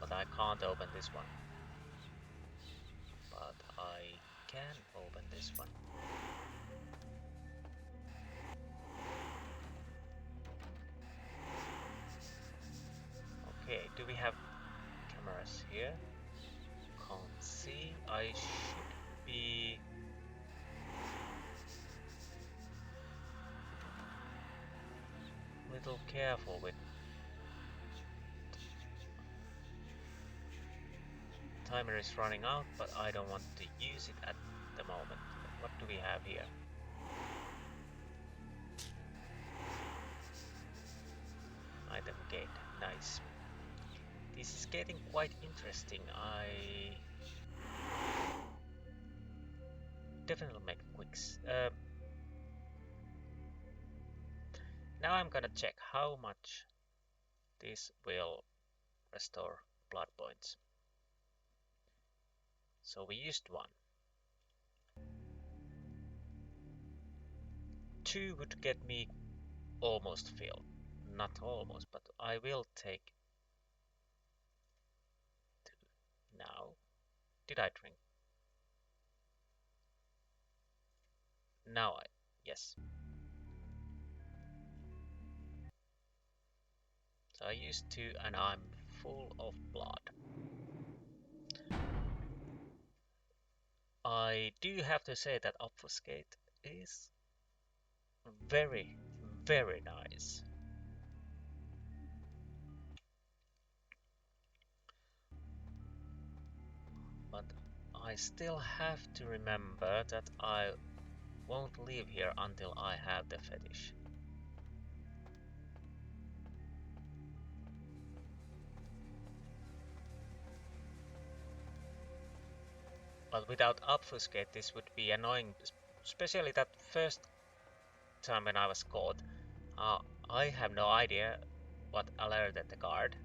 but I can't open this one. But I can open this one. Okay, do we have cameras here? Can't see. I should be... little careful with... Timer is running out, but I don't want to use it at the moment. What do we have here? Item gate, nice. This is getting quite interesting. I definitely make quicks. Now I'm gonna check how much this will restore blood points. So we used 1. 2 would get me almost filled. Not almost, but I will take 2 now. Did I drink? Now yes. So I used 2 and I'm full of blood. I do have to say that Obfuscate is very, very nice. But I still have to remember that I won't leave here until I have the fetish. But without Obfuscate this would be annoying, especially that first time when I was caught. I have no idea what alerted the guard,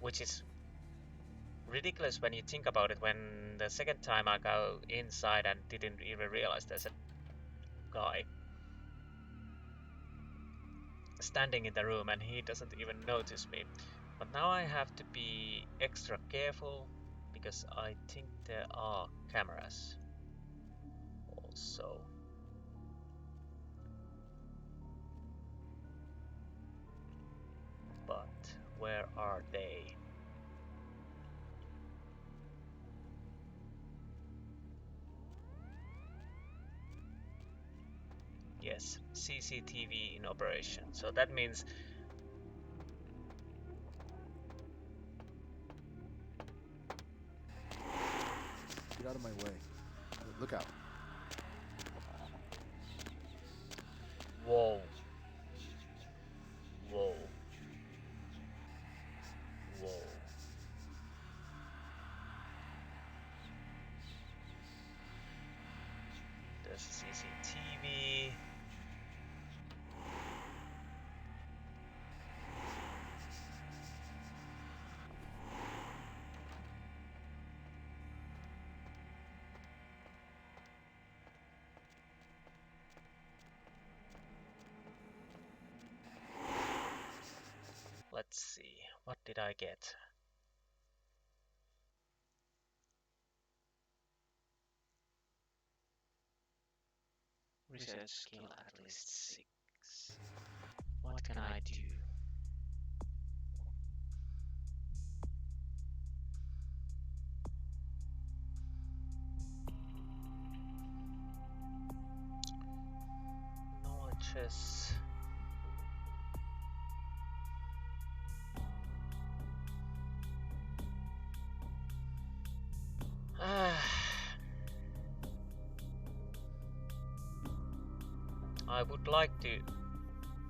which is ridiculous when you think about it. When the second time I go inside and didn't even realize there's a guy standing in the room and he doesn't even notice me. But now I have to be extra careful because I think there are cameras also. But where are they? Yes, CCTV in operation. So that means get out of my way. Look out. whoa. Whoa. Whoa. There's CCTV. What did I get? Research skill at least 6. What can I do? Knowledges. I would like to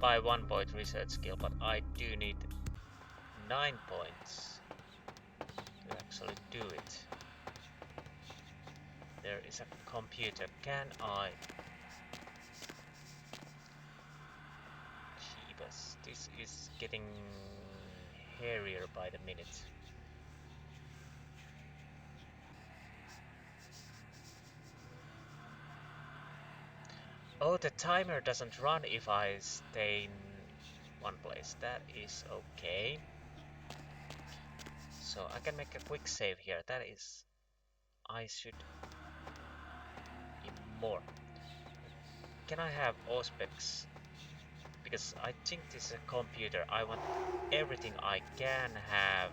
buy 1 point research skill, but I do need 9 points to actually do it. There is a computer. Can I? Jeebus, this is getting hairier by the minute. Oh, the timer doesn't run if I stay in one place. That is okay. So I can make a quick save here. That is... I should... more. Can I have Auspex? Because I think this is a computer. I want everything I can have.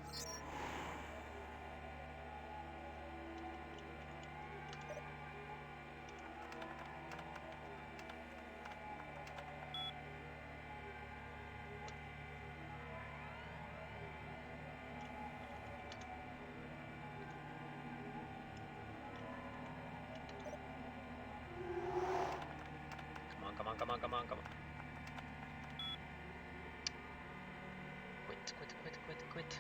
Come on. Quit.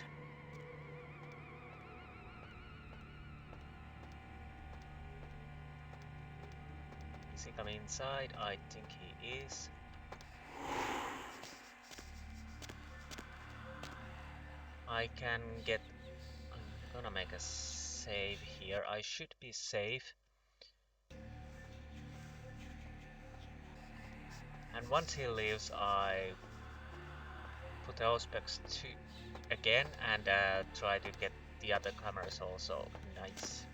Is he coming inside? I think he is. I can get... I'm gonna make a save here. I should be safe. And once he leaves, I put the Auspex again and try to get the other cameras also. Nice.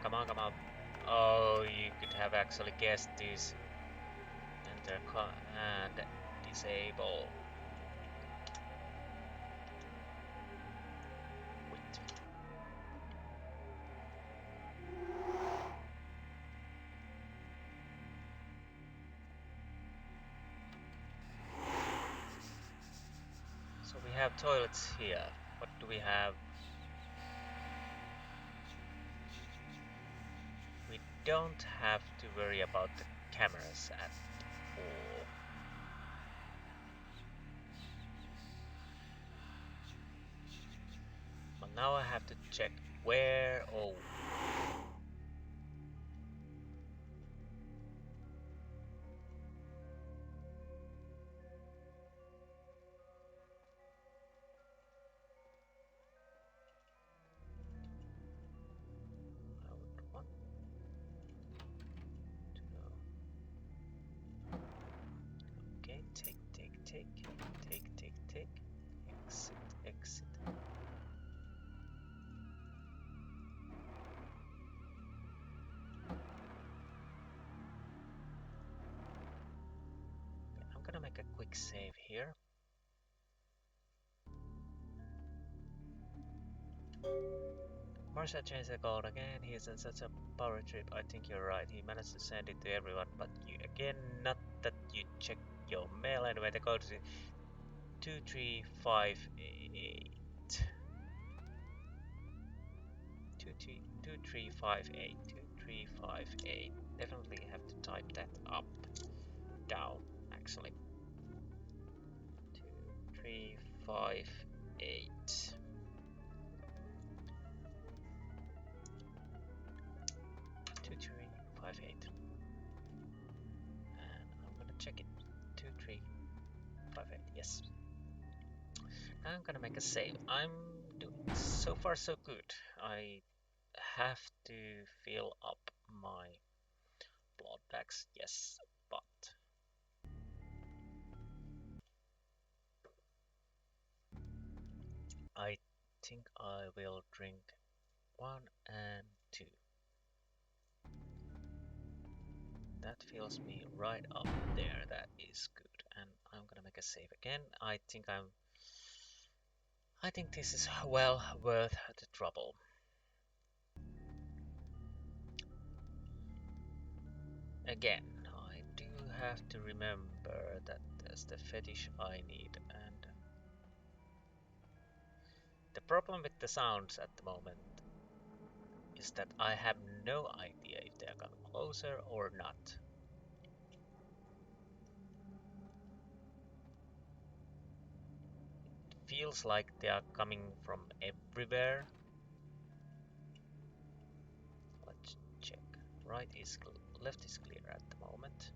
Come on. Oh, you could have actually guessed this. Enter and disable. Wait. So we have toilets here. What do we have? We don't have to worry about the cameras at all. But now I have to check where. Oh. I would want to go. Okay, take. Exit. I'm gonna make a quick save here. Marshall changed the code again. He's on such a power trip. I think you're right. He managed to send it to everyone, but you again, not that you check your mail anyway. The code is 2358. 2358. Definitely have to type that down actually. 2358. 2358. And I'm gonna check it. 2358. Yes. I'm gonna make a save. I'm Doing so far so good. I have to fill up my blood packs, yes, but I think I will drink 1 and 2. That fills me right up there. That is good. And I'm gonna make a save again. I think this is well worth the trouble. Again, I do have to remember that there's the fetish I need, and the problem with the sounds at the moment is that I have no idea if they are coming closer or not. It feels like they are coming from everywhere. Let's check. Left is clear at the moment.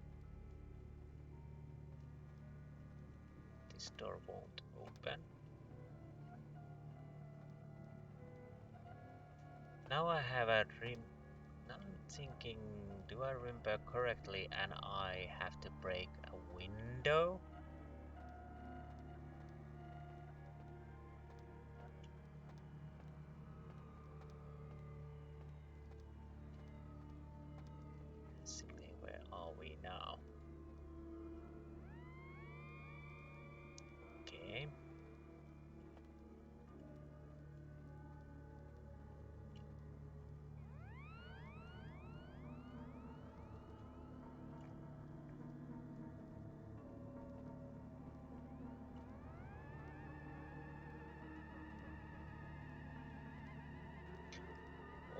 This door won't open. Now I have a dream. Now I'm thinking, do I remember correctly and I have to break a window? Let's see, where are we now? Okay.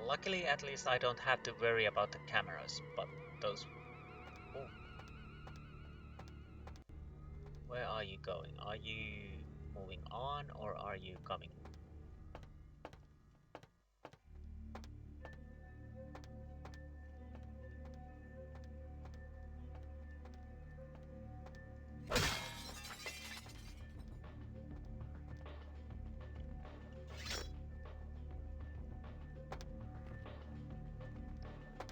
Luckily, at least I don't have to worry about the cameras, but those... Oh. Where are you going? Are you moving on or are you coming?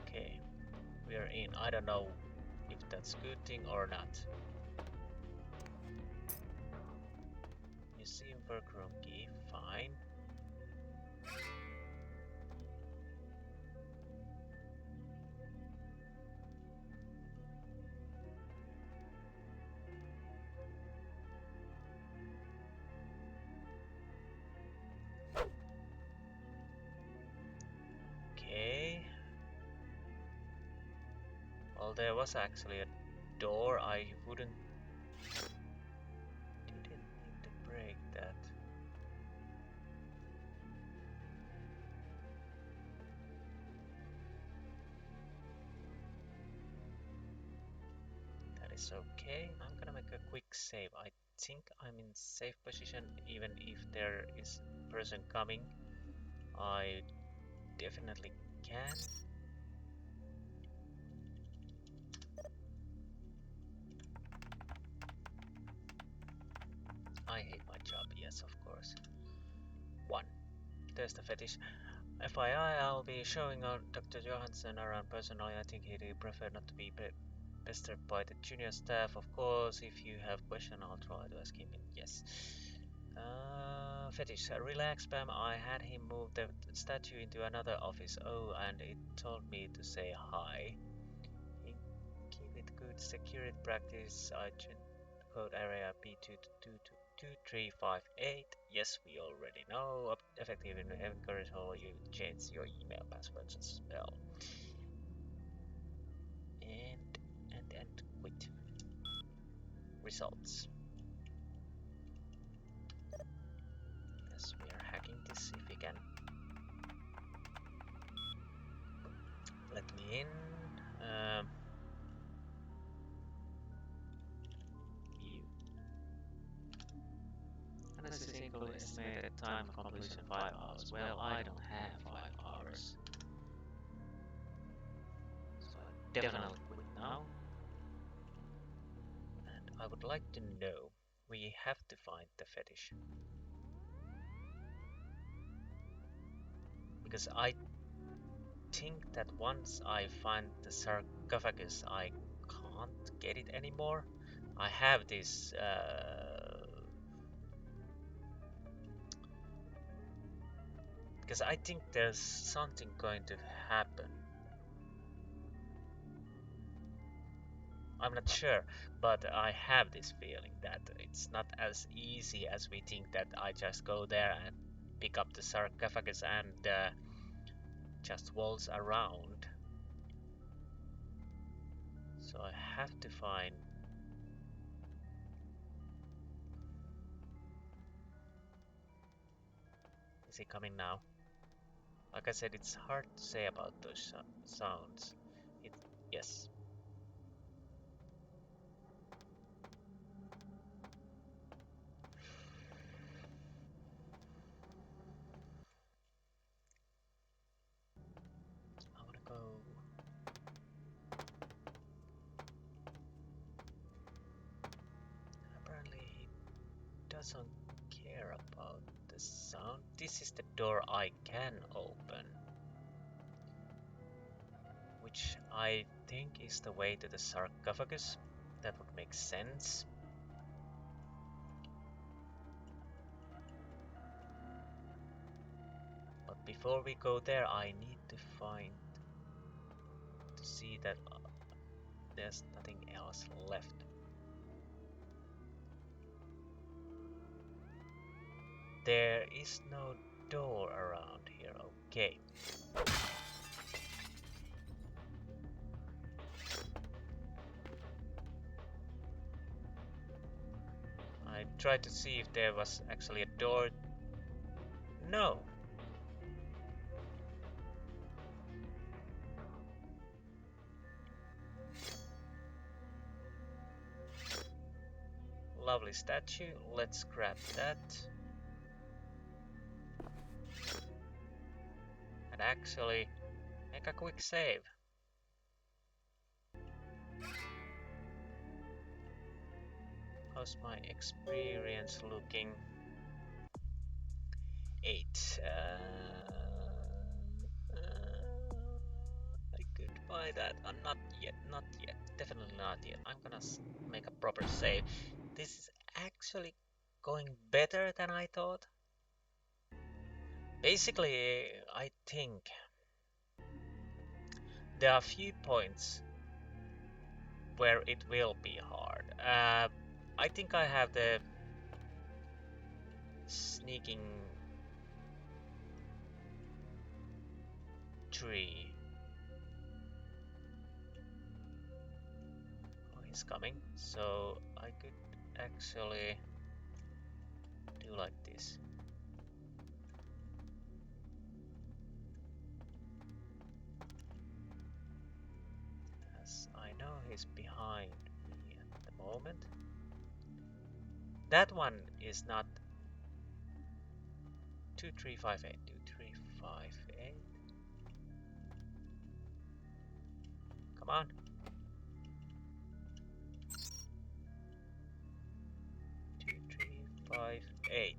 Okay, we are in. I don't know if that's a good thing or not. Museum workroom key, fine. Okay. Well, there was actually a door. I didn't need to break that. That is okay. I'm gonna make a quick save. I think I'm in safe position even if there is a person coming. I definitely can. I hate my job, yes, of course. 1. There's the fetish. FYI, I'll be showing on Dr. Johansson around personally. I think he'd prefer not to be pestered by the junior staff. Of course, if you have questions, I'll try to ask him. Yes. Fetish. Relax, Pam. I had him move the statue into another office. Oh, and it told me to say hi. Keep it good security practice. I code area P22358. Yes, we already know. Effective and encourage all you change your email passwords as well. And quit. Results. Yes, we are hacking this if we can. Let me in. View. Analytical estimated time of completion 5 hours. Well, I don't have 5 hours. So I definitely quit now. And I would like to know, we have to find the fetish. Because I think that once I find the sarcophagus, I can't get it anymore. I have this because I think there's something going to happen. I'm not sure, but I have this feeling that it's not as easy as we think, that I just go there and pick up the sarcophagus and just waltz around. So I have to find... Is he coming now? Like I said, it's hard to say about those sounds. Yes. I wanna go... Apparently he doesn't care about the sound. This is the door I can open, which I think is the way to the sarcophagus. That would make sense. But before we go there, I need to see that there's nothing else left. There is no door around here. Okay. I tried to see if there was actually a door. No. Lovely statue. Let's grab that. And actually make a quick save. How's my experience looking? 8. I could buy that. Not yet, not yet. Definitely not yet. I'm gonna make a proper save. This is actually going better than I thought. Basically, I think there are a few points where it will be hard. I think I have the sneaking tree. Oh, he's coming. So I could actually do like this. As I know he's behind me at the moment. That one is not 2358. 2358. Come on. Two, three, 5, 8.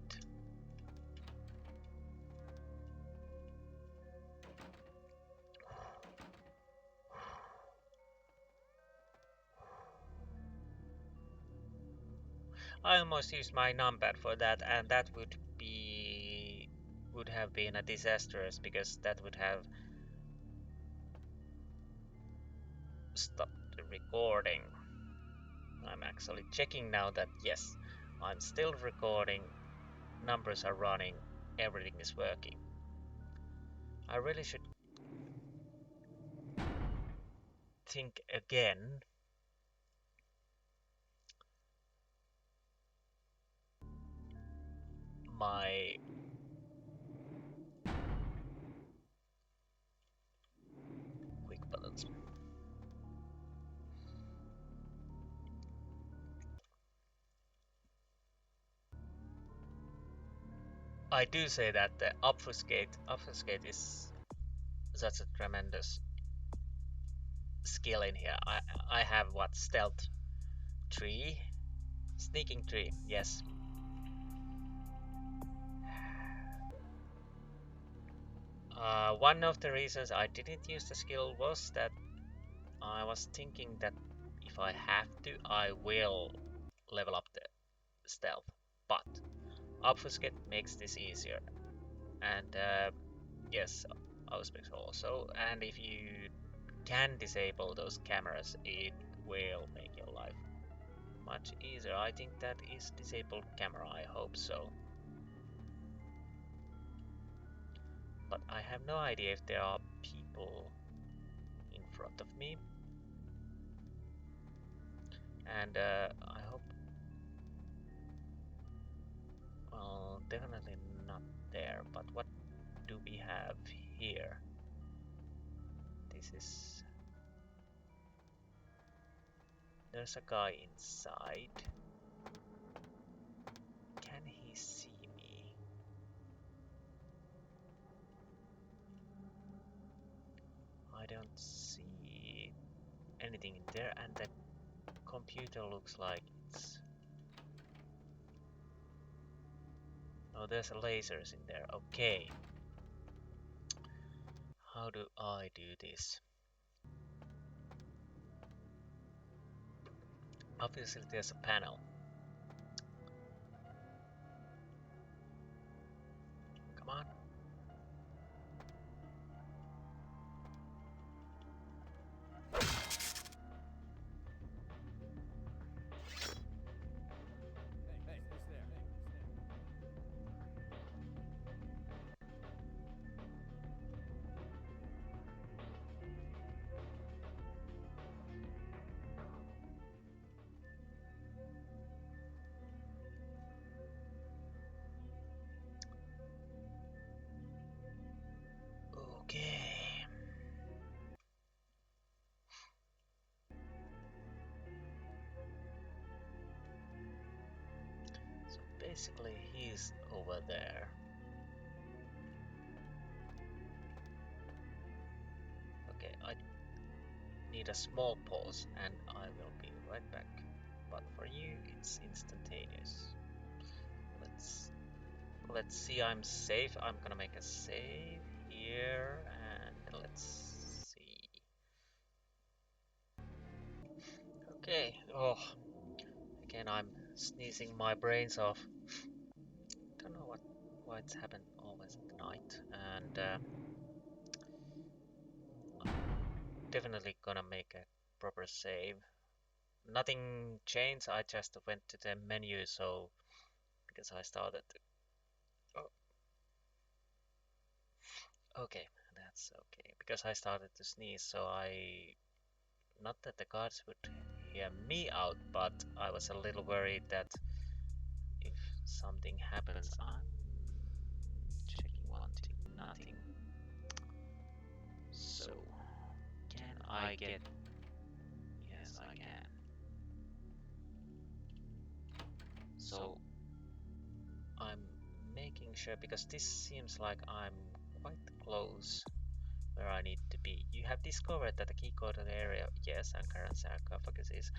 I almost used my numpad for that, and that would have been a disastrous, because that would have stopped the recording. I'm actually checking now that yes, I'm still recording, numbers are running, everything is working. I really should think again. My quick buttons. I do say that the obfuscate is such a tremendous skill in here. I have what, stealth 3, sneaking 3, yes. One of the reasons I didn't use the skill was that I was thinking that if I have to, I will level up the stealth. But obfuscate makes this easier. And yes, auspex also. And if you can disable those cameras, it will make your life much easier. I think that is disabled camera, I hope so. But I have no idea if there are people in front of me. And I hope... Well, definitely not there. But what do we have here? This is... There's a guy inside. Can he see me? I don't see anything in there, and the computer looks like it's... Oh, there's lasers in there. Okay. How do I do this? Obviously there's a panel. Come on. Okay. So basically he's over there. Okay, I need a small pause and I will be right back. But for you it's instantaneous. Let's see, I'm safe. I'm gonna make a save here and let's see. Okay. Oh, again I'm sneezing my brains off. Don't know why it's happened always at night, and I'm definitely gonna make a proper save. Nothing changed. I just went to the menu, so because I started. Oh, okay, that's okay. Because I started to sneeze, so I... Not that the guards would hear me out, but I was a little worried that if something happens, I'm checking one thing, nothing. So, can I get... Yes, I can. So, I'm making sure, because this seems like I'm quite close where I need to be. You have discovered that the key code of the area, yes, and current sarcophagus is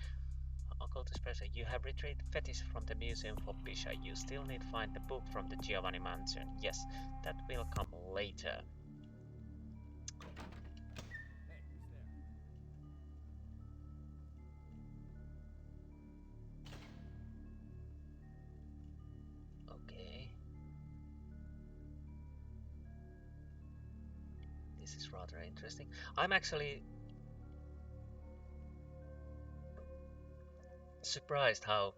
occultist pressure. You have retrieved fetish from the museum for Pisha. You still need to find the book from the Giovanni Mansion. Yes, that will come later. Okay. This is rather interesting. I'm actually surprised how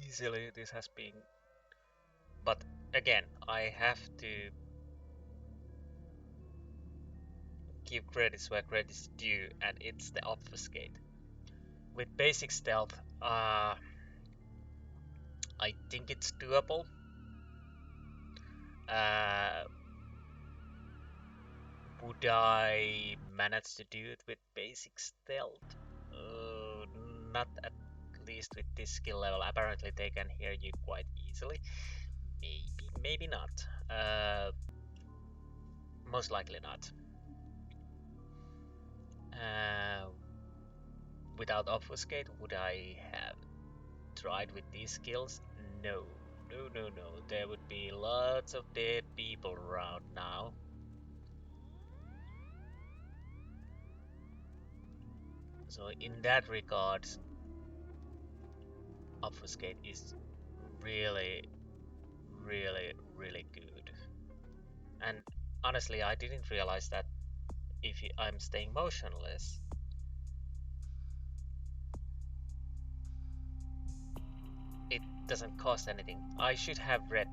easily this has been. But again, I have to give credits where credit's due, and it's the obfuscate. With basic stealth, I think it's doable. Would I manage to do it with basic stealth? Not at least with this skill level. Apparently they can hear you quite easily. Maybe not. Most likely not. Without obfuscate, would I have tried with these skills? No. No, no, no. There would be lots of dead people around now. So in that regard, Obfuscate is really, really, really good. And honestly, I didn't realize that if I'm staying motionless, it doesn't cost anything. I should have read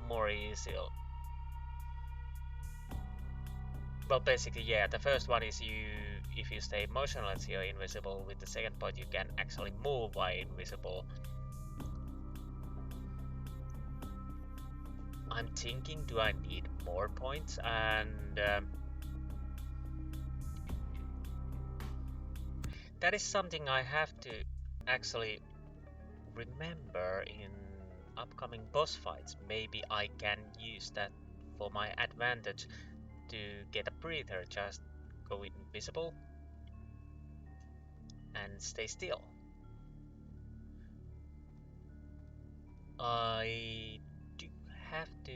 more easily. Well, basically, yeah, the first one is if you stay motionless, you're invisible. With the second point, you can actually move while invisible. I'm thinking, do I need more points? And that is something I have to actually remember in upcoming boss fights. Maybe I can use that for my advantage to get a breather, just go invisible and stay still. I do have to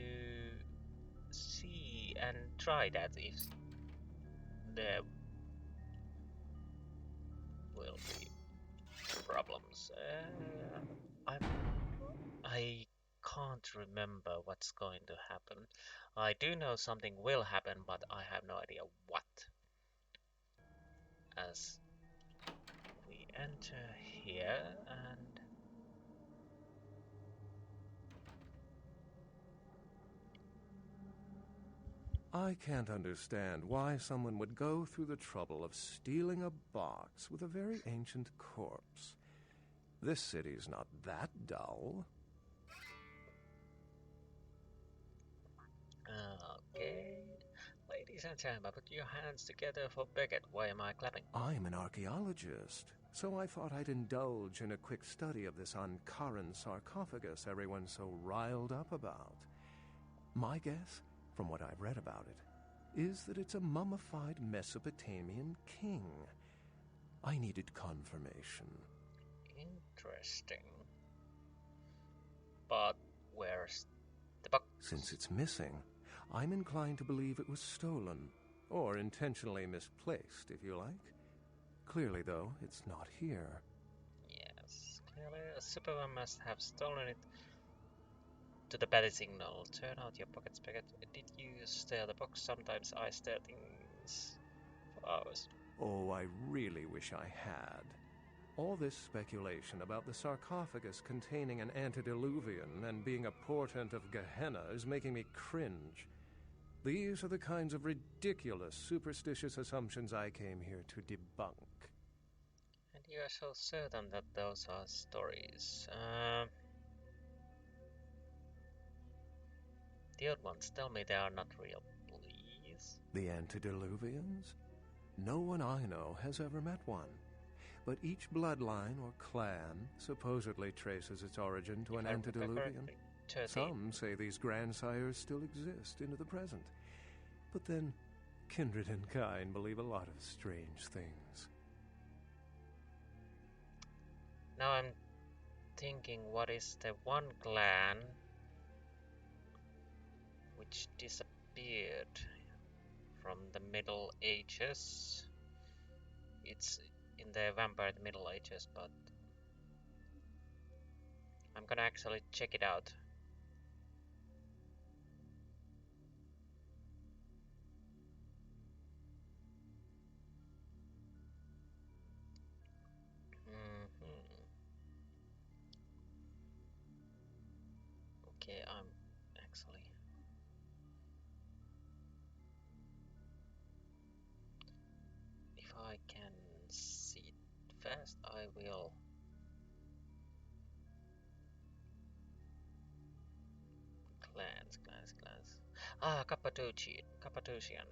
see and try that if there will be problems. I can't remember what's going to happen. I do know something will happen, but I have no idea what. As we enter here and I can't understand why someone would go through the trouble of stealing a box with a very ancient corpse. This city's not that dull. Okay. Ladies and gentlemen, put your hands together for Beckett. Why am I clapping? I'm an archaeologist, so I thought I'd indulge in a quick study of this Untitled Sarcophagus everyone's so riled up about. My guess, from what I've read about it, is that it's a mummified Mesopotamian king. I needed confirmation. Interesting. But where's the box? Since it's missing, I'm inclined to believe it was stolen, or intentionally misplaced, if you like. Clearly, though, it's not here. Yes, clearly a Superman must have stolen it to the battle signal. Turn out your pockets, Beckett. Did you stare the box? Sometimes I stare things for hours. Oh, I really wish I had. All this speculation about the sarcophagus containing an antediluvian and being a portent of Gehenna is making me cringe. These are the kinds of ridiculous, superstitious assumptions I came here to debunk. And you are so certain that those are stories. The old ones, tell me they are not real, please. The antediluvians? No one I know has ever met one. But each bloodline or clan supposedly traces its origin to an antediluvian. Some say these grandsires still exist into the present. But then, kindred and kind believe a lot of strange things. Now I'm thinking, what is the one clan which disappeared from the Middle Ages? It's in the Vampire Middle Ages, but I'm gonna actually check it out. Okay, I'm actually... If I can see it fast, I will. Clans. Ah, Cappadocian.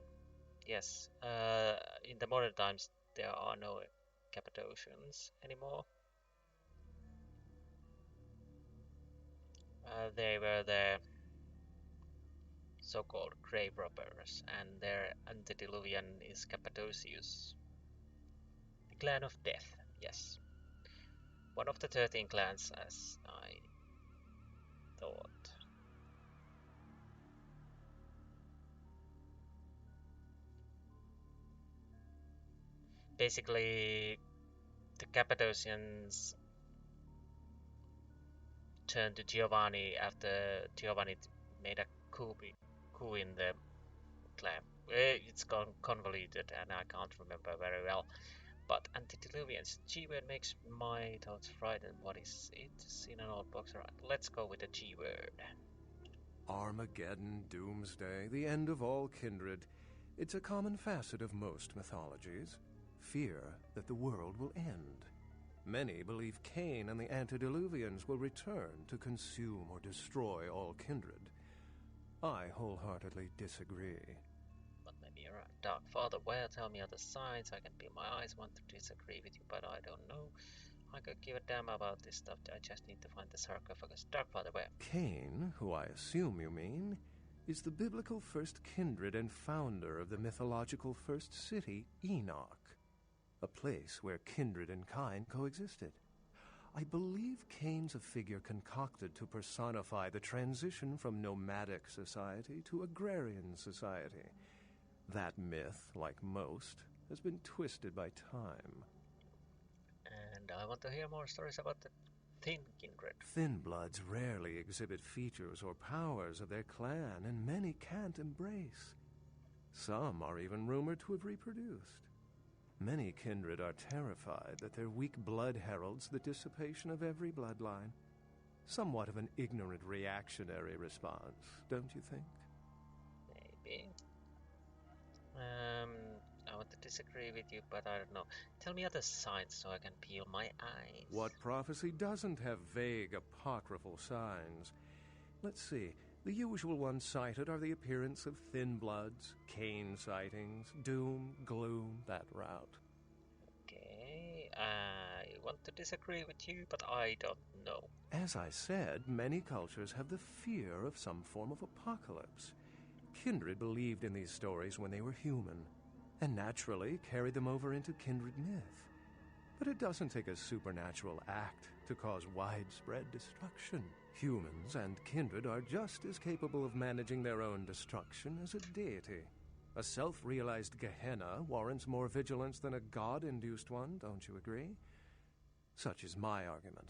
Yes. In the modern times, there are no Cappadocians anymore. They were the so-called grave robbers, and their antediluvian is Cappadocius. The clan of death, yes. One of the 13 clans, as I thought. Basically, the Cappadocians turned to Giovanni after Giovanni made a coup in the clan. It's convoluted and I can't remember very well. But antediluvians, G-word makes my thoughts frightened. What is it? Seen an old box, right? Let's go with the G-word. Armageddon, Doomsday, the end of all kindred. It's a common facet of most mythologies. Fear that the world will end. Many believe Cain and the antediluvians will return to consume or destroy all kindred. I wholeheartedly disagree. But maybe you're right. Dark Father, well, tell me other signs. I can feel my eyes want to disagree with you, but I don't know. I could give a damn about this stuff. I just need to find the sarcophagus. Dark Father, where? Cain, who I assume you mean, is the biblical first kindred and founder of the mythological first city, Enoch, a place where kindred and kind coexisted. I believe Cain's a figure concocted to personify the transition from nomadic society to agrarian society. That myth, like most, has been twisted by time. And I want to hear more stories about the Thin Kindred. Thin bloods rarely exhibit features or powers of their clan, and many can't embrace. Some are even rumored to have reproduced. Many kindred are terrified that their weak blood heralds the dissipation of every bloodline. Somewhat of an ignorant reactionary response, don't you think? Maybe. I want to disagree with you, but I don't know. Tell me other signs so I can peel my eyes. What prophecy doesn't have vague, apocryphal signs? Let's see. The usual ones cited are the appearance of thin bloods, Cain sightings, doom, gloom, that route. Okay, I want to disagree with you, but I don't know. As I said, many cultures have the fear of some form of apocalypse. Kindred believed in these stories when they were human, and naturally carried them over into kindred myth. But it doesn't take a supernatural act to cause widespread destruction. Humans and kindred are just as capable of managing their own destruction as a deity. A self-realized Gehenna warrants more vigilance than a god-induced one, don't you agree? Such is my argument,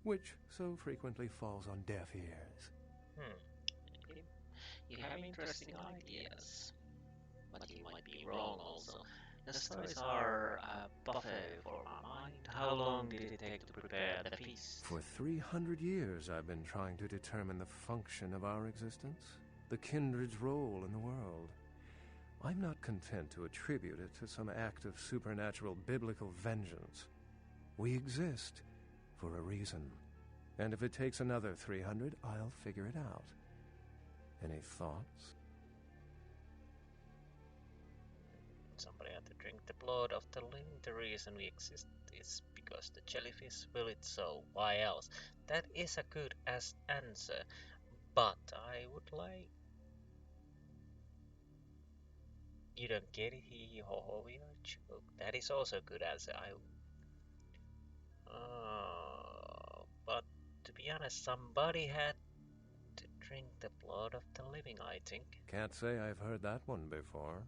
which so frequently falls on deaf ears. You have interesting ideas, but you might be wrong also. The stories are a buffet for my mind. How long did it take to prepare the feast? For 300 years I've been trying to determine the function of our existence, the kindred's role in the world. I'm not content to attribute it to some act of supernatural biblical vengeance. We exist for a reason, and if it takes another 300, I'll figure it out. Any thoughts? Somebody had to drink the blood of the living. The reason we exist is because the jellyfish will it so. Why else? That is a good answer, but I would like... You don't get it? Hee ho ho, we are joke. That is also a good answer. But to be honest, somebody had to drink the blood of the living, I think. Can't say I've heard that one before.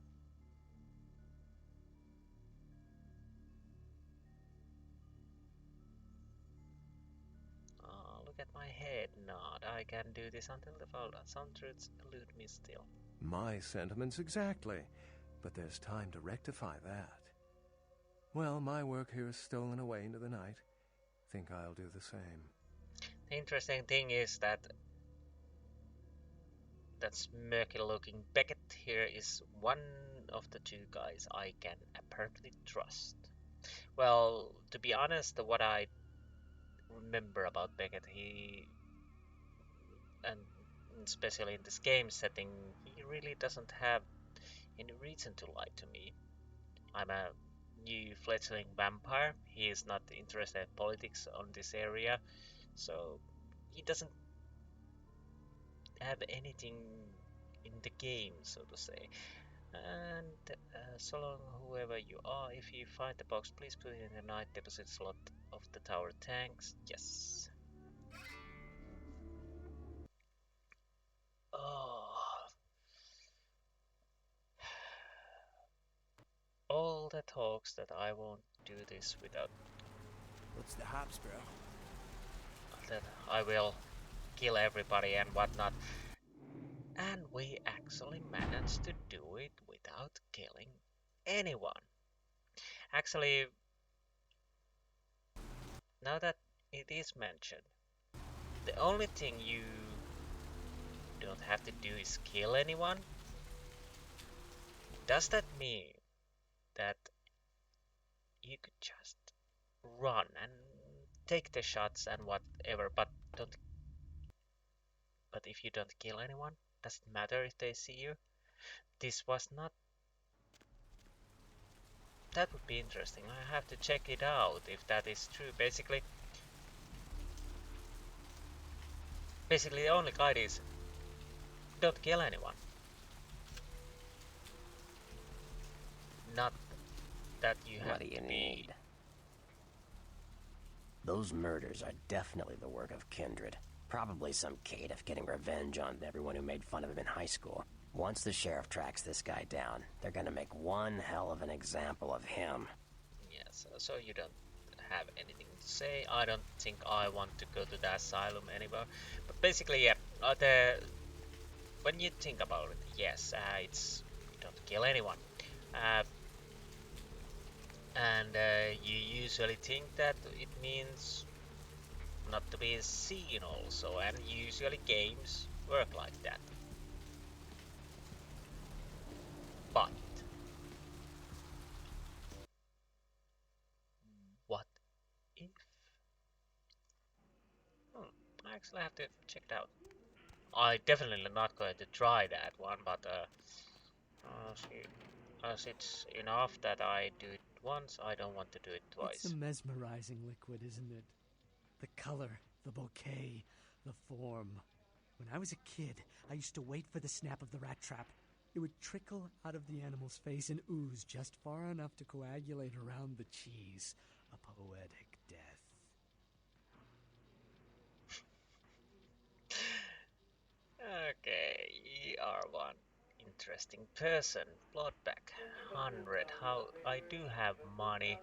Look at my head nod. I can do this until the fall. Some truths elude me still. My sentiments exactly, but there's time to rectify that. Well, my work here is stolen away into the night. Think I'll do the same. The interesting thing is that smirky-looking Beckett here is one of the two guys I can apparently trust. Well, to be honest, what I remember about Beckett, and especially in this game setting, he really doesn't have any reason to lie to me. I'm a new fledgling vampire. He is not interested in politics on this area, so he doesn't have anything in the game, so to say. And so long, whoever you are, if you find the box, please put it in the night deposit slot of the tower tanks. Yes. Oh. All the talks that I won't do this without. What's the hops, bro? That I will kill everybody and whatnot. And we actually managed to do it without killing anyone. Actually, now that it is mentioned, the only thing you don't have to do is kill anyone. Does that mean that you could just run and take the shots and whatever, but if you don't kill anyone, does it matter if they see you? This was not. That would be interesting. I have to check it out if that is true. Basically the only guide is don't kill anyone. Not that you have What do you need? Those murders are definitely the work of Kindred. Probably some caitiff getting revenge on everyone who made fun of him in high school. Once the sheriff tracks this guy down, they're gonna make one hell of an example of him. Yes, so you don't have anything to say. I don't think I want to go to the asylum anymore. But basically, yeah, when you think about it, yes, it's you don't kill anyone. And you usually think that it means not to be seen also, and usually games work like that. But what if? I actually have to check it out. I definitely not going to try that one, but as it's enough that I do it once, I don't want to do it twice. It's a mesmerizing liquid, isn't it? The color, the bouquet, the form. When I was a kid, I used to wait for the snap of the rat trap. It would trickle out of the animal's face and ooze just far enough to coagulate around the cheese. A poetic death. Okay, you are one interesting person. Bloodback 100. How I do have money.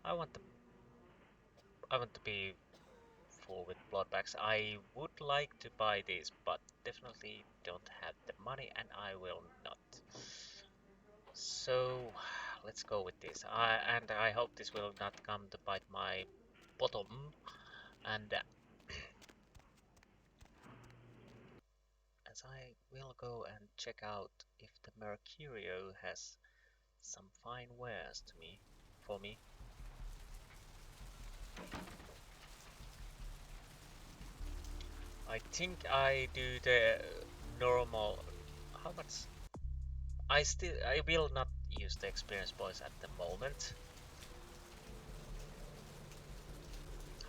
I want to be full with bloodbacks. I would like to buy these, but definitely don't have the money, and I will not. So let's go with this. And I hope this will not come to bite my bottom. And as I will go and check out if the Mercurio has some fine wares for me. I think I do the normal. How much? I will not use the experience points at the moment.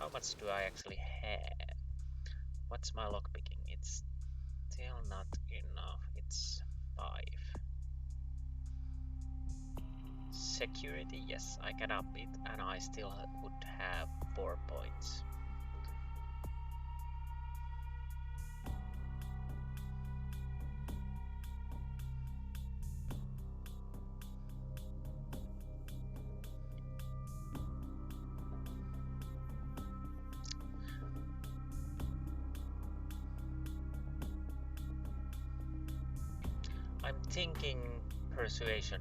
How much do I actually have? What's my lockpicking? It's still not enough. It's 5. Security, yes, I can up it, and I still would have 4 points. I'm thinking persuasion.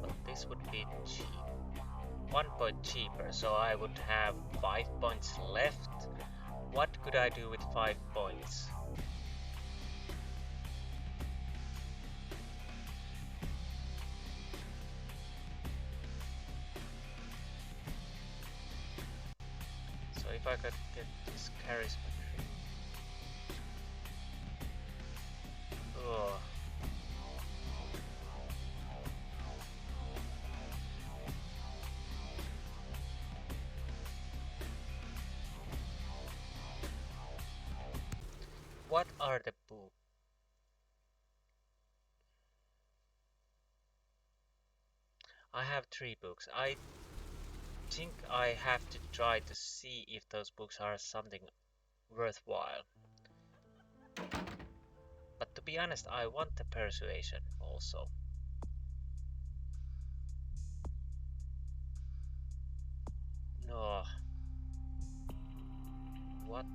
But this would be cheap. 1 point cheaper, so I would have 5 points left. What could I do with 5 points? if I could get this charisma tree. Ugh. What are the books? I have 3 books. I think I have to try to see if those books are something worthwhile. But to be honest, I want the persuasion also. No. What?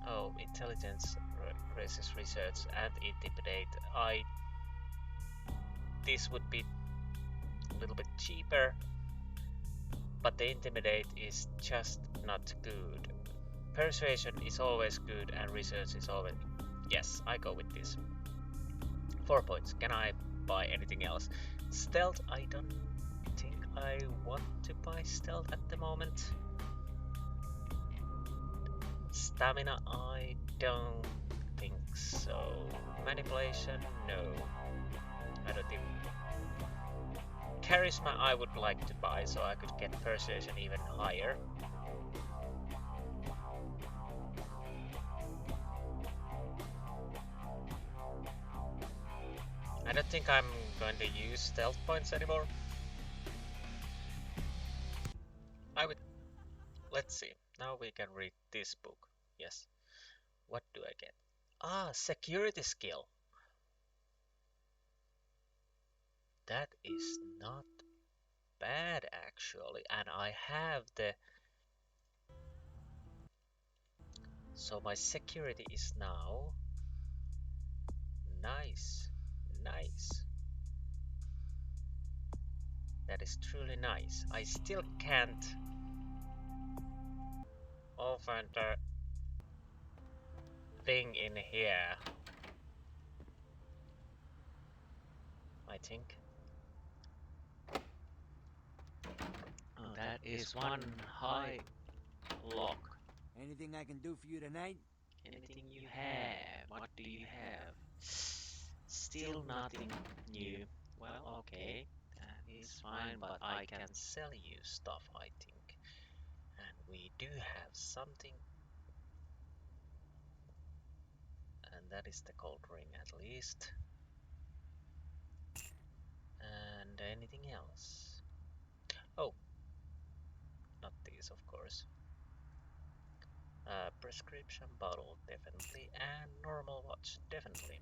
Oh, intelligence raises research and intimidate. This would be a little bit cheaper, but the intimidate is just not good. Persuasion is always good and research is always... Yes, I go with this. 4 points. Can I buy anything else? Stealth, I don't think I want to buy stealth at the moment. Stamina, I don't think so. Manipulation, no. I don't think. Charisma I would like to buy so I could get persuasion even higher. I don't think I'm going to use stealth points anymore. Let's see. Now we can read this book. Yes. What do I get? Ah, security skill. That is not bad actually, and I have the... So my security is now... Nice. That is truly nice. I still can't open the thing in here, I think. Oh, that is one high lock. Anything I can do for you tonight? Anything you have? What do you have? Still nothing new. Well, okay, that is fine, but I can sell you stuff, I think. And we do have something. And that is the gold ring at least. And anything else? Oh, not these, of course. Prescription bottle, definitely. And normal watch, definitely.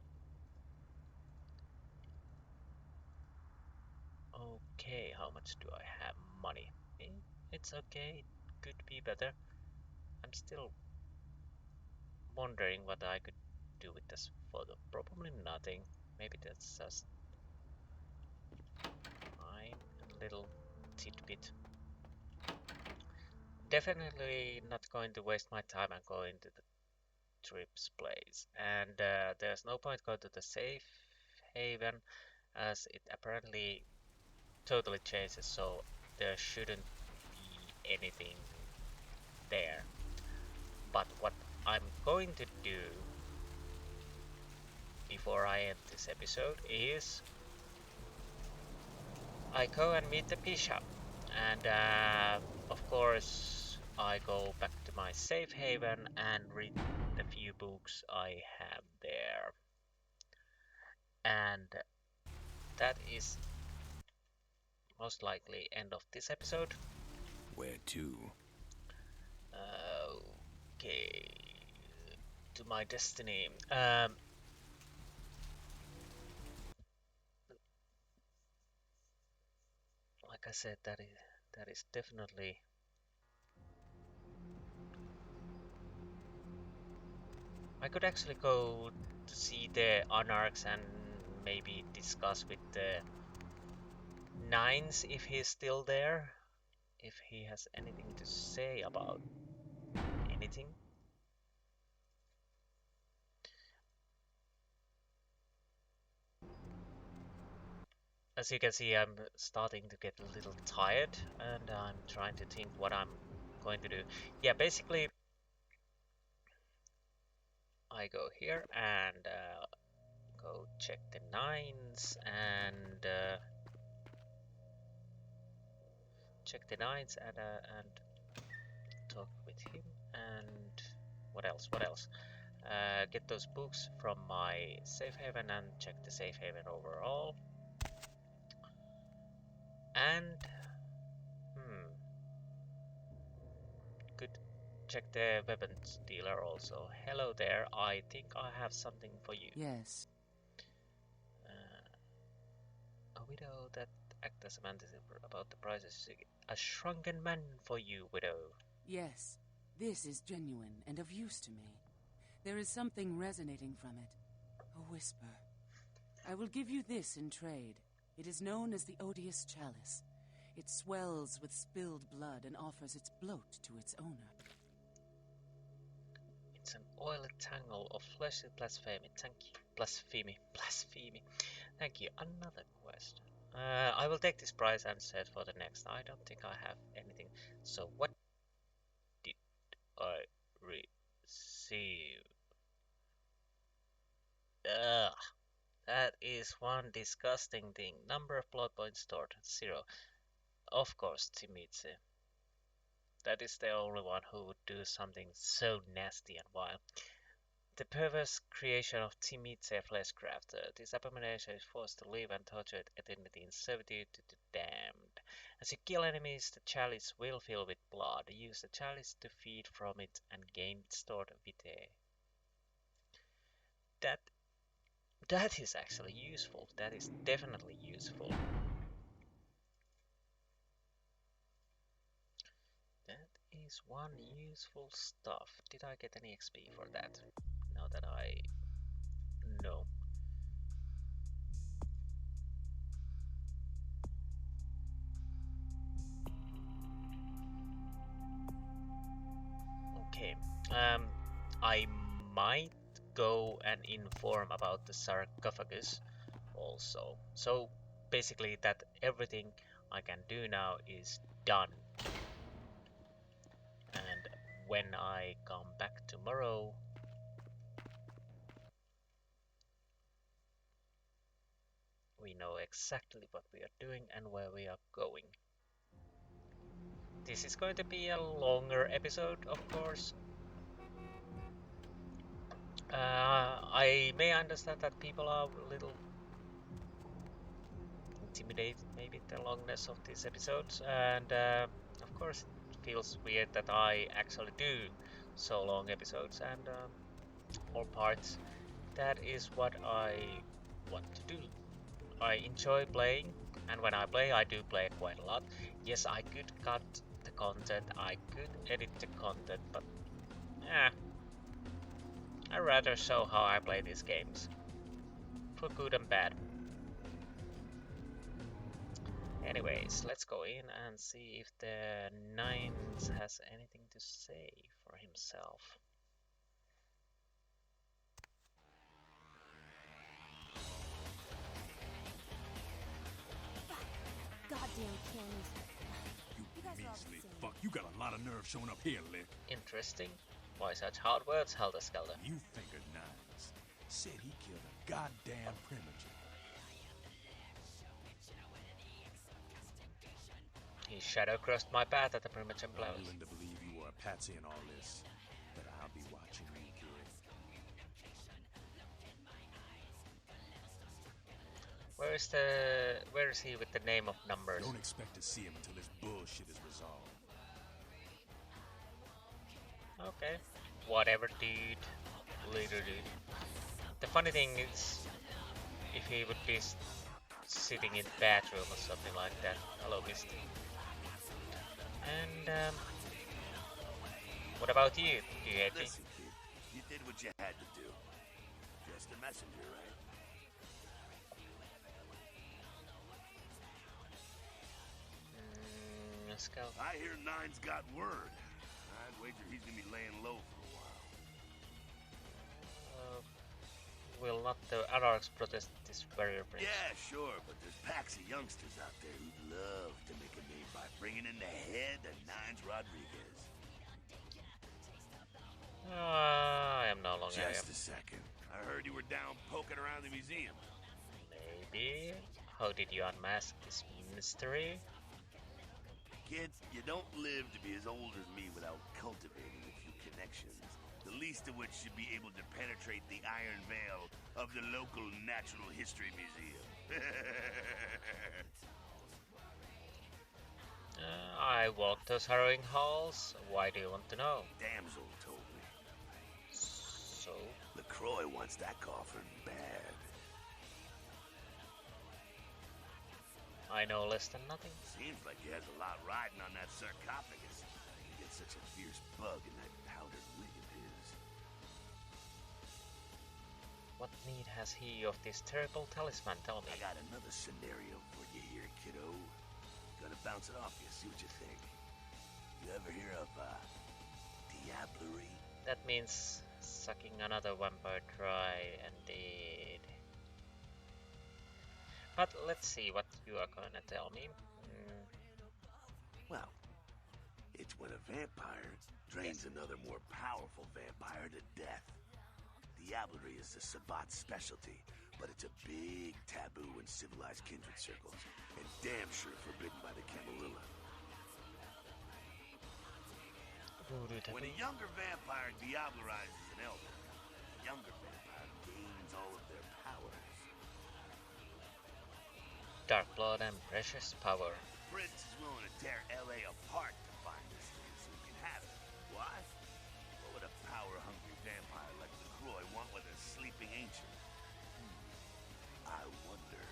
Okay, how much do I have money? It's okay, it could be better. I'm still wondering what I could do with this photo. Probably nothing. Maybe that's just fine, a little tidbit. Definitely not going to waste my time and go into the trip's place. And there's no point going to the safe haven as it apparently totally changes, so there shouldn't be anything there. But what I'm going to do before I end this episode is I go and meet the bishop, and of course I go back to my safe haven and read the few books I have there. And that is most likely end of this episode. Where to? Okay, to my destiny. Like I said, that is definitely I could actually go to see the Anarchs and maybe discuss with the Nines if he's still there, if he has anything to say about anything. As you can see, I'm starting to get a little tired, and I'm trying to think what I'm going to do? Yeah, basically, I go here and go check the nines and and talk with him and what else? Get those books from my safe haven and check the safe haven overall. And could check the weapons dealer also. Hello there, I think I have something for you. Yes. A widow that acts as a mantis about the prices. A shrunken man for you, widow. Yes, this is genuine and of use to me. There is something resonating from it. A whisper. I will give you this in trade. It is known as the Odious Chalice. It swells with spilled blood and offers its bloat to its owner. It's an oily tangle of fleshy blasphemy. Thank you. Blasphemy. Thank you. Another quest. I will take this price and set for the next. I don't think I have anything. So what did I receive? Ugh. That is one disgusting thing. Number of blood points stored, 0. Of course, Timitze. That is the only one who would do something so nasty and vile. The perverse creation of Timitze Fleshcraft. This abomination is forced to live and torture eternity in servitude to the damned. As you kill enemies, the chalice will fill with blood. Use the chalice to feed from it and gain stored vitae. That is actually useful. That is definitely useful. That is one useful stuff. Did I get any XP for that? Now that I know. Okay. I might go and inform about the sarcophagus also. So basically that everything I can do now is done. And when I come back tomorrow, we know exactly what we are doing and where we are going. This is going to be a longer episode, of course. I may understand that people are a little intimidated, maybe the longness of these episodes, and of course it feels weird that I actually do so long episodes and more parts. That is what I want to do. I enjoy playing, and when I play, I do play quite a lot. Yes, I could cut the content, I could edit the content, but I'd rather show how I play these games, for good and bad. Anyways, let's go in and see if the Nines has anything to say for himself. Goddamn cannons. You measly fuck. You got a lot of nerve showing up here, Lick. Interesting. Why such hard words, Helter-Skelter? You fingered Nines. Said he killed a goddamn primogen. He shadow crossed my path at the primogen blows. I'm willing to believe you were a patsy in all this, but I'll be watching you do it. Where is he with the name of numbers? Don't expect to see him until this bullshit is resolved. Okay. Whatever, dude. Later, dude. The funny thing is, if he would be sitting in the bathroom or something like that. Hello, Misty. And, what about you? Do you hate me? Listen, kid, you did what you had to do. Just a messenger, right? I hear Nine's got word. I'd wager he's gonna be laying low for a while. Will not the anarchs protest this barrier bridge? Yeah, sure, but there's packs of youngsters out there who'd love to make a name by bringing in the head of Nines Rodriguez. wrong area. Just a second. I heard you were down poking around the museum. Maybe. How did you unmask this mystery? Kid, you don't live to be as old as me without cultivating a few connections. The least of which should be able to penetrate the iron veil of the local Natural History Museum. I walked those harrowing halls. Why do you want to know? Damsel told me. So? LaCroix wants that coffin bad. I know less than nothing. Seems like he has a lot riding on that sarcophagus. He gets such a fierce bug in that powdered wig of his. What need has he of this terrible talisman? Tell me. I got another scenario for you here, kiddo. Gonna bounce it off you, see what you think. You ever hear of, diablerie? That means sucking another vampire dry, indeed. But let's see what you are gonna tell me. Well, it's when a vampire drains another more powerful vampire to death. Diablerie is the Sabbat's specialty, but it's a big taboo in civilized kindred circles, and damn sure forbidden by the Camarilla. When a younger vampire diablerizes an elder, the younger vampire gains all of their powers. Dark blood and precious power. Fritz is willing to tear LA apart to find this thing so he can have it. Why? What would a power-hungry vampire like LaCroix want with a sleeping ancient? I wonder.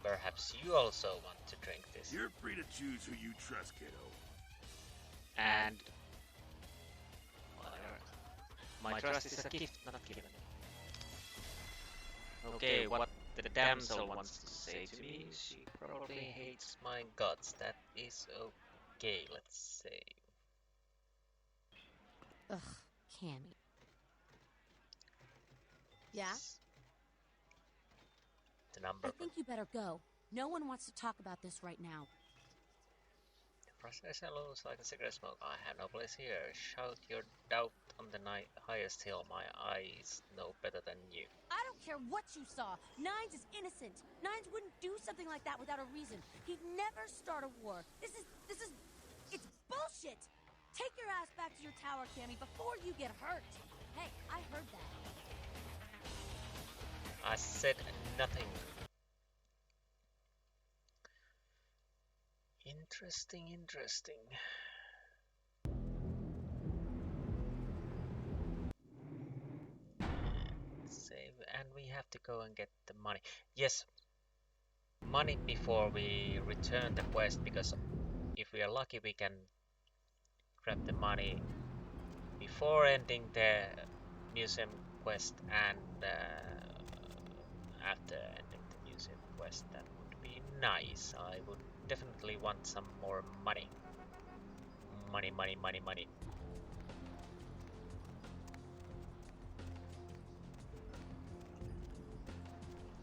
Perhaps you also want to drink this. You're free to choose who you trust, kiddo. And my trust is a gift, not given. Okay, what the damsel wants to say to me, she probably hates my guts. That is okay, let's say. Ugh, Cammy. Yeah? The number. I think you better go. No one wants to talk about this right now. Frustration looks like a cigarette smoke. I have no place here. Shout your doubt on the highest hill. My eyes know better than you. I don't care what you saw. Nines is innocent. Nines wouldn't do something like that without a reason. He'd never start a war. It's bullshit. Take your ass back to your tower, Cammy, before you get hurt. Hey, I heard that. I said nothing. Interesting. Save, and we have to go and get the money. Yes, money before we return the quest, because if we are lucky we can grab the money before ending the museum quest and after ending the museum quest. That would be nice. I would definitely want some more money. Money.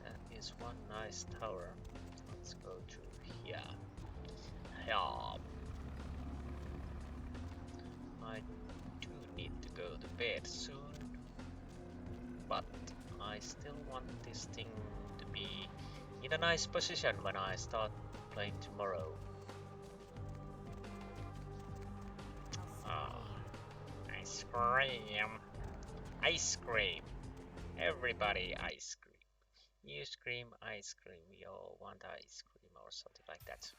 That is one nice tower. Let's go through here. Yeah. I do need to go to bed soon, but I still want this thing to be in a nice position when I start playing tomorrow. Ice cream. Ice cream. Everybody ice cream. You scream ice cream. We all want ice cream or something like that.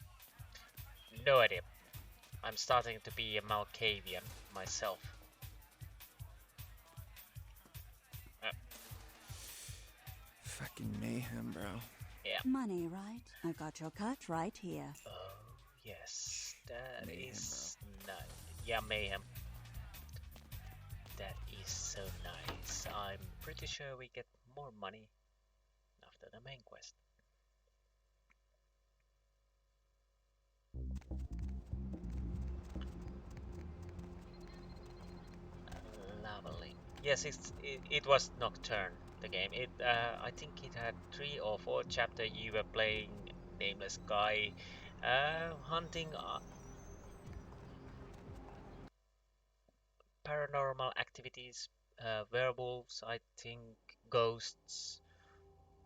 No idea. I'm starting to be a malkavian myself. Fucking mayhem, bro. Yeah. Money, right? I got your cut right here. Oh, yes. That mayhem, is nice. Yeah, mayhem. That is so nice. I'm pretty sure we get more money after the main quest. Lovely. Yes, it was Nocturne, the game. I think it had 3 or 4 chapters. You were playing nameless guy, Hunting paranormal activities, werewolves, I think, ghosts,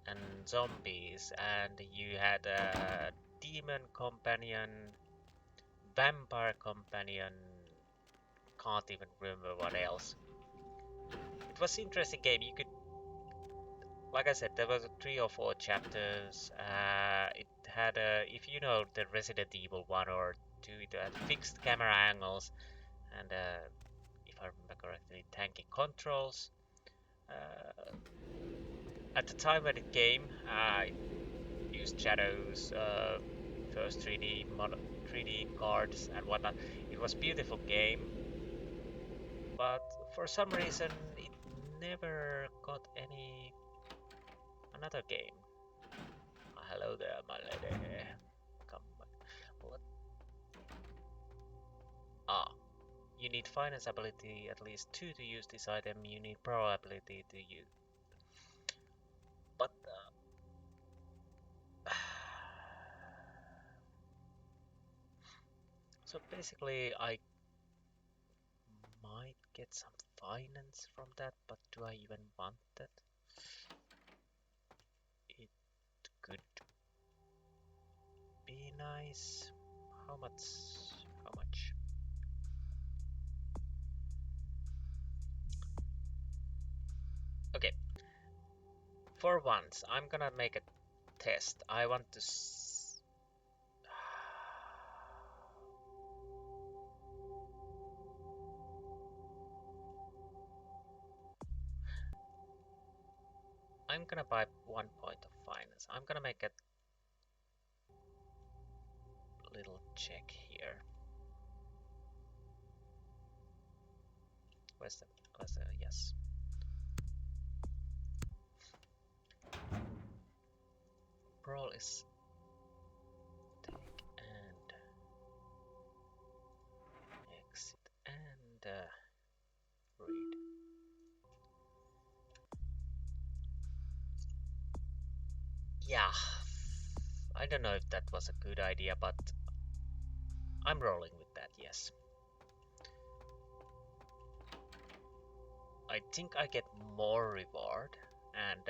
and zombies, and you had a demon companion, vampire companion, can't even remember what else. It was an interesting game. You could, like I said, there was 3 or 4 chapters. It had if you know the Resident Evil 1 or 2, it had fixed camera angles and if I remember correctly, tanky controls. At the time when it came, I used shadows, first 3D cards and whatnot. It was a beautiful game, but for some reason it never got another game. Hello there, my lady. Come on. What? You need finance ability at least 2 to use this item. You need pro ability to use. But so basically, I might get some finance from that, but do I even want that? It could be nice. How much? How much? Okay. For once, I'm gonna make a test. I want to I'm gonna buy 1 point of finance. I'm gonna make a little check here. Where's the yes. Brawl is take and exit and read. Yeah, I don't know if that was a good idea, but I'm rolling with that, yes. I think I get more reward and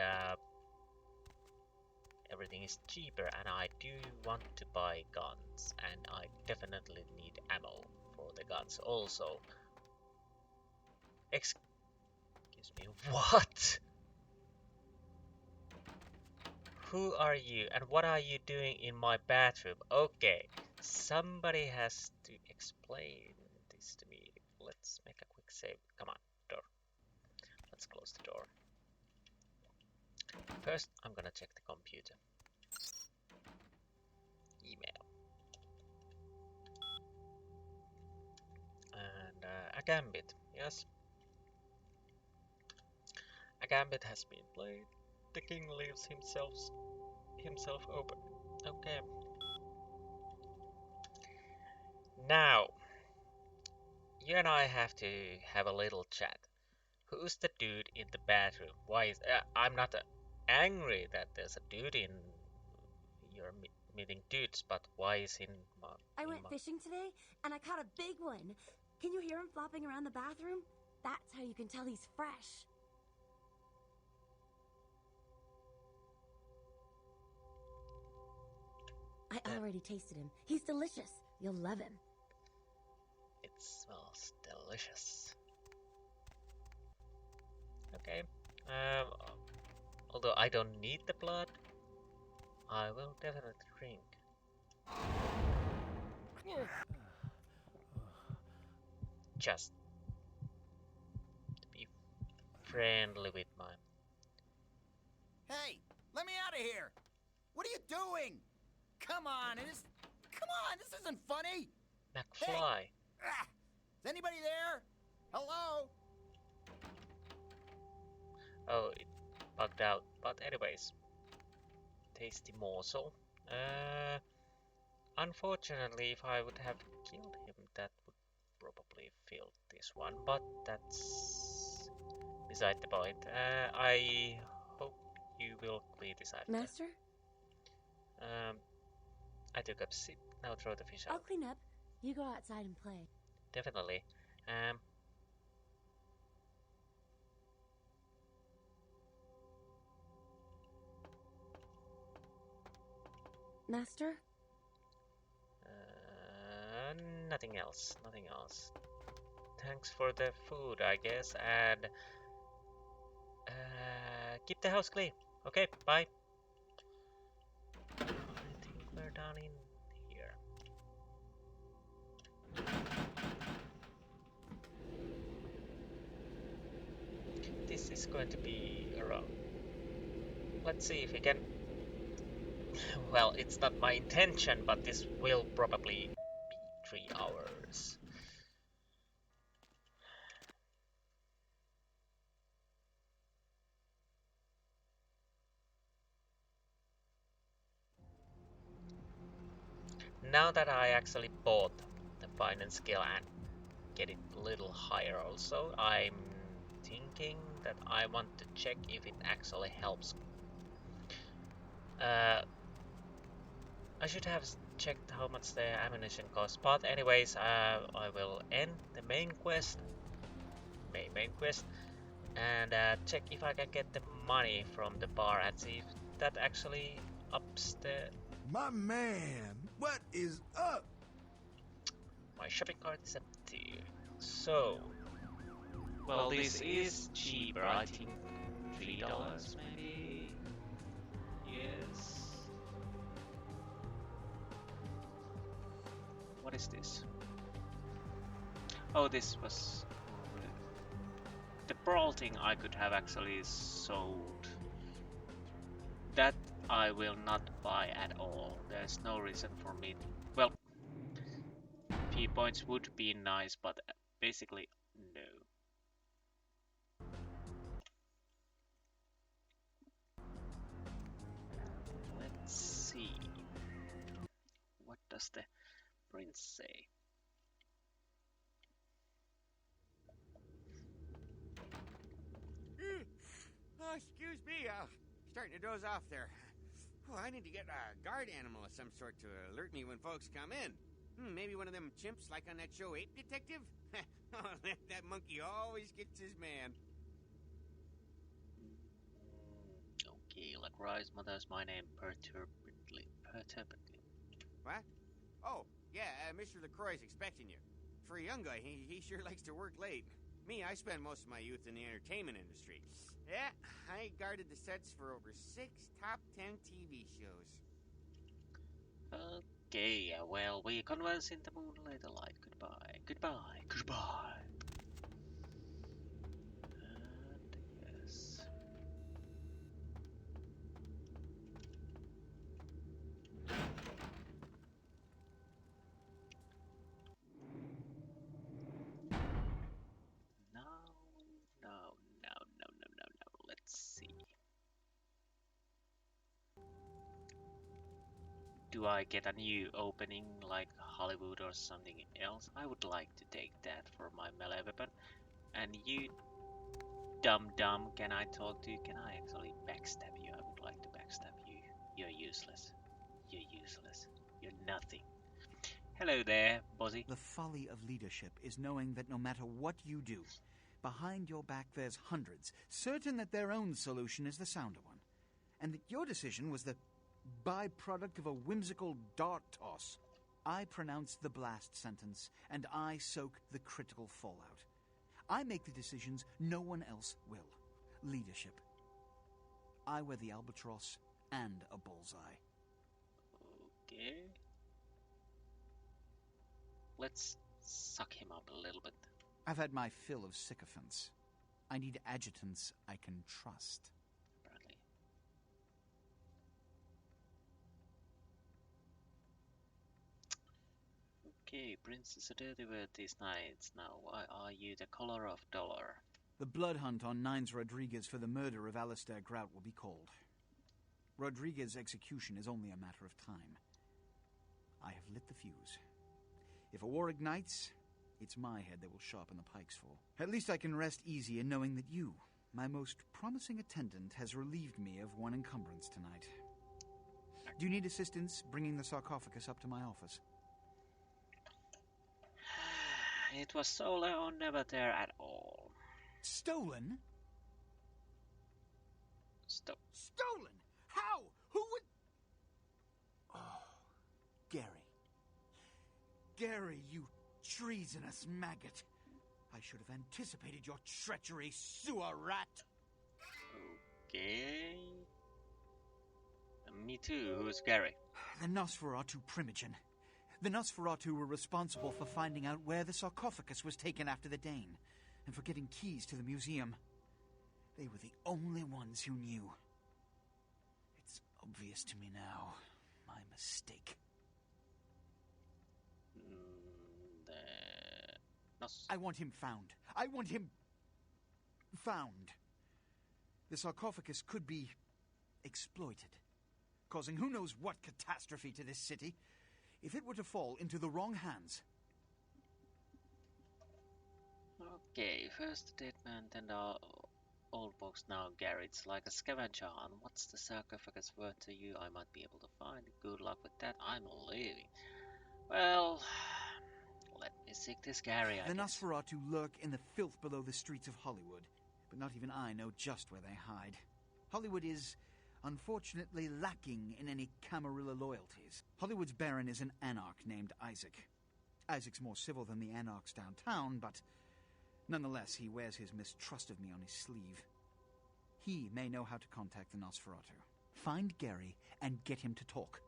everything is cheaper, and I do want to buy guns, and I definitely need ammo for the guns also. Excuse me, what? Who are you and what are you doing in my bathroom? Okay, somebody has to explain this to me. Let's make a quick save. Come on, door. Let's close the door. First, I'm gonna check the computer. Email. And a gambit, yes. A gambit has been played. The king leaves himself open. Okay. Now, you and I have to have a little chat. Who's the dude in the bathroom? Why is I'm not angry that there's a dude in you're meeting dudes, but why is in my? I went fishing today and I caught a big one. Can you hear him flopping around the bathroom? That's how you can tell he's fresh. I already tasted him. He's delicious. You'll love him. It smells delicious. Okay. Although I don't need the blood, I will definitely drink. Just to be friendly with my... Hey, let me out of here! What are you doing? Come on, this isn't funny! McFly! Hey. Is anybody there? Hello? Oh, it bugged out. But anyways, tasty morsel. Unfortunately, if I would have killed him, that would probably fill this one. But that's beside the point. I hope you will clear this after. Master? I took a sip. Now throw the fish I'll out. clean up. You go outside and play. Definitely. Master? Nothing else. Nothing else. Thanks for the food, I guess, and keep the house clean. Okay, bye. I think we're done in here. This is going to be a run. Let's see if we can. Well, it's not my intention, but this will probably be 3 hours. Now that I actually bought the finance skill and get it a little higher also, I'm thinking that I want to check if it actually helps. I should have checked how much the ammunition costs, but anyways, I will end the main quest, and check if I can get the money from the bar and see if that actually ups the... My man, what is up? My shopping cart is empty. So, well, this is cheaper. I think $3 maybe. Yes. What is this? Oh, this was the brawl thing. I could have actually sold. That I will not buy at all. There's no reason for me. Well, P points would be nice, but basically no. Let's see. What does the prince say? Oh, excuse me, starting to doze off there. Oh, I need to get a guard animal of some sort to alert me when folks come in. Maybe one of them chimps like on that show Ape Detective? Oh, that monkey always gets his man. Okay, like Rise Mother's my name perturbedly. What? Oh, yeah, Mr. LaCroix's expecting you. For a young guy, he sure likes to work late. Me, I spend most of my youth in the entertainment industry. Yeah, I guarded the sets for over 6 top 10 TV shows. Okay, well, we converse in the moonlight light. Goodbye, goodbye, goodbye. And yes. No. Let's see. Do I get a new opening like Hollywood or something else? I would like to take that for my melee weapon. And you, dumb, can I talk to you? Can I actually backstab you? I would like to backstab you. You're useless. You're useless. You're nothing. Hello there, Bozzy. The folly of leadership is knowing that no matter what you do, behind your back there's hundreds, certain that their own solution is the sounder one, and that your decision was the byproduct of a whimsical dart toss. I pronounce the blast sentence, and I soak the critical fallout. I make the decisions no one else will. Leadership. I wear the albatross and a bullseye. Okay. Let's suck him up a little bit. I've had my fill of sycophants. I need adjutants I can trust. Apparently. Okay, Princess a dirty word these nights. Now, why are you the color of dollar? The blood hunt on Nines Rodriguez for the murder of Alistair Grout will be called. Rodriguez's execution is only a matter of time. I have lit the fuse. If a war ignites, it's my head they will sharpen the pikes for. At least I can rest easy in knowing that you, my most promising attendant, has relieved me of one encumbrance tonight. Do you need assistance bringing the sarcophagus up to my office? It was stolen or never there at all. Stolen? Stolen? How? Who would... Oh, Gary. Gary, you treasonous maggot. I should have anticipated your treachery, sewer rat. Okay. Me too. Who's Gary? The Nosferatu Primogen. The Nosferatu were responsible for finding out where the sarcophagus was taken after the Dane, and for getting keys to the museum. They were the only ones who knew. It's obvious to me now. My mistake. I want him found. I want him... found. The sarcophagus could be exploited, causing who knows what catastrophe to this city if it were to fall into the wrong hands. Okay, first statement and our old box now, Gary. It's like a scavenger hunt. What's the sarcophagus worth to you? I might be able to find it. Good luck with that. I'm leaving. Well, let me seek this Gary, I The guess. Nosferatu lurk in the filth below the streets of Hollywood, but not even I know just where they hide. Hollywood is, unfortunately, lacking in any Camarilla loyalties. Hollywood's baron is an anarch named Isaac. Isaac's more civil than the anarchs downtown, but nonetheless, he wears his mistrust of me on his sleeve. He may know how to contact the Nosferatu. Find Gary and get him to talk.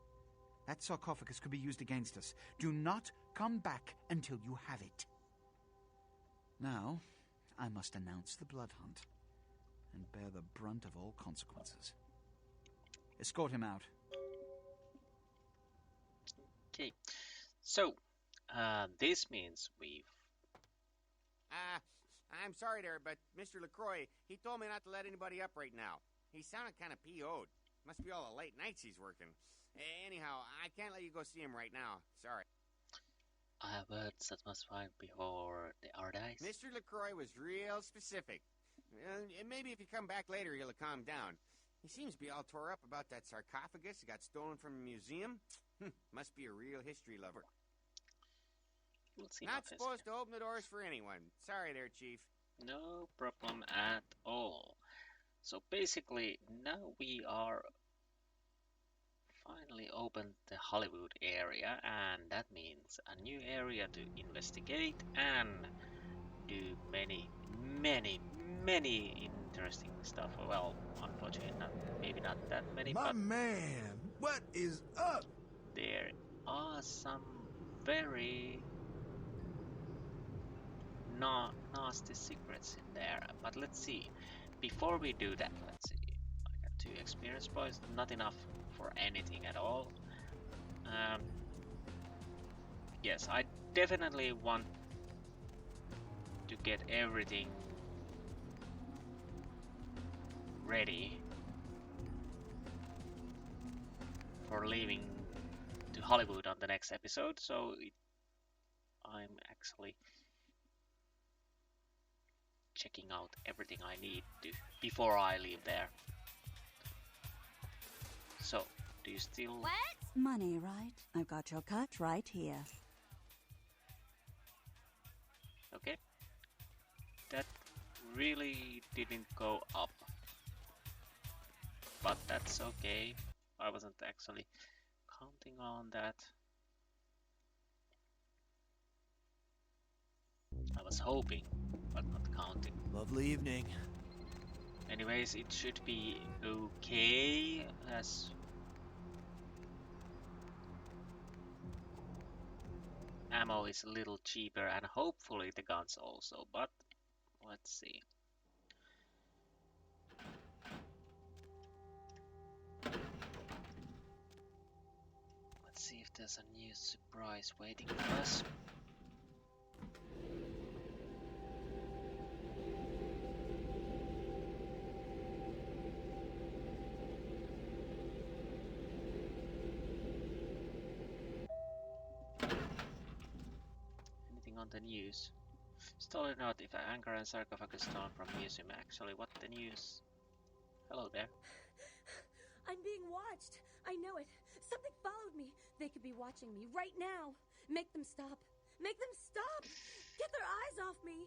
That sarcophagus could be used against us. Do not come back until you have it. Now, I must announce the blood hunt and bear the brunt of all consequences. Escort him out. Okay, so this means we've... I'm sorry there, but Mr. LaCroix, he told me not to let anybody up right now. He sounded kind of PO'd. Must be all the late nights he's working. Anyhow, I can't let you go see him right now. Sorry. I have words that must find before they are dice. Mr. LaCroix was real specific. Maybe if you come back later, he'll calm down. He seems to be all tore up about that sarcophagus that got stolen from a museum. Must be a real history lover. We'll see. Not supposed to open the doors for anyone. Sorry there, Chief. No problem at all. So basically, now we are finally opened the Hollywood area, and that means a new area to investigate and do many interesting stuff. Well, unfortunately, maybe not that many. My but man, what is up? There are some very nasty secrets in there. But let's see. Before we do that, let's see. I got 2 experience points, not enough for anything at all. Yes, I definitely want to get everything ready for leaving to Hollywood on the next episode, so I'm actually checking out everything I need to before I leave there. So, do you still... What? Money, right? I've got your cut right here. Okay. That really didn't go up. But that's okay. I wasn't actually counting on that. I was hoping, but not counting. Lovely evening. Anyways, it should be okay, as ammo is a little cheaper, and hopefully the guns also, but let's see. Let's see if there's a new surprise waiting for us. On the news. Stolen note if an anchor and sarcophagus stolen from museum. Actually, what the news? Hello there. I'm being watched. I know it. Something followed me. They could be watching me right now. Make them stop. Make them stop! Get their eyes off me!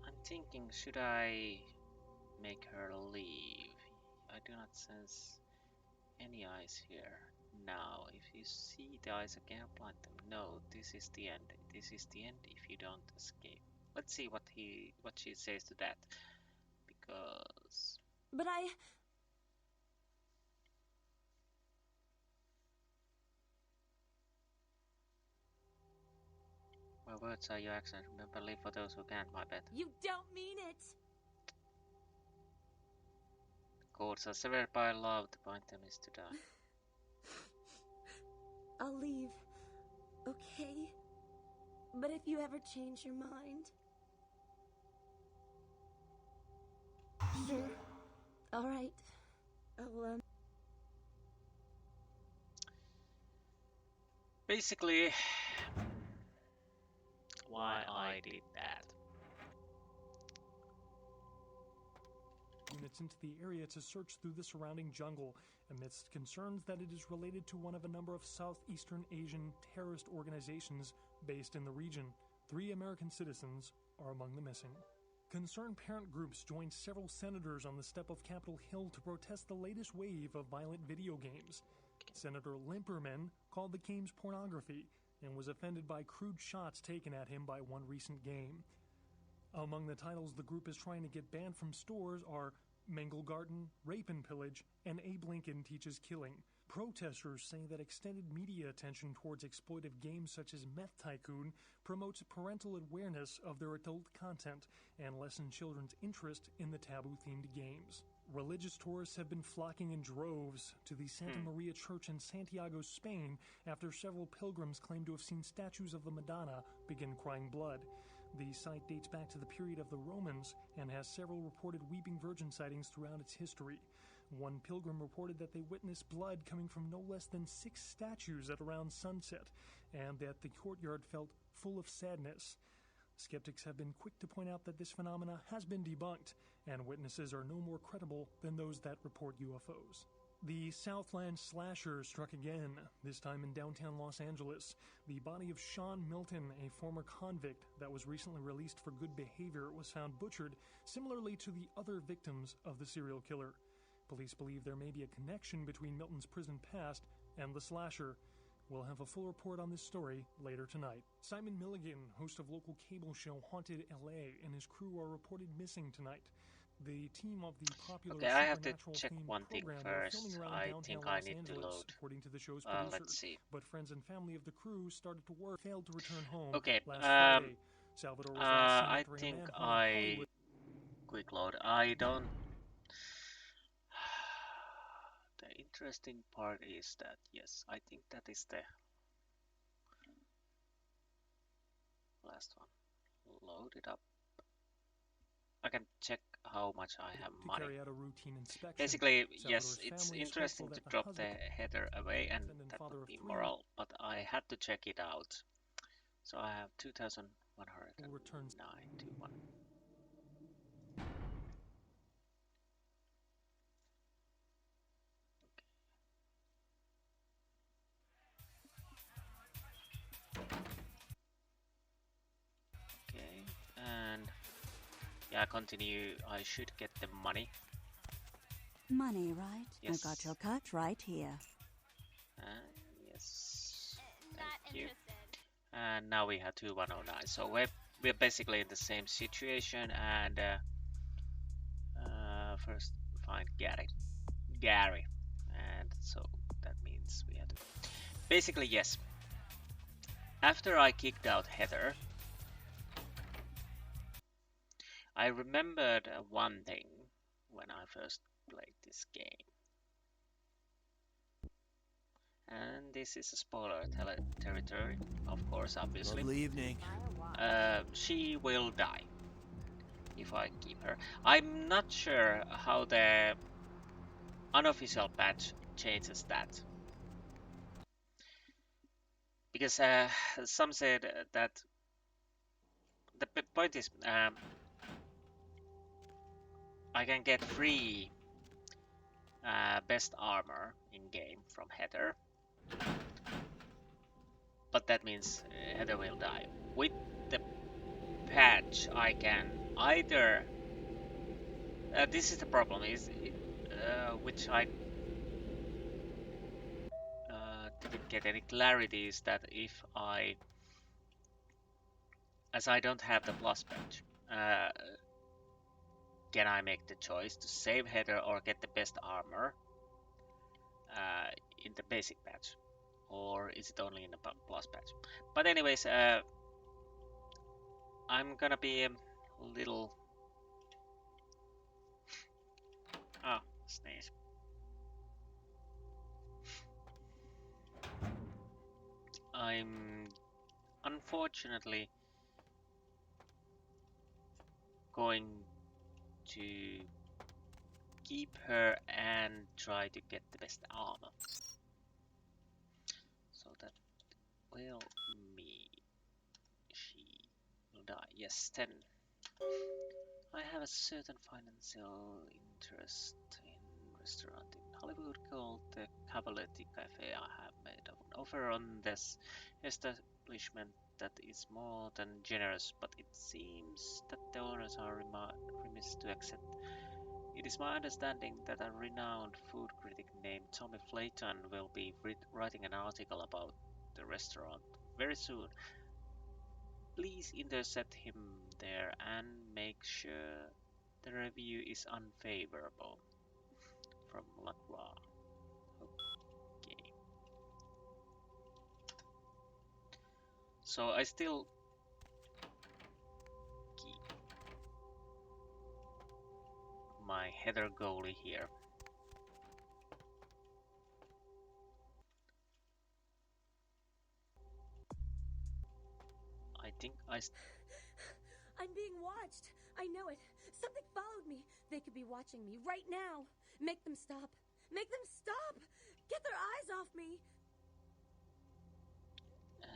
I'm thinking, should I make her leave? I do not sense any eyes here. Now, if you see the eyes again, blind them. No, this is the end. This is the end if you don't escape. Let's see what she says to that. Because... But my words are your actions. Remember, live for those who can't, my bet. You don't mean it! Cords are severed by love, to bind them is to die. I'll leave, okay? But if you ever change your mind... Sure. Alright. Basically, why I did that. Units into the area to search through the surrounding jungle amidst concerns that it is related to one of a number of Southeastern Asian terrorist organizations based in the region. 3 American citizens are among the missing. Concerned parent groups joined several senators on the step of Capitol Hill to protest the latest wave of violent video games. Senator Limperman called the games pornography and was offended by crude shots taken at him by one recent game. Among the titles the group is trying to get banned from stores are Mangle Garden, Rape and Pillage, and Abe Lincoln Teaches Killing. Protesters say that extended media attention towards exploitive games such as Meth Tycoon promotes parental awareness of their adult content and lessens children's interest in the taboo-themed games. Religious tourists have been flocking in droves to the Santa Maria Church in Santiago, Spain, after several pilgrims claim to have seen statues of the Madonna begin crying blood. The site dates back to the period of the Romans and has several reported Weeping Virgin sightings throughout its history. One pilgrim reported that they witnessed blood coming from no less than 6 statues at around sunset, and that the courtyard felt full of sadness. Skeptics have been quick to point out that this phenomena has been debunked, and witnesses are no more credible than those that report UFOs. The Southland slasher struck again, this time in downtown Los Angeles. The body of Sean Milton, a former convict that was recently released for good behavior, was found butchered, similarly to the other victims of the serial killer. Police believe there may be a connection between Milton's prison past and the slasher. We'll have a full report on this story later tonight. Simon Milligan, host of local cable show Haunted LA, and his crew are reported missing tonight. The team of the popular I have to supernatural check themed one thing program first. were filming around I downtown think Los I need to Angeles, load. according to the show's producer. Let's see. But friends and family of the crew started to work, failed to return home Okay, last Friday. Salvador was last seen I entering a think manhole in I... Hollywood. Quick load. I don't... The interesting part is that, yes, I think that is the last one. Load it up. I can check how much I have To money. carry out a routine inspection. Basically, yes, Salvador's it's family is interesting hopeful to that drop husband, the header away, and that father would of be 3, moral, but I had to check it out. So I have 2,109 will return to 1. Okay, and yeah, continue. I should get the money. Money, right? Yes. I've got your cut right here. Yes. Thank you. And now we have 2109. So we're basically in the same situation. And first find Gary. And so that means we have to. Basically, yes. After I kicked out Heather, I remembered one thing when I first played this game. And this is a spoiler territory, of course, obviously. Lovely evening. She will die if I keep her. I'm not sure how the unofficial patch changes that. Because some said that the point is, I can get free best armor in game from Heather, but that means Heather will die. With the patch, I can either. This is the problem, which I didn't get any clarity, is that if as I don't have the plus patch, can I make the choice to save Heather or get the best armor in the basic patch, or is it only in the plus patch? But anyways, I'm gonna be a little sneeze. I'm unfortunately going to keep her and try to get the best armor, so that she will die. Yes, 10. I have a certain financial interest in restaurant in Hollywood called the Cavaletti Cafe. I have made an offer on this establishment that is more than generous, but it seems that the owners are remiss to accept. It is my understanding that a renowned food critic named Tommy Flayton will be writing an article about the restaurant very soon. Please intercept him there and make sure the review is unfavorable. From Lacroix. Okay. So I still keep my Heather goalie here. I think I'm being watched. I know it. Something followed me. They could be watching me right now. Make them stop. Make them stop. Get their eyes off me.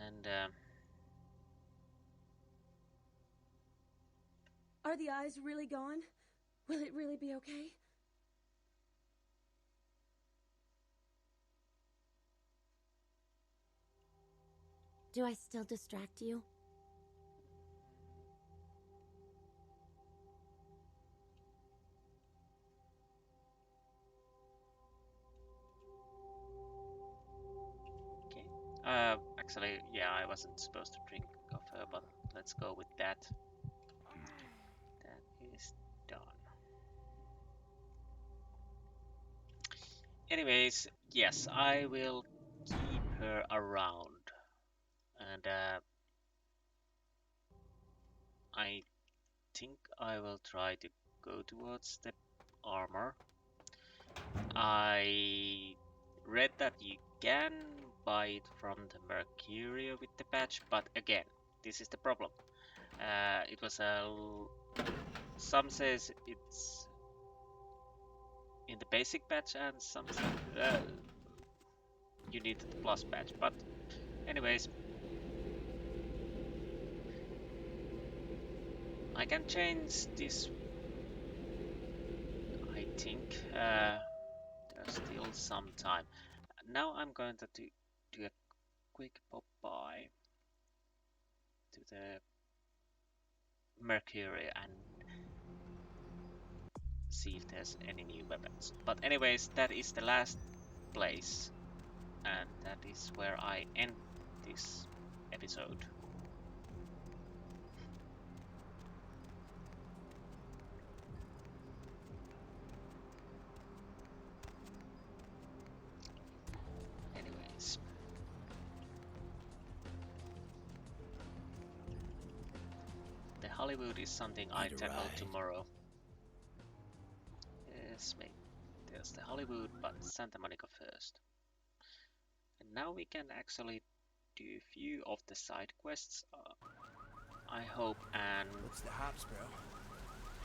And are the eyes really gone? Will it really be okay? Do I still distract you? actually, yeah, I wasn't supposed to drink of her, but let's go with that. That is done. Anyways, yes, I will keep her around, and I think I will try to go towards the armor. I read that you can buy it from the Mercurio with the patch, but again, this is the problem. It was some says it's in the basic patch, and some say you need the plus patch. But anyways, I can change this. I think there's still some time. Now I'm going to do a quick pop-by to the Mercury and see if there's any new weapons. But anyways, that is the last place, and that is where I end this episode. Anyways, the Hollywood is something I tackle tomorrow. Yes, mate. There's the Hollywood, but Santa Monica first. And now we can actually do a few of the side quests, I hope, and what's the hops, bro?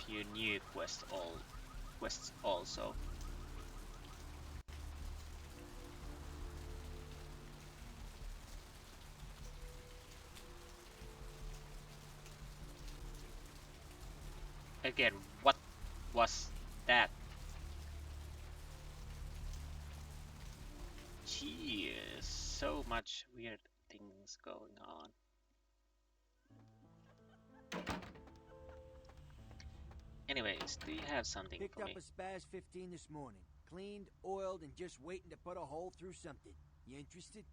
Few new quests also. Again, what was that? Jeez, so much weird things going on. Anyways, do you have something Picked for up me? a Spaz 15 this morning. Cleaned, oiled, and just waiting to put a hole through something. You interested?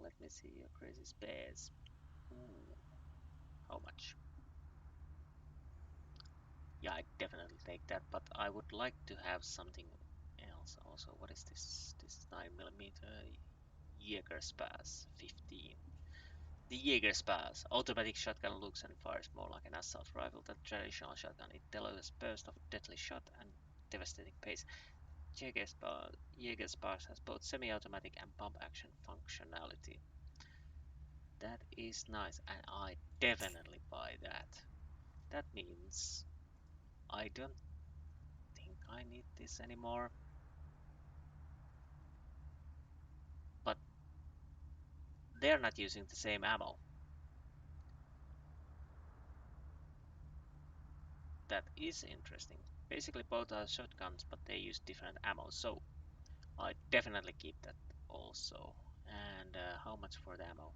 Let me see your crazy spares. Ooh. How much? Yeah, I definitely take that, but I would like to have something else also. What is this? This 9mm Jägerspaz 15. The Jägerspaz automatic shotgun looks and fires more like an assault rifle than traditional shotgun. It delivers burst of deadly shot and devastating pace. Jägerspaz has both semi-automatic and pump action functionality. That is nice, and I definitely buy that. That means I don't think I need this anymore. But they're not using the same ammo. That is interesting. Basically both are shotguns, but they use different ammo, so I definitely keep that also. And how much for the ammo?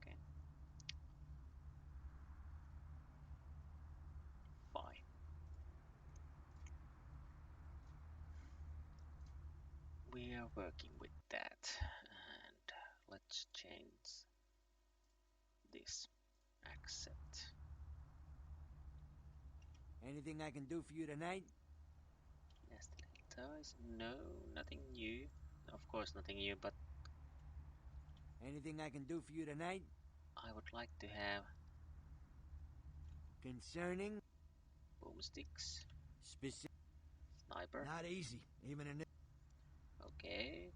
Okay. Fine. We are working with that. And let's change this. Accept. Anything I can do for you tonight? Nasty little toys? No, nothing new. Of course, nothing new, but Anything I can do for you tonight? I would like to have Concerning? boomsticks, Specific? sniper. Not easy, even in this. Okay.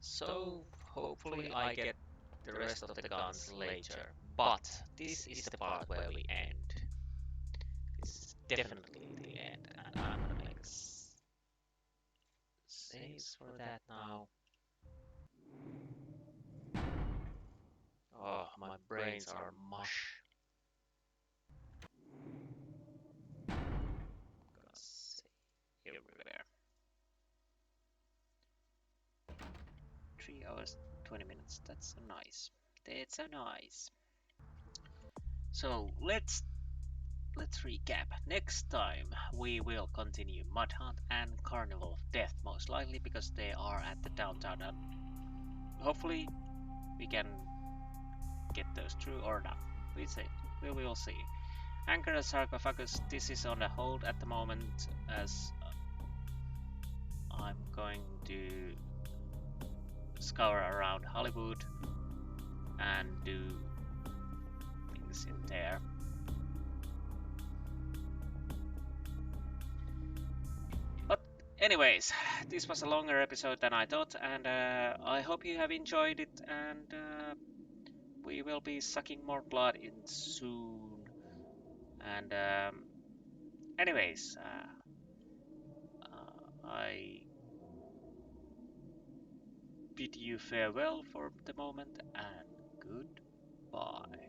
So hopefully I get the rest of the guns later. But this is the part where we end. This is definitely the end, and I'm gonna make saves for that now. Oh, my brains are mush. Gonna save everywhere. 3 hours 20 minutes. That's so nice. That's so nice. So let's recap. Next time we will continue Mud Hunt and Carnival of Death, most likely because they are at the downtown, and hopefully we can get those through or not. We see. We will see. Anchor and Sarcophagus, this is on a hold at the moment as I'm going to scour around Hollywood and do things in there. But anyways, this was a longer episode than I thought, and I hope you have enjoyed it, and we will be sucking more blood in soon. And anyways, I bid you farewell for the moment, and goodbye.